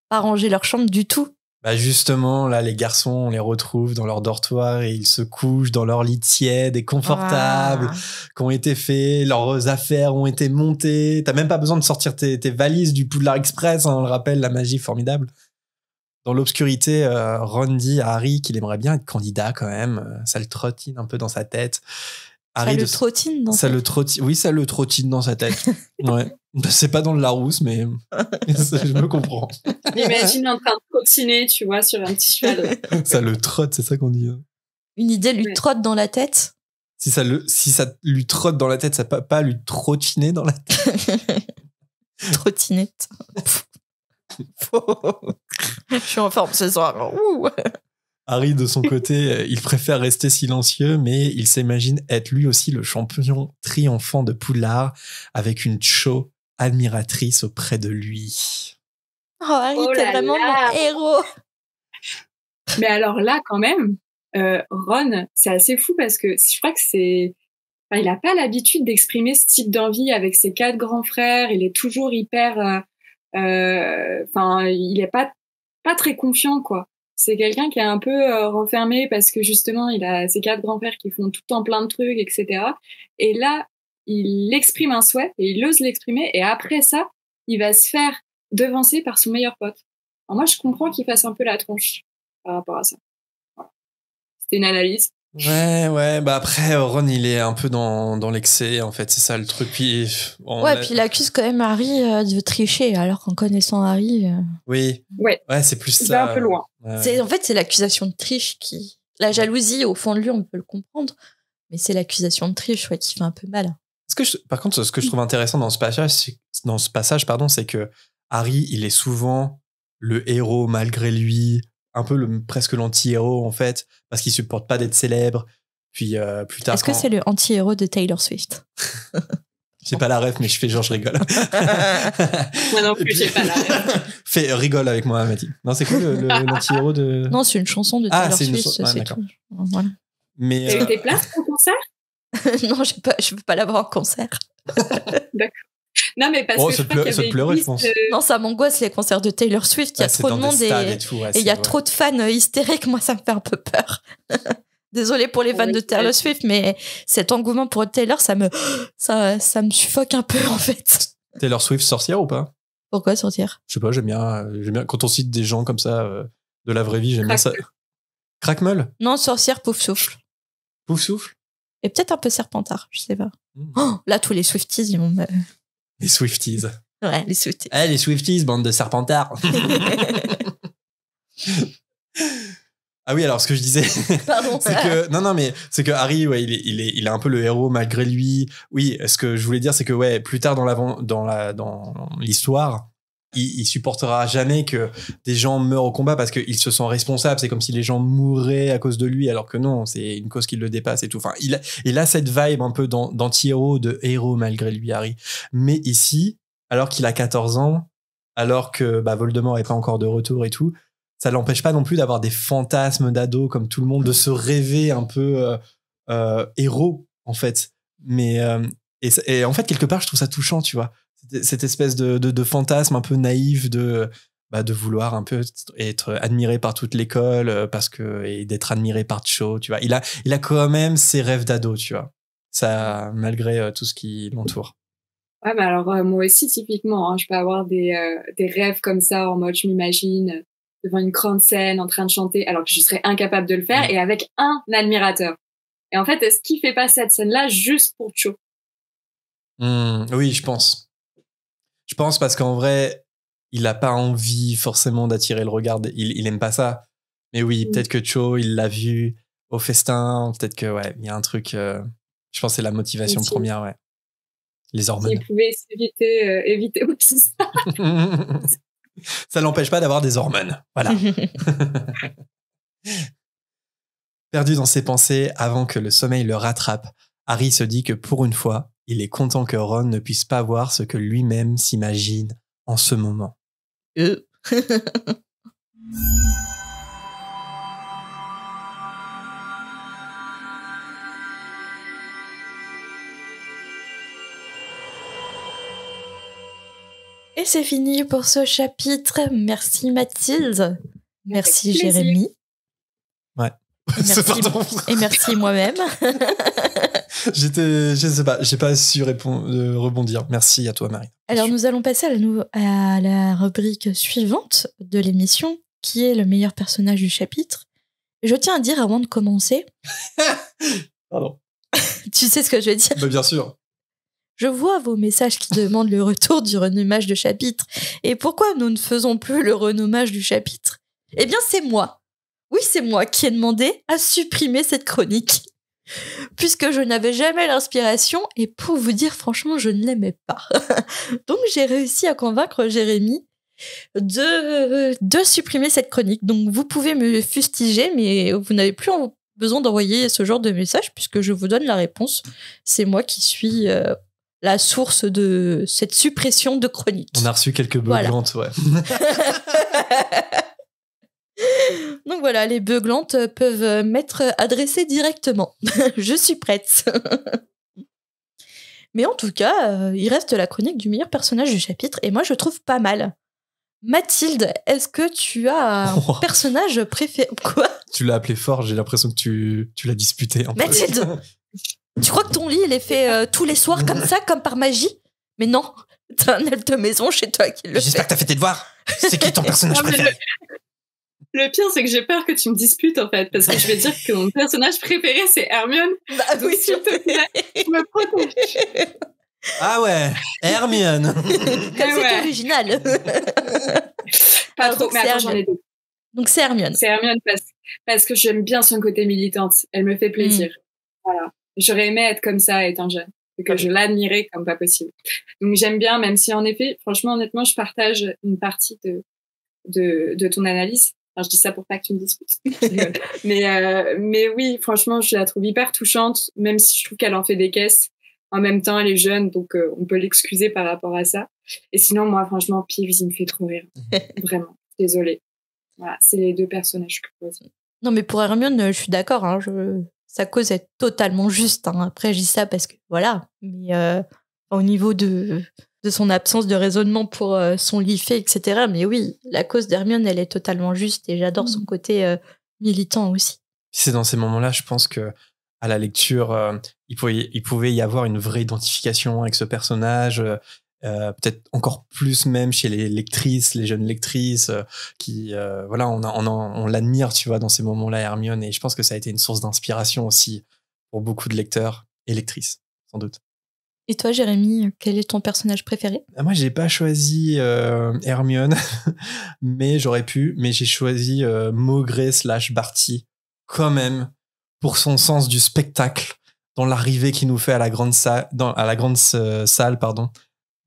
Pas ranger leur chambre du tout. Bah justement, là, les garçons, on les retrouve dans leur dortoir et ils se couchent dans leur lit tiède et confortable qui ont été faits, leurs affaires ont été montées. T'as même pas besoin de sortir tes valises du Poudlard Express, hein, on le rappelle, la magie formidable. Dans l'obscurité, Ron dit à Harry qu'il aimerait bien être candidat quand même. Ça le trottine un peu dans sa tête. Harry ça le trottine dans sa tête. Oui, ça le trottine dans sa tête. Ouais. C'est pas dans le Larousse, mais je me comprends. Imagine en train de trottiner, tu vois, sur un petit cheval. Ça le trotte, c'est ça qu'on dit. Une idée lui trotte dans la tête. Si ça lui trotte dans la tête, ça peut pas lui trottiner dans la tête. Trottinette. Je suis en forme ce soir. Harry, de son côté, il préfère rester silencieux, mais il s'imagine être lui aussi le champion triomphant de Poudlard avec une Cho admiratrice auprès de lui. Oh, Harry, t'es vraiment mon héros. Mais alors là, quand même, Ron, c'est assez fou parce que je crois que c'est... Enfin, il a pas l'habitude d'exprimer ce type d'envie avec ses 4 grands frères. Il est toujours hyper... Enfin, il est pas très confiant, quoi. C'est quelqu'un qui est un peu renfermé parce que justement, il a ses 4 grands-pères qui font tout le temps plein de trucs, etc. Et là, il exprime un souhait et il ose l'exprimer. Et après ça, il va se faire devancer par son meilleur pote. Alors moi, je comprends qu'il fasse un peu la tronche par rapport à ça. Voilà. C'était une analyse. Ouais. Bah après, Ron, il est un peu dans l'excès, en fait. C'est ça le truc. Puis, puis il accuse quand même Harry de tricher, alors qu'en connaissant Harry... Oui. Ouais, c'est plus ça. Il va un peu loin. Ouais. En fait, c'est l'accusation de triche qui... La jalousie, au fond de lui, on peut le comprendre. Mais c'est l'accusation de triche qui fait un peu mal. Par contre, ce que je trouve intéressant dans ce passage, c'est que Harry, il est souvent le héros malgré lui, un peu presque l'anti-héros en fait, parce qu'il supporte pas d'être célèbre. Puis plus tard. Est-ce que c'est le anti-héros de Taylor Swift? J'ai pas la ref, mais je fais genre je rigole. Moi non plus, j'ai pas la ref. Rigole avec moi, Mathilde. Non, c'est quoi l'anti-héros de... Non, c'est une chanson de Taylor Swift, c'est tout. Voilà. Mais t'as eu tes places au concert? Non, je peux pas l'avoir en concert. D'accord. Non, mais parce que je crois qu'il y avait une liste... Non, ça m'angoisse les concerts de Taylor Swift. Il y a trop de monde et il y a trop de fans hystériques. Moi, ça me fait un peu peur. Désolée pour les fans de Taylor Swift, mais cet engouement pour Taylor, ça me suffoque un peu, en fait. Taylor Swift sorcière ou pas? Pourquoi sorcière? Je sais pas, j'aime bien quand on cite des gens comme ça de la vraie vie, j'aime bien ça. Crackmeul? Non, sorcière, pouf souffle. Pouf souffle? Et peut-être un peu serpentard, je sais pas. Là, tous les Swifties, ils vont me... Les Swifties. Ouais, les Swifties. Les Swifties, bande de serpentards. Ah oui, alors ce que je disais, pardon, c'est que c'est que Harry, il est un peu le héros malgré lui. Oui, ce que je voulais dire, c'est que plus tard dans l'histoire, il supportera jamais que des gens meurent au combat parce qu'il se sent responsable. C'est comme si les gens mourraient à cause de lui, alors que non, c'est une cause qui le dépasse et tout. Enfin, il a cette vibe un peu d'anti-héros, de héros malgré lui, Harry. Mais ici, alors qu'il a 14 ans, alors que Voldemort est pas encore de retour et tout. Ça l'empêche pas non plus d'avoir des fantasmes d'ado comme tout le monde, de se rêver un peu héros en fait. Mais et en fait quelque part je trouve ça touchant, tu vois, cette espèce de fantasme un peu naïf de vouloir un peu être admiré par toute l'école et d'être admiré par Cho, tu vois. Il a quand même ses rêves d'ado, tu vois. Ça, malgré tout ce qui l'entoure. Ouais, mais alors moi aussi typiquement, je peux avoir des rêves comme ça en mode je m'imagine devant une grande scène en train de chanter alors que je serais incapable de le faire et avec un admirateur. Et en fait, est-ce qu'il fait pas cette scène-là juste pour Cho? Oui, je pense. Je pense parce qu'en vrai, il a pas envie forcément d'attirer le regard. Il aime pas ça. Mais oui, peut-être que Cho, il l'a vu au festin. Peut-être que il y a un truc. Je pense que c'est la motivation première, ouais. Les hormones. S'il pouvait éviter ça. Ça l'empêche pas d'avoir des hormones. Voilà. Perdu dans ses pensées, avant que le sommeil le rattrape, Harry se dit que pour une fois, il est content que Ron ne puisse pas voir ce que lui-même s'imagine en ce moment. Et c'est fini pour ce chapitre. Merci Mathilde. Merci Jérémy. Ouais. Et merci moi-même. Je sais pas, j'ai pas su rebondir. Merci à toi, Marie. Alors, nous allons passer à la rubrique suivante de l'émission, qui est le meilleur personnage du chapitre. Je tiens à dire avant de commencer. Pardon. Tu sais ce que je veux dire? Bien sûr. Je vois vos messages qui demandent le retour du renommage de chapitre. Et pourquoi nous ne faisons plus le renommage du chapitre? Eh bien, c'est moi. Oui, c'est moi qui ai demandé à supprimer cette chronique. Puisque je n'avais jamais l'inspiration et pour vous dire franchement, je ne l'aimais pas. Donc, j'ai réussi à convaincre Jérémy de supprimer cette chronique. Donc, vous pouvez me fustiger, mais vous n'avez plus besoin d'envoyer ce genre de message puisque je vous donne la réponse. C'est moi qui suis la source de cette suppression de chronique. On a reçu quelques beuglantes, ouais. Donc voilà, les beuglantes peuvent m'être adressées directement. Je suis prête. Mais en tout cas, il reste la chronique du meilleur personnage du chapitre et moi je trouve pas mal. Mathilde, est-ce que tu as un personnage préféré? Quoi? Tu l'as appelé fort, j'ai l'impression que tu l'as disputé un peu. Mathilde, tu crois que ton lit il est fait tous les soirs comme ça, comme par magie? Mais non, t'as un elfe de maison chez toi qui le fait. J'espère que t'as fait tes devoirs. C'est qui ton personnage préféré? Le pire, c'est que j'ai peur que tu me disputes, en fait, parce que je vais dire que mon personnage préféré, c'est Hermione. Bah oui, s'il te plaît. Je me protège. Ah ouais, Hermione. Comme c'est original. Pas trop, mais attends, j'en ai deux. Donc c'est Hermione. C'est Hermione parce que j'aime bien son côté militante. Elle me fait plaisir. Voilà. J'aurais aimé être comme ça étant jeune. Et que je l'admirais comme pas possible. Donc j'aime bien, même si en effet, franchement, honnêtement, je partage une partie de ton analyse. Enfin, je dis ça pour pas que tu me disputes. mais oui, franchement, je la trouve hyper touchante, même si je trouve qu'elle en fait des caisses. En même temps, elle est jeune, donc on peut l'excuser par rapport à ça. Et sinon, moi, franchement, Peeves, il me fait trop rire. Vraiment. Désolée. Voilà, c'est les deux personnages que je choisis. Non, mais pour Hermione, je suis d'accord. Hein, sa cause est totalement juste. Hein. Après, je dis ça parce que, voilà. Mais au niveau de son absence de raisonnement pour son lit fait, etc. Mais oui, la cause d'Hermione, elle est totalement juste et j'adore son côté militant aussi. C'est dans ces moments-là, je pense que à la lecture, il pouvait y avoir une vraie identification avec ce personnage, peut-être encore plus même chez les lectrices, les jeunes lectrices, qui, voilà, on l'admire, tu vois, dans ces moments-là, Hermione, et je pense que ça a été une source d'inspiration aussi pour beaucoup de lecteurs et lectrices, sans doute. Et toi, Jérémy, quel est ton personnage préféré? Moi, j'ai pas choisi Hermione, mais j'aurais pu, mais j'ai choisi Maugrey / Barty, quand même, pour son sens du spectacle, dans l'arrivée qu'il nous fait à la grande salle, pardon.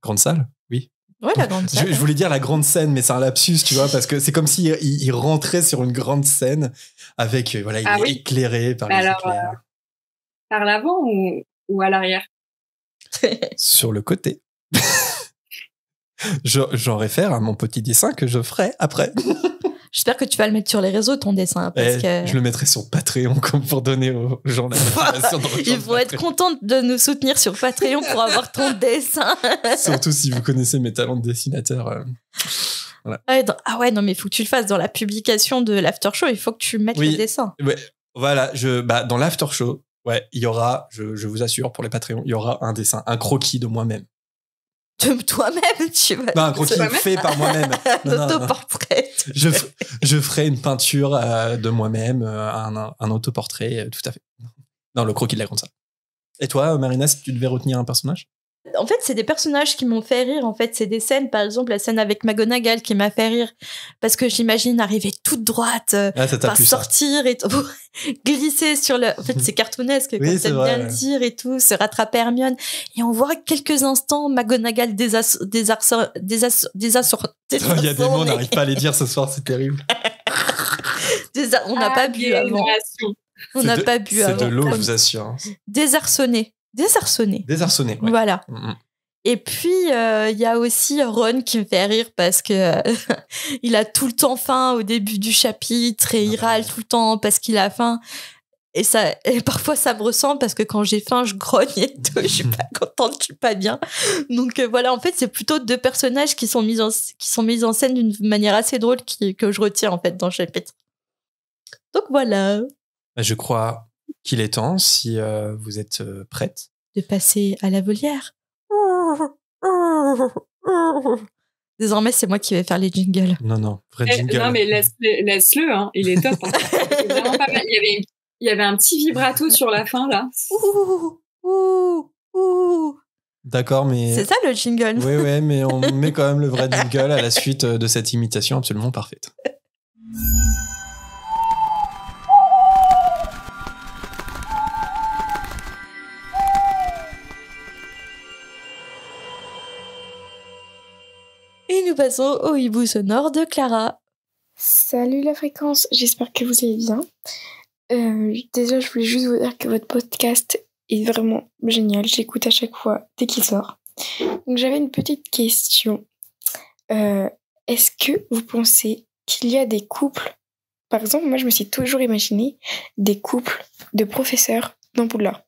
Grande salle, oui. Ouais, la grande salle. Je voulais dire la grande scène, mais c'est un lapsus, tu vois, parce que c'est comme s'il il rentrait sur une grande scène avec, voilà, il est éclairé par les éclairs. Par l'avant ou à l'arrière? Sur le côté. J'en réfère à mon petit dessin que je ferai après. J'espère que tu vas le mettre sur les réseaux, ton dessin. Parce que... Je le mettrai sur Patreon comme pour donner aux gens la motivation de rejoindre Ils vont être Patreon. contents de nous soutenir sur Patreon pour avoir ton dessin. Surtout si vous connaissez mes talents de dessinateur. Voilà. Ah ouais, non, mais il faut que tu le fasses dans la publication de l'after show. Il faut que tu mettes Oui. le dessin. Ouais, voilà, dans l'after show, ouais, il y aura, je vous assure, pour les Patreons, il y aura un dessin, un croquis de moi-même. De toi-même, tu vas. Non, un croquis fait par moi-même. Non, non, non. Autoportrait. Je ferai une peinture de moi-même, un autoportrait, tout à fait. Non, le croquis de la grande salle. Et toi, Marina, si tu devais retenir un personnage? En fait, c'est des personnages qui m'ont fait rire. En fait, c'est des scènes, par exemple, la scène avec McGonagall qui m'a fait rire parce que j'imagine arriver toute droite, sortir et glisser sur le. En fait, c'est cartoonesque, comme t'aimes bien le dire et tout, se rattraper Hermione. Et on voit quelques instants McGonagall Il y a des mots, on n'arrive pas à les dire ce soir, c'est terrible. On n'a pas bu avant. On n'a pas bu avant. C'est de l'eau, je vous assure. Désarçonné. Ouais. Voilà. Et puis, il y a aussi Ron qui me fait rire parce que il a tout le temps faim au début du chapitre et il râle tout le temps parce qu'il a faim. Et parfois, ça me ressemble parce que quand j'ai faim, je grogne et tout. Je suis pas contente, je suis pas bien. Donc voilà, en fait, c'est plutôt deux personnages qui sont mis en scène d'une manière assez drôle que je retiens en fait dans le chapitre. Donc voilà. Je crois qu'il est temps, si vous êtes prête, de passer à la volière. Désormais, c'est moi qui vais faire les jingles. Non, vrai jingle. Non, mais laisse-le, hein. Il est top. Hein. C'est vraiment pas mal. Il y avait un petit vibrato sur la fin, là. D'accord, mais... C'est ça, le jingle. Oui, mais on met quand même le vrai jingle à la suite de cette imitation absolument parfaite. Et nous passons au hibou sonore de Clara. Salut la fréquence, j'espère que vous allez bien. Déjà, je voulais juste vous dire que votre podcast est vraiment génial. J'écoute à chaque fois dès qu'il sort. Donc j'avais une petite question. Est-ce que vous pensez qu'il y a des couples, par exemple, moi je me suis toujours imaginé des couples de professeurs dans Poudlard.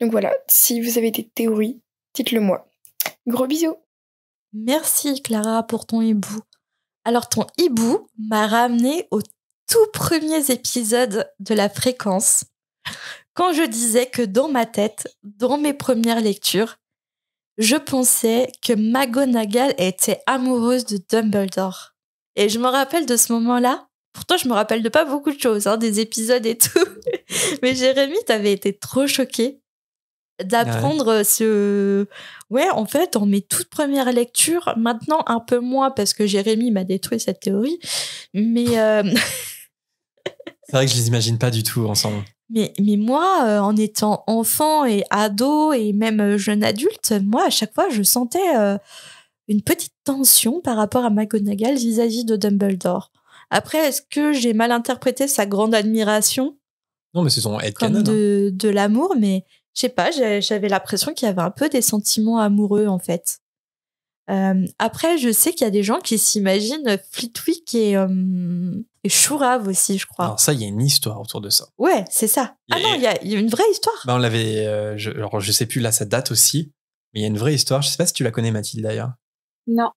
Donc voilà, si vous avez des théories, dites-le moi. Gros bisous. Merci Clara pour ton hibou. Alors ton hibou m'a ramené aux tout premiers épisodes de la fréquence, quand je disais que dans ma tête, dans mes premières lectures, je pensais que McGonagall était amoureuse de Dumbledore. Et je me rappelle de ce moment-là. Pourtant, je me rappelle de pas beaucoup de choses, des épisodes et tout. Mais Jérémy, t'avais été trop choqué d'apprendre ce... Ouais, en fait, dans mes toutes premières lectures, maintenant un peu moins parce que Jérémy m'a détruit cette théorie, mais... C'est vrai que je les imagine pas du tout ensemble. Mais moi, en étant enfant et ado et même jeune adulte, moi, à chaque fois, je sentais une petite tension par rapport à McGonagall vis-à-vis de Dumbledore. Après, est-ce que j'ai mal interprété sa grande admiration? Non, mais c'est son headcanon. Comme de l'amour, mais je sais pas, j'avais l'impression qu'il y avait un peu des sentiments amoureux, en fait. Après, je sais qu'il y a des gens qui s'imaginent Flitwick et Chourave aussi, je crois. Alors ça, il y a une histoire autour de ça. Ouais, c'est ça. Ah non, il y a une vraie histoire. On l'avait... alors, je sais plus, là, ça date aussi. Mais il y a une vraie histoire. Je sais pas si tu la connais, Mathilde, d'ailleurs. Non,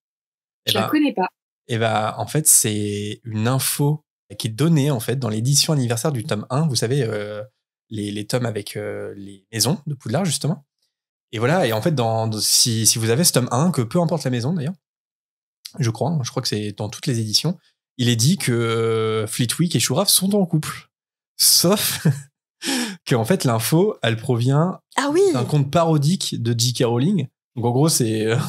je la connais pas. Et en fait, c'est une info qui est donnée, en fait, dans l'édition anniversaire du tome 1. Vous savez, les tomes avec les maisons de Poudlard, justement. Et voilà, et en fait, si vous avez ce tome 1, que peu importe la maison, d'ailleurs, je crois que c'est dans toutes les éditions, il est dit que Flitwick et Chourave sont en couple. Sauf qu'en fait, l'info, elle provient d'un compte parodique de J.K. Rowling. Donc en gros, c'est un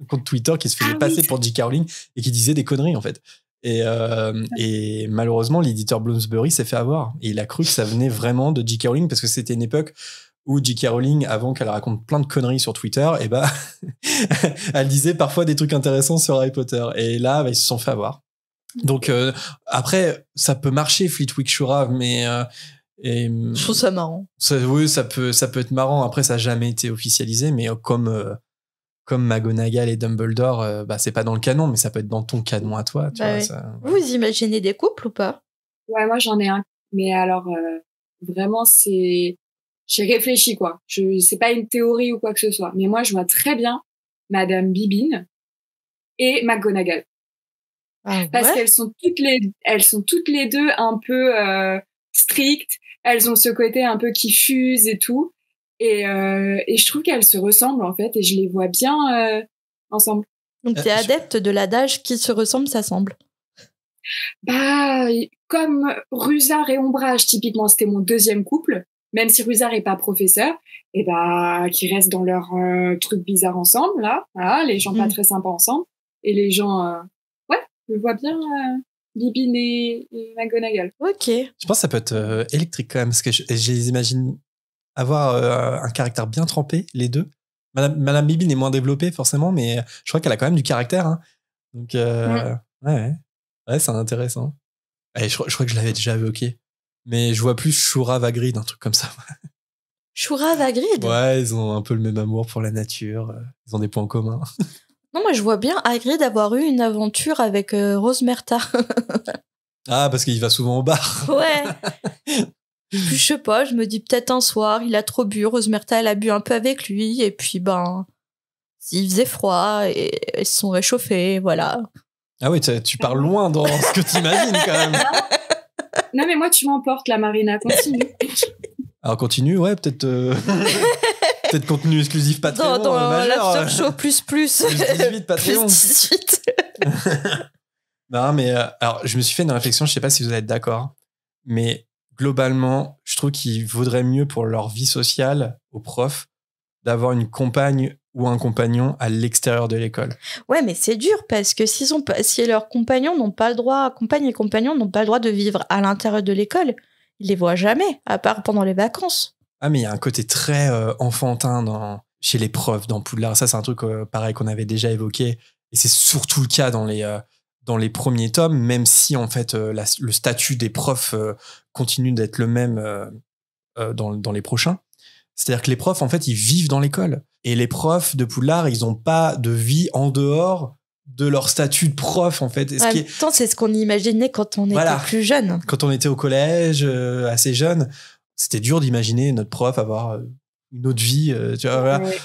compte Twitter qui se faisait passer pour J.K. Rowling et qui disait des conneries, en fait. Et malheureusement, l'éditeur Bloomsbury s'est fait avoir. Et il a cru que ça venait vraiment de J.K. Rowling parce que c'était une époque où J.K. Rowling, avant qu'elle raconte plein de conneries sur Twitter, elle disait parfois des trucs intéressants sur Harry Potter. Et là, ils se sont fait avoir. Donc après, ça peut marcher, Flitwick Chourave, mais... je trouve ça marrant. Oui, ça peut être marrant. Après, ça n'a jamais été officialisé, mais comme comme McGonagall et Dumbledore, c'est pas dans le canon, mais ça peut être dans ton canon à toi. Tu vois, oui. ça, Vous imaginez des couples ou pas? Ouais, moi j'en ai un. Mais alors, vraiment, j'ai réfléchi, quoi. C'est pas une théorie ou quoi que ce soit. Mais moi, je vois très bien Madame Bibine et McGonagall. Ah, Parce ouais. qu'elles sont toutes les deux un peu strictes. Elles ont ce côté un peu qui fuse et tout. Et je trouve qu'elles se ressemblent, en fait. Et je les vois bien ensemble. Donc t'es adepte de l'adage qui se ressemble s'assemble. Bah, comme Rusard et Ombrage, typiquement, c'était mon deuxième couple. Même si Rusard est pas professeur, et bah, qui restent dans leur truc bizarre ensemble, là. Voilà, les gens pas très sympas ensemble. Et les gens, ouais, je vois bien Bibine et McGonagall. Ok. Je pense que ça peut être électrique quand même, parce que je les imagine avoir un caractère bien trempé, les deux. Madame Bibine est moins développée, forcément, mais je crois qu'elle a quand même du caractère. Hein. Donc, ouais, c'est intéressant. Et je crois que je l'avais déjà évoqué. Mais je vois plus Shura Hagrid, un truc comme ça. Shura Hagrid. Ouais, ils ont un peu le même amour pour la nature. Ils ont des points communs. Non, moi je vois bien Hagrid avoir eu une aventure avec Rose Merta. Ah, parce qu'il va souvent au bar. Ouais. Puis je sais pas, je me dis peut-être un soir, il a trop bu, Rose Merta elle a bu un peu avec lui, et puis il faisait froid, et ils se sont réchauffés, voilà. Ah oui, tu parles loin dans ce que t'imagines quand même. Non, mais moi, tu m'emportes, la Marina, continue. Alors continue, ouais, peut-être peut-être contenu exclusif Patreon. Dans majeur. l'after show plus. Plus 18 Patreon. Plus 18. Non, mais alors, je me suis fait une réflexion, je sais pas si vous allez être d'accord, mais globalement, je trouve qu'il vaudrait mieux pour leur vie sociale, aux profs, d'avoir une compagne ou un compagnon à l'extérieur de l'école. Ouais, mais c'est dur parce que si leurs compagnons n'ont pas le droit, compagnes et compagnons n'ont pas le droit de vivre à l'intérieur de l'école, ils les voient jamais, à part pendant les vacances. Ah, mais il y a un côté très enfantin chez les profs dans Poudlard. Ça, c'est un truc pareil qu'on avait déjà évoqué. Et c'est surtout le cas dans les premiers tomes, même si en fait le statut des profs continue d'être le même dans les prochains. C'est-à-dire que les profs, en fait, ils vivent dans l'école. Et les profs de Poudlard, ils n'ont pas de vie en dehors de leur statut de prof, en fait. C'est ce qu'on imaginait quand on était plus jeune. Quand on était au collège, assez jeune, c'était dur d'imaginer notre prof avoir une autre vie. Tu vois, voilà. Ouais.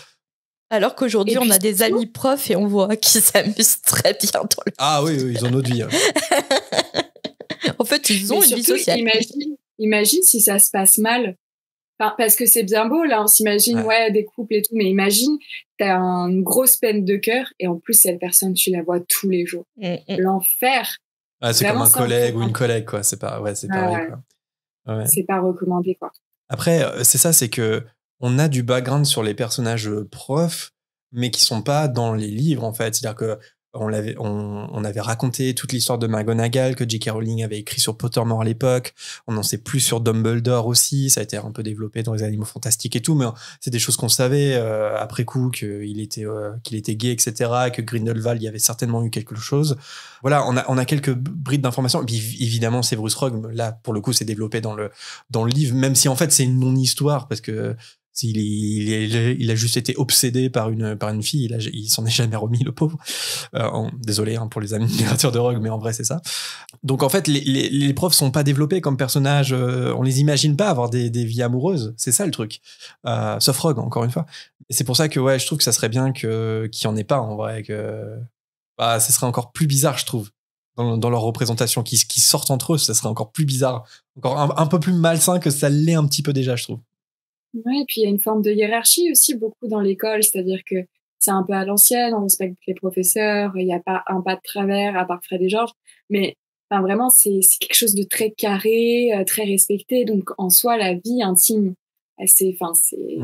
Alors qu'aujourd'hui, on a des amis profs et on voit qu'ils s'amusent très bien dans le... Ah oui, ils ont notre vie. En fait, ils ont une vie sociale. Imagine si ça se passe mal. Enfin, parce que c'est bien beau, là, on s'imagine, des couples et tout, mais imagine, t'as une grosse peine de cœur, et en plus, cette personne, tu la vois tous les jours. L'enfer. Ah, c'est comme un collègue ou une collègue, quoi. C'est pareil, quoi. Ouais. C'est pas recommandé, quoi. Après, c'est ça, c'est que on a du background sur les personnages profs, mais qui sont pas dans les livres, en fait. C'est-à-dire que on avait raconté toute l'histoire de McGonagall que J.K. Rowling avait écrit sur Pottermore à l'époque. On en sait plus sur Dumbledore aussi. Ça a été un peu développé dans les Animaux Fantastiques et tout, mais c'est des choses qu'on savait après coup qu'il était gay, etc. Et que Grindelwald y avait certainement eu quelque chose. Voilà, on a quelques brides d'informations. Et puis évidemment, Severus Rogue, là pour le coup, c'est développé dans le livre, même si en fait c'est une non-histoire parce que il a juste été obsédé par une fille. Il s'en est jamais remis, le pauvre. Désolé pour les admirateurs de Rogue, mais en vrai, c'est ça. Donc, en fait, les profs sont pas développés comme personnages. On les imagine pas avoir des vies amoureuses. C'est ça, le truc. Sauf Rogue, encore une fois. Et c'est pour ça que, je trouve que ça serait bien qu'il y en ait pas, en vrai. Ça serait encore plus bizarre, je trouve. Dans leur représentation, qui sortent entre eux, ça serait encore plus bizarre. Encore un peu plus malsain que ça l'est un petit peu déjà, je trouve. Oui, et puis il y a une forme de hiérarchie aussi beaucoup dans l'école, c'est-à-dire que c'est un peu à l'ancienne, on respecte les professeurs, il n'y a pas un pas de travers à part Fred et Georges, mais vraiment c'est quelque chose de très carré, très respecté, donc en soi la vie intime, c'est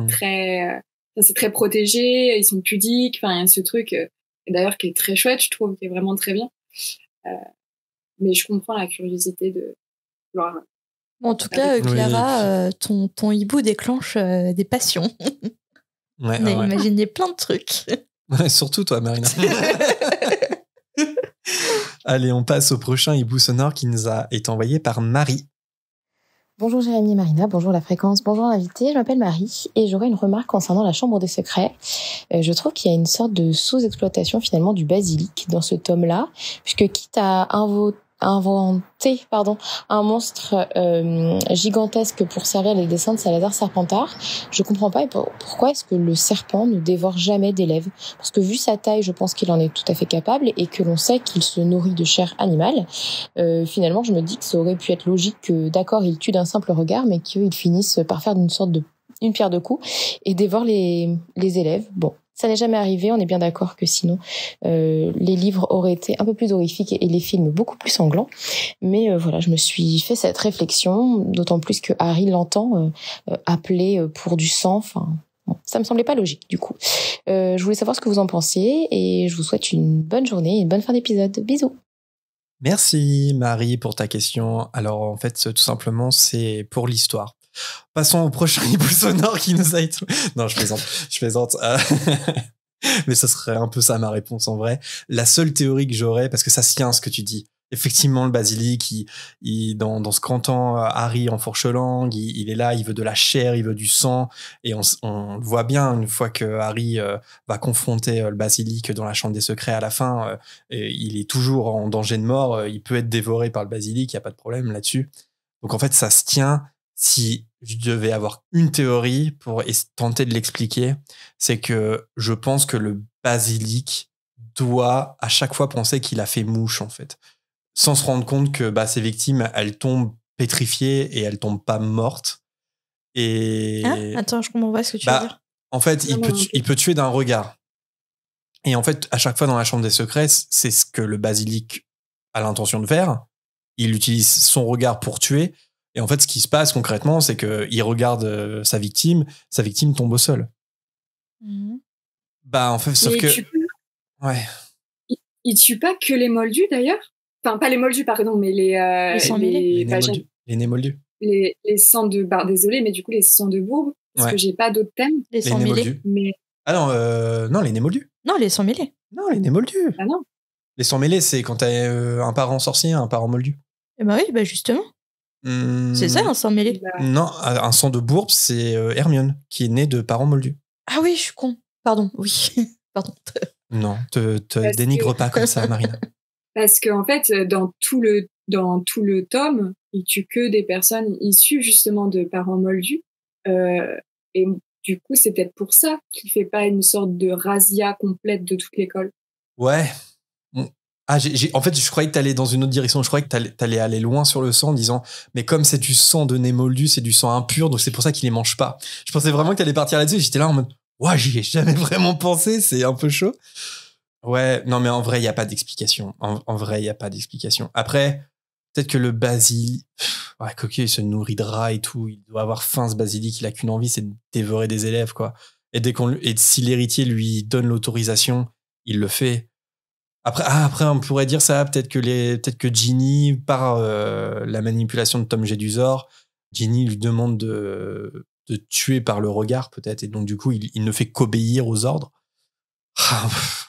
très protégé, ils sont pudiques, il y a ce truc d'ailleurs qui est très chouette, je trouve, qui est vraiment très bien, mais je comprends la curiosité de vouloir. En tout cas, Clara, ton hibou déclenche des passions. On a imaginé plein de trucs. Ouais, surtout toi, Marina. Allez, on passe au prochain hibou sonore qui nous a été envoyé par Marie. Bonjour Jérémy et Marina, bonjour la fréquence, bonjour l'invité, je m'appelle Marie et j'aurais une remarque concernant la chambre des secrets. Je trouve qu'il y a une sorte de sous-exploitation finalement du basilic dans ce tome-là, puisque quitte à inventer un monstre gigantesque pour servir les dessins de Salazar Serpentard, je comprends pas pourquoi est-ce que le serpent ne dévore jamais d'élèves, parce que vu sa taille je pense qu'il en est tout à fait capable et que l'on sait qu'il se nourrit de chair animale. Finalement je me dis que ça aurait pu être logique que d'accord il tue d'un simple regard mais qu'il finisse par faire une pierre de coups et dévore les élèves. Bon, ça n'est jamais arrivé, on est bien d'accord que sinon les livres auraient été un peu plus horrifiques et les films beaucoup plus sanglants. Mais voilà, je me suis fait cette réflexion, d'autant plus que Harry l'entend appeler pour du sang. Enfin, bon, ça me semblait pas logique du coup. Je voulais savoir ce que vous en pensiez et je vous souhaite une bonne journée et une bonne fin d'épisode. Bisous. Merci Marie pour ta question. Alors en fait, tout simplement, c'est pour l'histoire. Passons au prochain hibou sonore qui nous a été... Non, je plaisante. Mais ça serait un peu ça ma réponse en vrai. La seule théorie que j'aurais, parce que ça se tient ce que tu dis, effectivement le basilic, dans ce grand temps, Harry en fourche-langue, il est là, il veut de la chair, il veut du sang, et on le voit bien une fois que Harry va confronter le basilic dans la chambre des secrets à la fin, il est toujours en danger de mort, il peut être dévoré par le basilic, il n'y a pas de problème là-dessus. Donc en fait ça se tient. Si je devais avoir une théorie pour tenter de l'expliquer, c'est que je pense que le basilic doit à chaque fois penser qu'il a fait mouche en fait, sans se rendre compte que ses victimes elles tombent pétrifiées et elles tombent pas mortes. Et attends, je comprends pas ce que tu veux dire. En fait, il peut tuer d'un regard. Et en fait, à chaque fois dans la chambre des secrets, c'est ce que le basilic a l'intention de faire. Il utilise son regard pour tuer. Et en fait, ce qui se passe concrètement, c'est qu'il regarde sa victime tombe au sol. Mmh. En fait, sauf que... Ouais. Il tue pas que les moldus, d'ailleurs. Enfin, pas les moldus, pardon, mais les sangs mêlés. Les nez moldus. Les sangs de... désolé, mais du coup, les sangs de bourbe, parce que j'ai pas d'autres thèmes. Les sangs mêlés. Mais... Ah non, les nez moldus. Non, les sangs mêlés. Non, les nez moldus. Ah non. Les sangs mêlés, c'est quand t'as un parent sorcier, un parent moldu. Eh ben oui, justement. C'est ça, un sang mêlé. Non, un sang de bourbe, c'est Hermione, qui est née de parents moldus. Ah oui, je suis con. Pardon, oui. Pardon. Non, te dénigre pas comme ça, Marina. Parce qu'en fait, dans tout le tome, il tue que des personnes issues justement de parents moldus. Et du coup, c'est peut-être pour ça qu'il fait pas une sorte de razzia complète de toute l'école. Ouais. En fait, je croyais que t'allais dans une autre direction. Je croyais que t'allais aller loin sur le sang en disant, mais comme c'est du sang de nez moldu, c'est du sang impur, donc c'est pour ça qu'il les mange pas. Je pensais vraiment que t'allais partir là-dessus. J'étais là en mode, ouais, j'y ai jamais vraiment pensé, c'est un peu chaud. Ouais, non, mais en vrai, il n'y a pas d'explication. En vrai, il n'y a pas d'explication. Après, peut-être que le basilic, coquille, il se nourrit de rats et tout. Il doit avoir faim, ce basilic. Il a qu'une envie, c'est de dévorer des élèves, quoi. Et si l'héritier lui donne l'autorisation, il le fait. Après, on pourrait dire ça, peut-être que Ginny, par la manipulation de Tom Jedusor, Ginny lui demande de tuer par le regard, peut-être. Et donc, du coup, il ne fait qu'obéir aux ordres.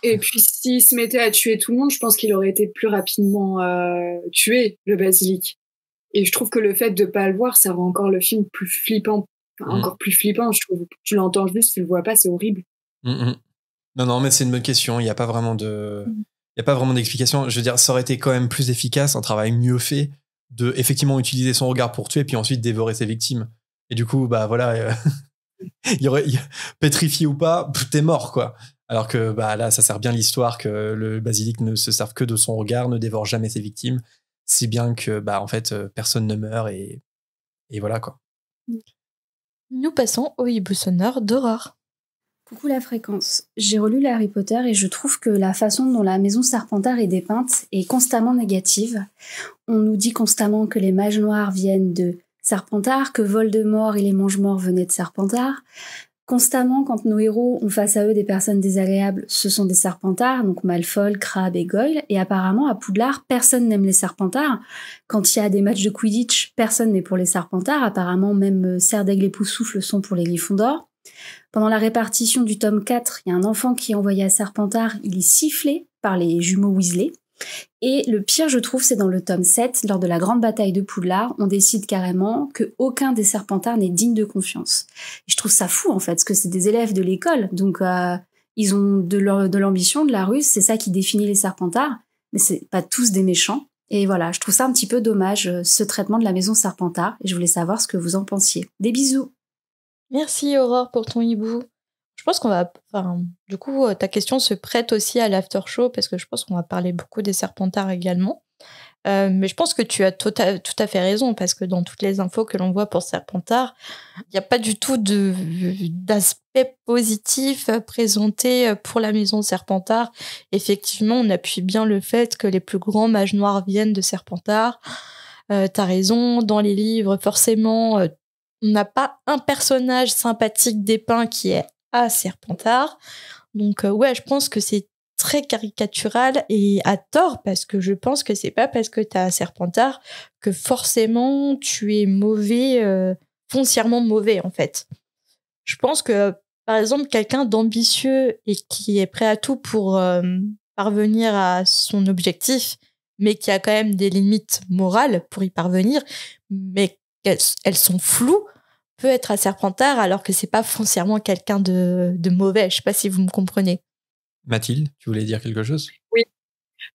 Et puis, s'il se mettait à tuer tout le monde, je pense qu'il aurait été plus rapidement tué, le basilic. Et je trouve que le fait de pas le voir, ça rend encore le film plus flippant. Enfin, encore plus flippant, je trouve. Tu l'entends juste, tu le vois pas, c'est horrible. Non, mais c'est une bonne question. Il n'y a pas vraiment d'explication. Je veux dire, ça aurait été quand même plus efficace, un travail mieux fait, de effectivement utiliser son regard pour tuer, puis ensuite dévorer ses victimes. Et du coup, voilà, pétrifié ou pas, t'es mort, quoi. Alors que là, ça sert bien l'histoire que le basilic ne se serve que de son regard, ne dévore jamais ses victimes, si bien que en fait personne ne meurt et voilà, quoi. Nous passons au hibou sonore d'Aurore. Coucou la fréquence. J'ai relu Harry Potter et je trouve que la façon dont la maison Serpentard est dépeinte est constamment négative. On nous dit constamment que les mages noirs viennent de Serpentard, que Voldemort et les Mange-Morts venaient de Serpentard. Constamment, quand nos héros ont face à eux des personnes désagréables, ce sont des Serpentards, donc Malfoy, Crabbe et Goyle. Et apparemment, à Poudlard, personne n'aime les Serpentards. Quand il y a des matchs de Quidditch, personne n'est pour les Serpentards. Apparemment, même Serdaigle et Poussoufle sont pour les Gryffondors. Pendant la répartition du tome 4, il y a un enfant qui est envoyé à Serpentard, il est sifflé par les jumeaux Weasley. Et le pire, je trouve, c'est dans le tome 7, lors de la grande bataille de Poudlard, on décide carrément que aucun des Serpentards n'est digne de confiance. Et je trouve ça fou, en fait, parce que c'est des élèves de l'école, donc ils ont de l'ambition, de la ruse, c'est ça qui définit les Serpentards, mais c'est pas tous des méchants. Et voilà, je trouve ça un petit peu dommage, ce traitement de la maison Serpentard, et je voulais savoir ce que vous en pensiez. Des bisous. Merci Aurore pour ton hibou. Je pense qu'on va... Enfin, du coup, ta question se prête aussi à l'after show parce que je pense qu'on va parler beaucoup des Serpentards également. Mais je pense que tu as tout à fait raison parce que dans toutes les infos que l'on voit pour Serpentard, il n'y a pas du tout d'aspect positif présenté pour la maison Serpentard. Effectivement, on appuie bien le fait que les plus grands mages noirs viennent de Serpentard. T'as raison, dans les livres, forcément, on n'a pas un personnage sympathique dépeint qui est à Serpentard. Donc ouais, je pense que c'est très caricatural et à tort parce que je pense que c'est pas parce que t'as Serpentard que forcément tu es mauvais, foncièrement mauvais en fait. Je pense que par exemple quelqu'un d'ambitieux et qui est prêt à tout pour parvenir à son objectif, mais qui a quand même des limites morales pour y parvenir, mais elles sont floues, peut être à Serpentard alors que c'est pas foncièrement quelqu'un de mauvais. Je sais pas si vous me comprenez. Mathilde, tu voulais dire quelque chose ? Oui.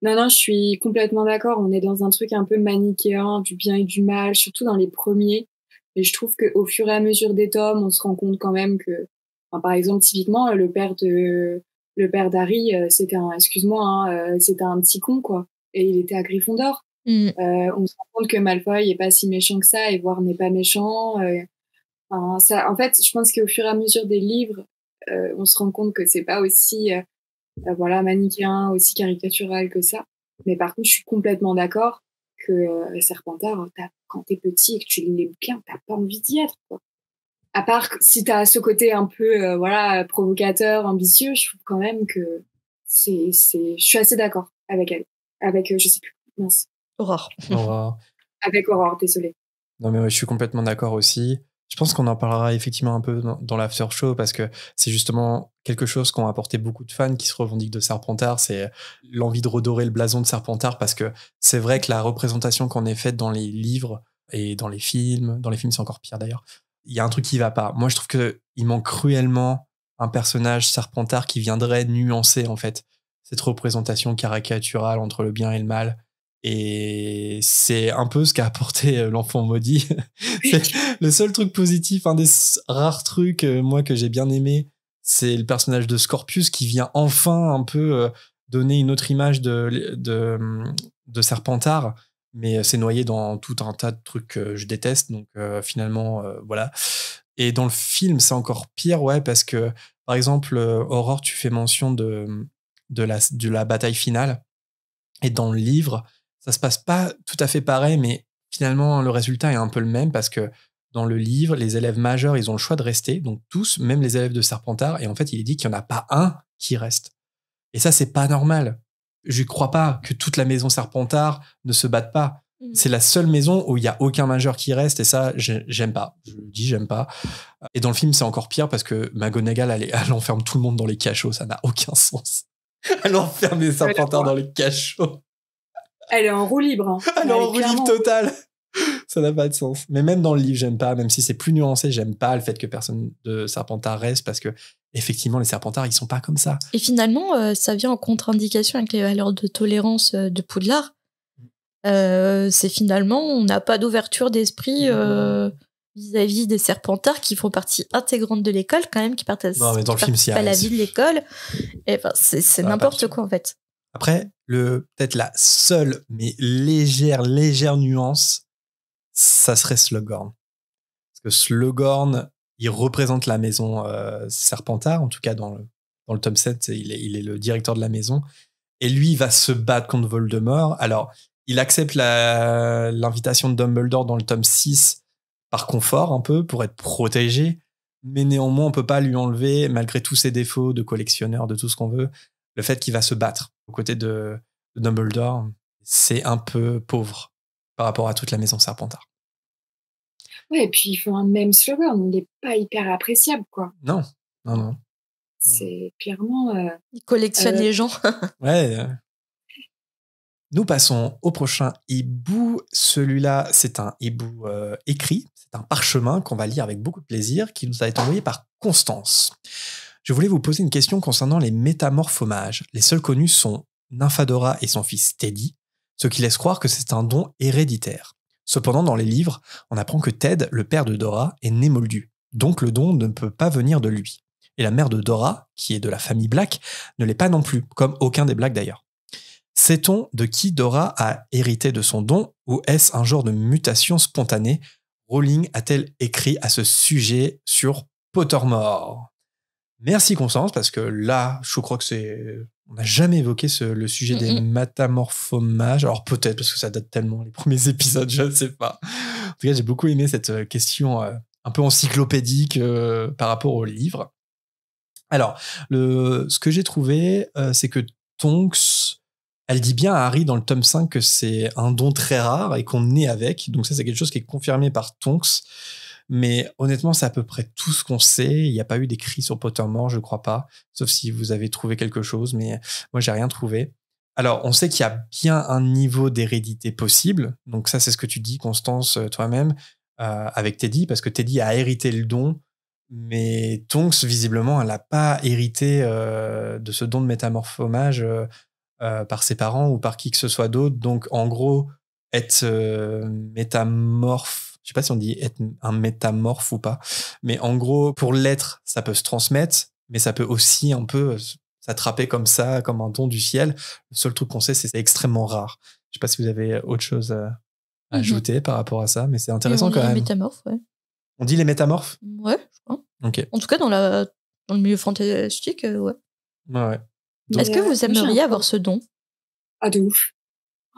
Non, je suis complètement d'accord. On est dans un truc un peu manichéen, du bien et du mal, surtout dans les premiers. Et je trouve qu'au fur et à mesure des tomes, on se rend compte quand même que, enfin, par exemple, typiquement, le père d'Harry, c'était un petit con, quoi. Et il était à Gryffondor. On se rend compte que Malfoy est pas si méchant que ça, et voire n'est pas méchant. En fait, je pense qu'au fur et à mesure des livres, on se rend compte que c'est pas aussi manichéen, aussi caricatural que ça. Mais par contre, je suis complètement d'accord que Serpentard, quand t'es petit et que tu lis les bouquins, t'as pas envie d'y être, quoi. À part si t'as ce côté un peu provocateur, ambitieux, je trouve quand même que je suis assez d'accord avec elle. Avec je sais plus. Mince. Aurore. Avec Aurore, désolée. Non mais ouais, je suis complètement d'accord aussi. Je pense qu'on en parlera effectivement un peu dans l'after show parce que c'est justement quelque chose qu'ont apporté beaucoup de fans qui se revendiquent de Serpentard, c'est l'envie de redorer le blason de Serpentard parce que c'est vrai que la représentation qu'on est faite dans les livres et dans les films c'est encore pire d'ailleurs, il y a un truc qui va pas. Moi je trouve qu'il manque cruellement un personnage Serpentard qui viendrait nuancer en fait cette représentation caricaturale entre le bien et le mal. Et c'est un peu ce qu'a apporté l'enfant maudit. C'est le seul truc positif, un des rares trucs moi que j'ai bien aimé, c'est le personnage de Scorpius qui vient enfin un peu donner une autre image de Serpentard, mais c'est noyé dans tout un tas de trucs que je déteste, donc finalement voilà. Et dans le film c'est encore pire, ouais, parce que par exemple Aurore, tu fais mention de la bataille finale, et dans le livre ça se passe pas tout à fait pareil, mais finalement, le résultat est un peu le même parce que dans le livre, les élèves majeurs, ils ont le choix de rester, donc tous, même les élèves de Serpentard, et en fait, il est dit qu'il n'y en a pas un qui reste. Et ça, c'est pas normal. Je crois pas que toute la maison Serpentard ne se batte pas. C'est la seule maison où il y a aucun majeur qui reste, et ça, j'aime pas. Je le dis, j'aime pas. Et dans le film, c'est encore pire parce que McGonagall, elle enferme tout le monde dans les cachots, ça n'a aucun sens. Elle enferme les Serpentards dans les cachots. Elle est en roue libre. Hein. Elle est en roue libre totale. Ça n'a pas de sens. Mais même dans le livre, j'aime pas, même si c'est plus nuancé, j'aime pas le fait que personne de Serpentard reste parce que, effectivement, les Serpentards, ils sont pas comme ça. Et finalement, ça vient en contre-indication avec les valeurs de tolérance de Poudlard. C'est finalement, on n'a pas d'ouverture d'esprit vis-à-vis des Serpentards qui font partie intégrante de l'école, quand même, qui participent à la vie de l'école. Et c'est n'importe quoi, en fait. Après, peut-être la seule, mais légère nuance, ça serait Slughorn. Parce que Slughorn, il représente la maison Serpentard, en tout cas dans le tome 7, il est le directeur de la maison. Et lui, il va se battre contre Voldemort. Alors, il accepte l'invitation de Dumbledore dans le tome 6 par confort, un peu, pour être protégé. Mais néanmoins, on peut pas lui enlever, malgré tous ses défauts de collectionneur, de tout ce qu'on veut, le fait qu'il va se battre aux côtés de Dumbledore, c'est un peu pauvre par rapport à toute la maison Serpentard. Ouais, et puis ils font un même slogan, il n'est pas hyper appréciable, quoi. Non. C'est clairement... Il collectionne les gens. Ouais. Nous passons au prochain hibou. Celui-là, c'est un hibou écrit. C'est un parchemin qu'on va lire avec beaucoup de plaisir, qui nous a été envoyé par Constance. Je voulais vous poser une question concernant les métamorphomages. Les seuls connus sont Nymphadora et son fils Teddy, ce qui laisse croire que c'est un don héréditaire. Cependant, dans les livres, on apprend que Ted, le père de Dora, est né moldu. Donc le don ne peut pas venir de lui. Et la mère de Dora, qui est de la famille Black, ne l'est pas non plus, comme aucun des Black d'ailleurs. Sait-on de qui Dora a hérité de son don, ou est-ce un genre de mutation spontanée? Rowling a-t-elle écrit à ce sujet sur Pottermore? Merci Constance, parce que là, je crois que on n'a jamais évoqué le sujet des métamorphomages. Alors peut-être, parce que ça date tellement, les premiers épisodes, je ne sais pas. En tout cas, j'ai beaucoup aimé cette question un peu encyclopédique par rapport au livre. Alors, ce que j'ai trouvé, c'est que Tonks, elle dit bien à Harry dans le tome 5 que c'est un don très rare et qu'on naît avec. Donc ça, c'est quelque chose qui est confirmé par Tonks. Mais honnêtement, c'est à peu près tout ce qu'on sait. Il n'y a pas eu d'écrit sur Pottermore, je crois pas. Sauf si vous avez trouvé quelque chose, mais moi, j'ai rien trouvé. Alors, on sait qu'il y a bien un niveau d'hérédité possible. Donc ça, c'est ce que tu dis, Constance, toi-même, avec Teddy, parce que Teddy a hérité le don. Mais Tonks, visiblement, elle n'a pas hérité de ce don de métamorphomage par ses parents ou par qui que ce soit d'autre. Donc, en gros, être métamorphe, je sais pas si on dit être un métamorphe ou pas, mais en gros, pour l'être, ça peut se transmettre, mais ça peut aussi un peu s'attraper comme ça, comme un don du ciel. Le seul truc qu'on sait, c'est que c'est extrêmement rare. Je sais pas si vous avez autre chose à ajouter par rapport à ça, mais c'est intéressant quand même. Les métamorphes, ouais. On dit les métamorphes? Ouais, je crois. Ok. En tout cas, dans le milieu fantastique, ouais. Ouais. Donc, est-ce que vous aimeriez avoir ce don? Ah, de ouf.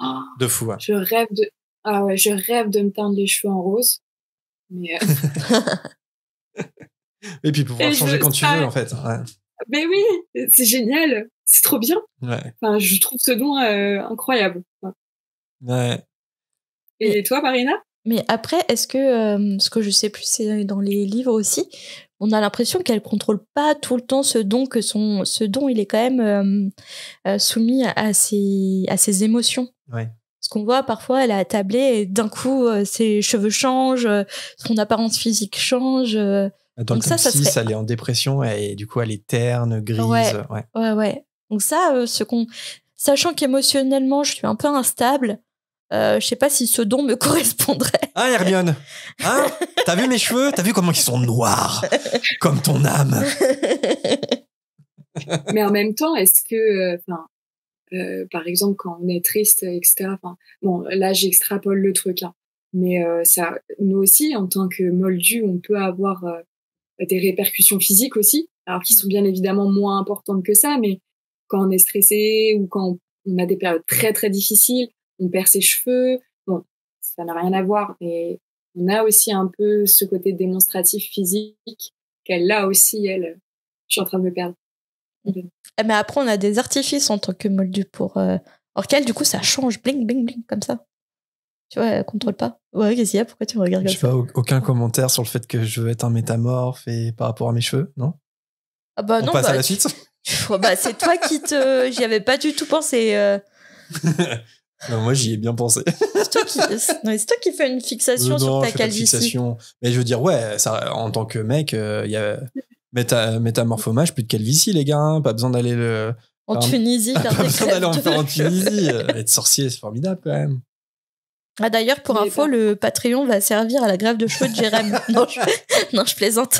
Oh, de fou, ouais. Je rêve de me teindre les cheveux en rose. Mais Et puis pouvoir changer quand tu veux, en fait. Ouais. Mais oui, c'est génial. C'est trop bien. Ouais. Enfin, je trouve ce don incroyable. Ouais. Et toi, Marina? Mais après, est-ce que, ce que je sais plus, c'est dans les livres aussi, on a l'impression qu'elle contrôle pas tout le temps ce don, que ce don, il est quand même soumis à ses émotions. Ouais. Parce qu'on voit parfois, elle est attablée et d'un coup, ses cheveux changent, son apparence physique change. Dans donc le tome 6, serait... elle est en dépression et du coup, elle est terne, grise. Ouais. Donc ça, sachant qu'émotionnellement, je suis un peu instable, je sais pas si ce don me correspondrait. Ah, Hermione, hein? T'as vu mes cheveux? T'as vu comment ils sont noirs? Comme ton âme. Mais en même temps, est-ce que, par exemple, quand on est triste, etc. Bon, là, j'extrapole le truc, hein. Mais ça, nous aussi, en tant que moldus, on peut avoir des répercussions physiques aussi, alors qui sont bien évidemment moins importantes que ça, mais quand on est stressé ou quand on a des périodes très très difficiles, on perd ses cheveux, bon, ça n'a rien à voir. Et on a aussi un peu ce côté démonstratif physique qu'elle a aussi, elle. Je suis en train de me perdre. Mais après, on a des artifices en tant que moldu pour... Or qu'elle, du coup, ça change, bling, bling, bling, comme ça. Tu vois, elle contrôle pas. Ouais, qu'est-ce qu'il y a? Pourquoi tu me regardes comme ça? Je sais pas, aucun commentaire sur le fait que je veux être un métamorphe et par rapport à mes cheveux, non? Ah bah on non, passe à la suite. Bah, c'est toi qui te... J'y avais pas du tout pensé. Non, moi, j'y ai bien pensé. C'est toi qui fais une fixation sur ta calvitie. Mais je veux dire, ouais, ça, en tant que mec, il y a métamorphomage, plus de calvitie, les gars. Hein, pas besoin d'aller en Tunisie, faire pas des besoin d'aller en faire en Tunisie. Être sorcier, c'est formidable quand même. Ah, d'ailleurs, pour info, le Patreon va servir à la grève de cheveux de Jérém. Non, je plaisante.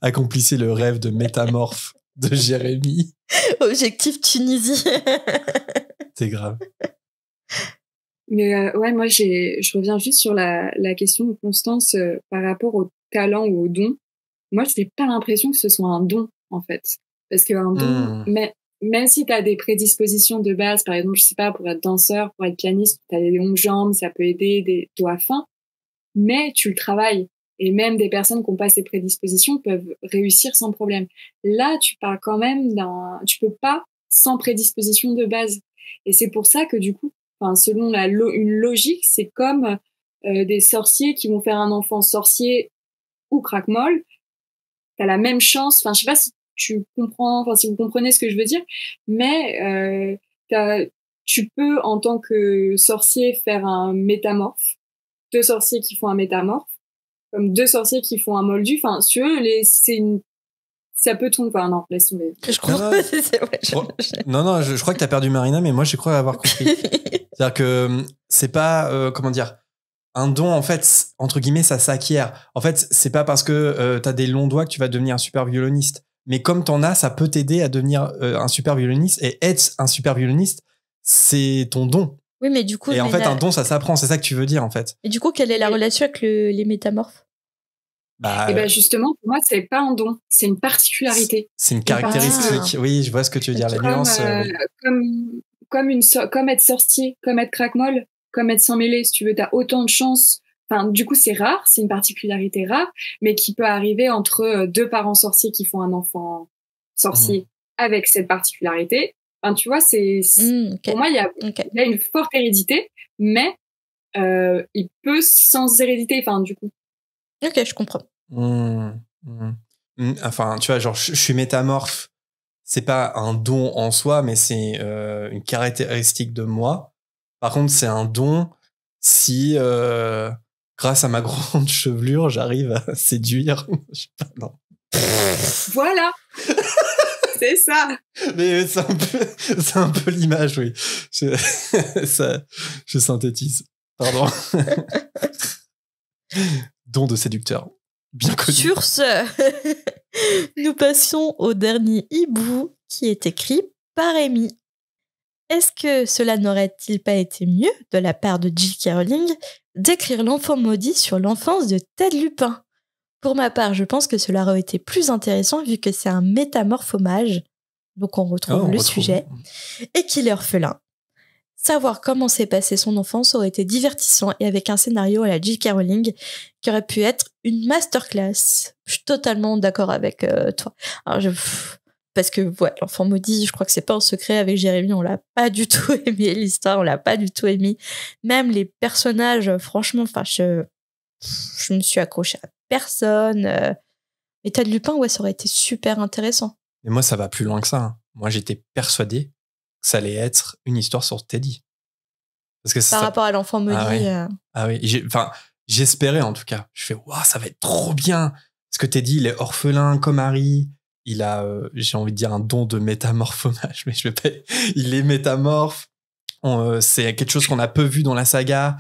Accomplissez le rêve de métamorphe de Jérémy. Objectif Tunisie. C'est grave. Mais ouais, moi, je reviens juste sur la question de Constance par rapport au talent ou au don. Moi, je n'ai pas l'impression que ce soit un don, en fait. Parce qu'un don, même si tu as des prédispositions de base, par exemple, je sais pas, pour être danseur, pour être pianiste, tu as des longues jambes, ça peut aider, des doigts fins, mais tu le travailles. Et même des personnes qui n'ont pas ces prédispositions peuvent réussir sans problème. Là, tu pars quand même tu peux pas sans prédisposition de base. Et c'est pour ça que du coup, selon une logique, c'est comme des sorciers qui vont faire un enfant sorcier ou craque-molle. T'as la même chance. Je sais pas si tu comprends, si vous comprenez ce que je veux dire, mais tu peux, en tant que sorcier, faire un métamorphe. 2 sorciers qui font un métamorphe, comme 2 sorciers qui font un moldu. Enfin, si tu veux, ça peut tomber. Enfin, non, laisse tomber. Je crois. Non, je crois que t'as perdu Marina, mais moi, je crois avoir compris. C'est-à-dire que c'est pas, comment dire, un don, en fait, entre guillemets, ça s'acquiert. En fait, c'est pas parce que t'as des longs doigts que tu vas devenir un super violoniste. Mais comme t'en as, ça peut t'aider à devenir un super violoniste. Et être un super violoniste, c'est ton don. Oui, mais du coup. Et en fait, un don, ça s'apprend. C'est ça que tu veux dire, en fait. Et du coup, quelle est la relation avec les métamorphes? Et ben justement, pour moi, c'est pas un don, c'est une particularité. C'est une caractéristique. Oui, je vois ce que tu veux dire. La nuance. Comme être sorcier, comme être craquemolle, comme être sans mêlée, si tu veux, t'as autant de chances. Enfin, du coup, c'est rare, c'est une particularité rare, mais qui peut arriver entre 2 parents sorciers qui font un enfant sorcier avec cette particularité. Enfin, tu vois, okay. Pour moi, il y a une forte hérédité, mais il peut sans hérédité. Enfin, du coup. Ok, je comprends. Enfin, tu vois, genre, je suis métamorphe. C'est pas un don en soi, mais c'est une caractéristique de moi. Par contre, c'est un don si, grâce à ma grande chevelure, j'arrive à séduire. Je sais pas, non. Voilà. C'est ça. Mais c'est un peu l'image, oui. Je synthétise. Pardon. Don de séducteur. Bien connu. Sur ce, nous passons au dernier hibou qui est écrit par Amy. Est-ce que cela n'aurait-il pas été mieux, de la part de J.K. Rowling, d'écrire l'enfant maudit sur l'enfance de Ted Lupin? Pour ma part, je pense que cela aurait été plus intéressant vu que c'est un métamorphomage, donc on retrouve sujet, et qu'il est orphelin. Savoir comment s'est passée son enfance aurait été divertissant et avec un scénario à la J.K. Rowling qui aurait pu être une masterclass. Je suis totalement d'accord avec toi. Alors parce que l'enfant maudit, je crois que c'est pas un secret, avec Jérémy, on l'a pas du tout aimé, l'histoire, on l'a pas du tout aimé. Même les personnages, franchement, enfin, je me suis accrochée à personne. Et Ted Lupin, ça aurait été super intéressant. Mais moi, ça va plus loin que ça. Hein. Moi, j'étais persuadé que ça allait être une histoire sur Teddy. Parce que Par rapport à l'enfant maudit. Ah oui. J'espérais en tout cas. Je fais, waouh, ça va être trop bien. Parce que Teddy, il est orphelin comme Harry. Il a, j'ai envie de dire, un don de métamorphomage, mais je vais pas. Il est métamorphe. C'est quelque chose qu'on a peu vu dans la saga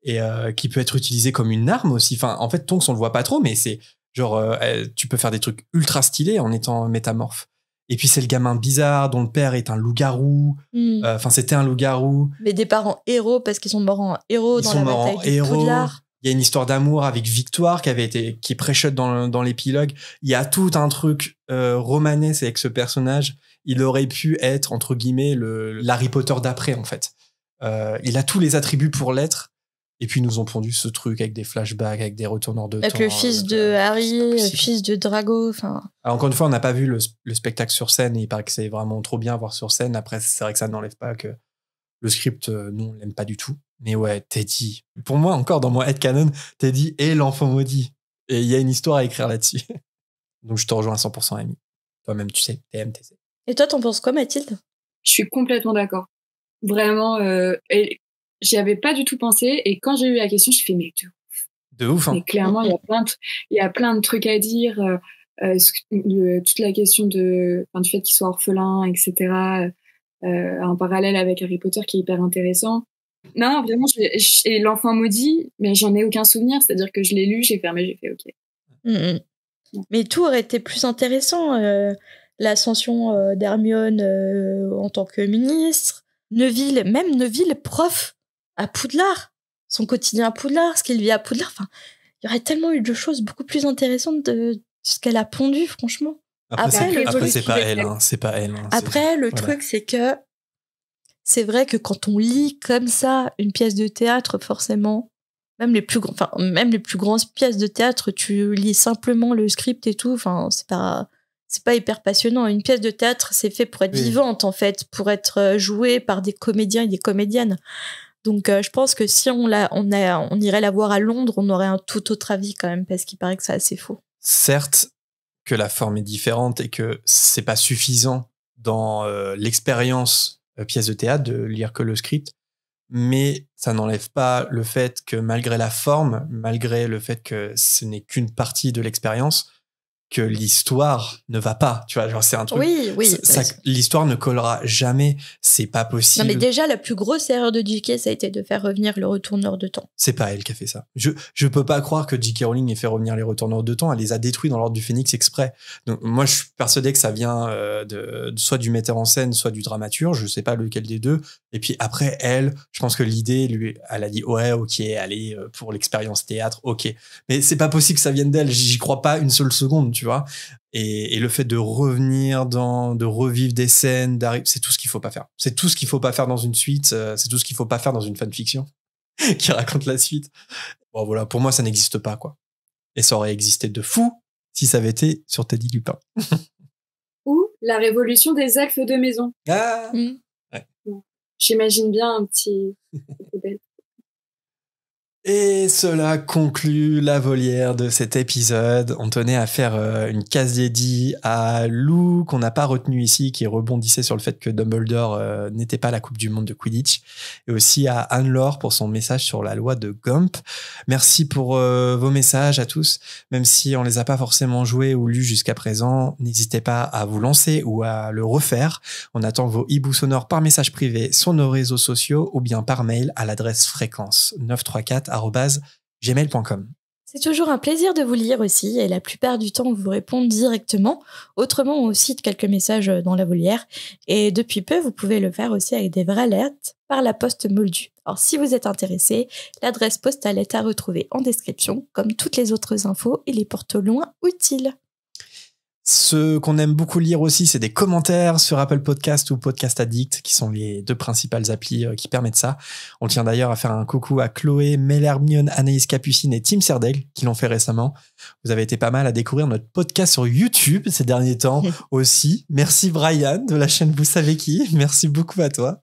et qui peut être utilisé comme une arme aussi. Enfin, en fait, Tonks, on le voit pas trop, mais c'est genre, tu peux faire des trucs ultra stylés en étant métamorphe. Et puis c'est le gamin bizarre dont le père est un loup-garou. Enfin, c'était un loup-garou. Mais des parents héros parce qu'ils sont morts en héros dans la bataille de Poudlard. Il y a une histoire d'amour avec Victoire qui est pré-shot dans l'épilogue. Il y a tout un truc romanesque avec ce personnage. Il aurait pu être, entre guillemets, l'Harry Potter d'après, en fait. Il a tous les attributs pour l'être. Et puis, ils nous ont pondu ce truc avec des flashbacks, avec des retourneurs de temps. Avec le fils de Harry, le fils de Drago. Alors, encore une fois, on n'a pas vu le spectacle sur scène. Et il paraît que c'est vraiment trop bien à voir sur scène. Après, c'est vrai que ça n'enlève pas que le script, nous, on l'aime pas du tout. Mais ouais, Teddy. Pour moi, encore dans mon headcanon, Teddy est l'enfant maudit. Et il y a une histoire à écrire là-dessus. Donc, je te rejoins à 100%, Amy. Toi-même, tu sais, TMTC. Et toi, t'en penses quoi, Mathilde? Je suis complètement d'accord. Vraiment, j'y avais pas du tout pensé. Et quand j'ai eu la question, je fais, mais de ouf, hein. Mais clairement, il y a plein de trucs à dire. Toute la question du fait qu'il soit orphelin, etc. Un parallèle avec Harry Potter qui est hyper intéressant. Non, vraiment, et l'enfant maudit, mais j'en ai aucun souvenir. C'est-à-dire que je l'ai lu, j'ai fermé, j'ai fait OK. Mais tout aurait été plus intéressant. L'ascension d'Hermione en tant que ministre. Neville, prof à Poudlard. Son quotidien à Poudlard, ce qu'il vit à Poudlard. Enfin, il y aurait tellement eu de choses beaucoup plus intéressantes de ce qu'elle a pondu, franchement. Après, c'est pas elle. Hein, c'est pas elle. Hein, après, le truc, c'est que c'est vrai que quand on lit comme ça une pièce de théâtre, forcément, même les plus grandes pièces de théâtre, tu lis simplement le script et tout. Enfin, c'est pas hyper passionnant. Une pièce de théâtre, c'est fait pour être vivante, en fait, pour être jouée par des comédiens et des comédiennes. Donc, je pense que si on irait la voir à Londres, on aurait un tout autre avis quand même, parce qu'il paraît que c'est assez faux. Certes que la forme est différente et que c'est pas suffisant dans l'expérience pièce de théâtre, de lire que le script. Mais ça n'enlève pas le fait que malgré la forme, malgré le fait que ce n'est qu'une partie de l'expérience, que l'histoire ne va pas, tu vois, genre c'est un truc. Oui. L'histoire ne collera jamais, c'est pas possible. Non, mais déjà, la plus grosse erreur de J.K., ça a été de faire revenir le retourneur de temps. C'est pas elle qui a fait ça. Je peux pas croire que J.K. Rowling ait fait revenir les retourneurs de temps, elle les a détruits dans l'ordre du Phénix exprès. Donc moi, je suis persuadé que ça vient soit du metteur en scène, soit du dramaturge, je sais pas lequel des deux. Et puis après, elle, je pense que l'idée, elle a dit ouais, ok, allez, pour l'expérience théâtre, ok. Mais c'est pas possible que ça vienne d'elle, j'y crois pas une seule seconde, tu vois. Et le fait de revenir de revivre des scènes, c'est tout ce qu'il faut pas faire. C'est tout ce qu'il faut pas faire dans une suite, c'est tout ce qu'il faut pas faire dans une fanfiction qui raconte la suite. Bon, voilà, pour moi, ça n'existe pas, quoi. Et ça aurait existé de fou si ça avait été sur Teddy Lupin. Ou la révolution des elfes de maison. Ah Ouais. J'imagine bien un petit modèle. Et cela conclut la volière de cet épisode. On tenait à faire une case dédiée à Lou, qu'on n'a pas retenu ici, qui rebondissait sur le fait que Dumbledore n'était pas la Coupe du Monde de Quidditch. Et aussi à Anne-Laure pour son message sur la loi de Gump. Merci pour vos messages à tous. Même si on les a pas forcément joués ou lus jusqu'à présent, n'hésitez pas à vous lancer ou à le refaire. On attend vos hiboux sonores par message privé sur nos réseaux sociaux ou bien par mail à l'adresse fréquence934@gmail.com. C'est toujours un plaisir de vous lire aussi, et la plupart du temps, on vous répond directement. Autrement, on aussi quelques messages dans la volière. Et depuis peu, vous pouvez le faire aussi avec des vraies alertes par la poste Moldu. Alors, si vous êtes intéressé, l'adresse postale est à retrouver en description, comme toutes les autres infos et les portes au loin utiles. Ce qu'on aime beaucoup lire aussi, c'est des commentaires sur Apple Podcast ou Podcast Addict, qui sont les deux principales applis qui permettent ça. On tient d'ailleurs à faire un coucou à Chloé, Mel-Hermione, Anaïs Capucine et Tim Serdaigle, qui l'ont fait récemment. Vous avez été pas mal à découvrir notre podcast sur YouTube ces derniers temps aussi. Merci Brian de la chaîne Vous savez qui. Merci beaucoup à toi.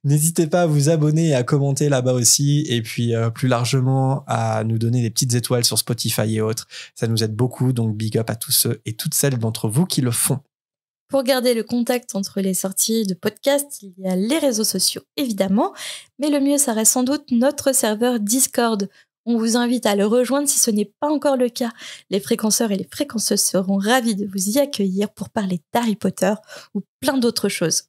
N'hésitez pas à vous abonner et à commenter là-bas aussi, et puis plus largement à nous donner des petites étoiles sur Spotify et autres. Ça nous aide beaucoup, donc big up à tous ceux et toutes celles d'entre vous qui le font. Pour garder le contact entre les sorties de podcasts, il y a les réseaux sociaux évidemment, mais le mieux ça reste sans doute notre serveur Discord. On vous invite à le rejoindre si ce n'est pas encore le cas. Les fréquenceurs et les fréquenceuses seront ravis de vous y accueillir pour parler d'Harry Potter ou plein d'autres choses.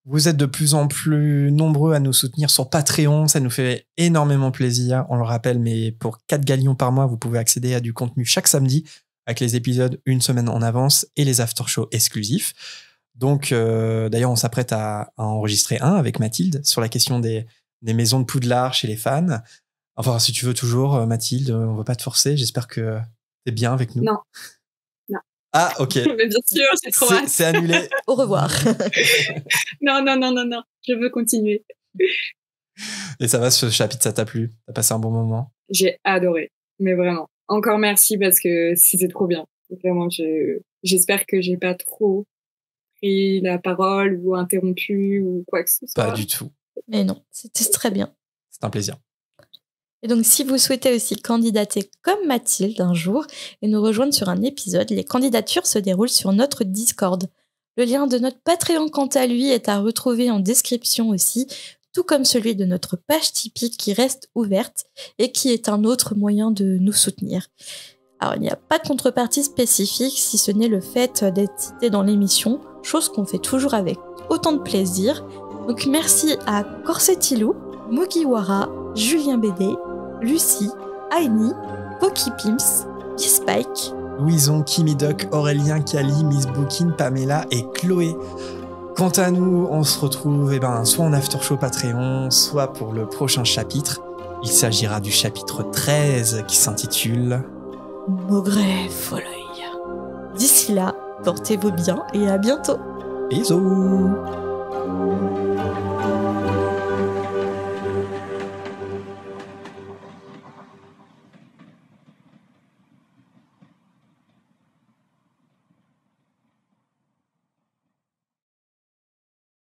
Vous êtes de plus en plus nombreux à nous soutenir sur Patreon, ça nous fait énormément plaisir, on le rappelle, mais pour 4 galions par mois, vous pouvez accéder à du contenu chaque samedi, avec les épisodes une semaine en avance et les after-shows exclusifs. Donc, d'ailleurs, on s'apprête à enregistrer un avec Mathilde sur la question des maisons de Poudlard chez les fans. Enfin, si tu veux toujours, Mathilde, on ne va pas te forcer, j'espère que t'es bien avec nous. Non. Ah, ok. Mais bien sûr, j'ai trop hâte. C'est annulé. Au revoir. Non, je veux continuer. Et ça va, ce chapitre, ça t'a plu? T'as passé un bon moment? J'ai adoré, mais vraiment. Encore merci parce que c'était trop bien. Vraiment, j'espère que j'ai pas trop pris la parole ou interrompu ou quoi que ce soit. Pas du tout. Mais non, c'était très bien. C'est un plaisir. Et donc, si vous souhaitez aussi candidater comme Mathilde un jour et nous rejoindre sur un épisode, les candidatures se déroulent sur notre Discord. Le lien de notre Patreon, quant à lui, est à retrouver en description aussi, tout comme celui de notre page Tipeee qui reste ouverte et qui est un autre moyen de nous soutenir. Alors, il n'y a pas de contrepartie spécifique si ce n'est le fait d'être cité dans l'émission, chose qu'on fait toujours avec autant de plaisir. Donc, merci à Corsetilou, Mugiwara, Julien Bédé, Lucie, Aini, Poki Pimps, Spike, Louison, Kimi Duck, Aurélien, Kali, Miss Bookin, Pamela et Chloé. Quant à nous, on se retrouve soit en after show Patreon, soit pour le prochain chapitre. Il s'agira du chapitre 13 qui s'intitule Maugret Folleuil. D'ici là, portez-vous bien et à bientôt. Bisous.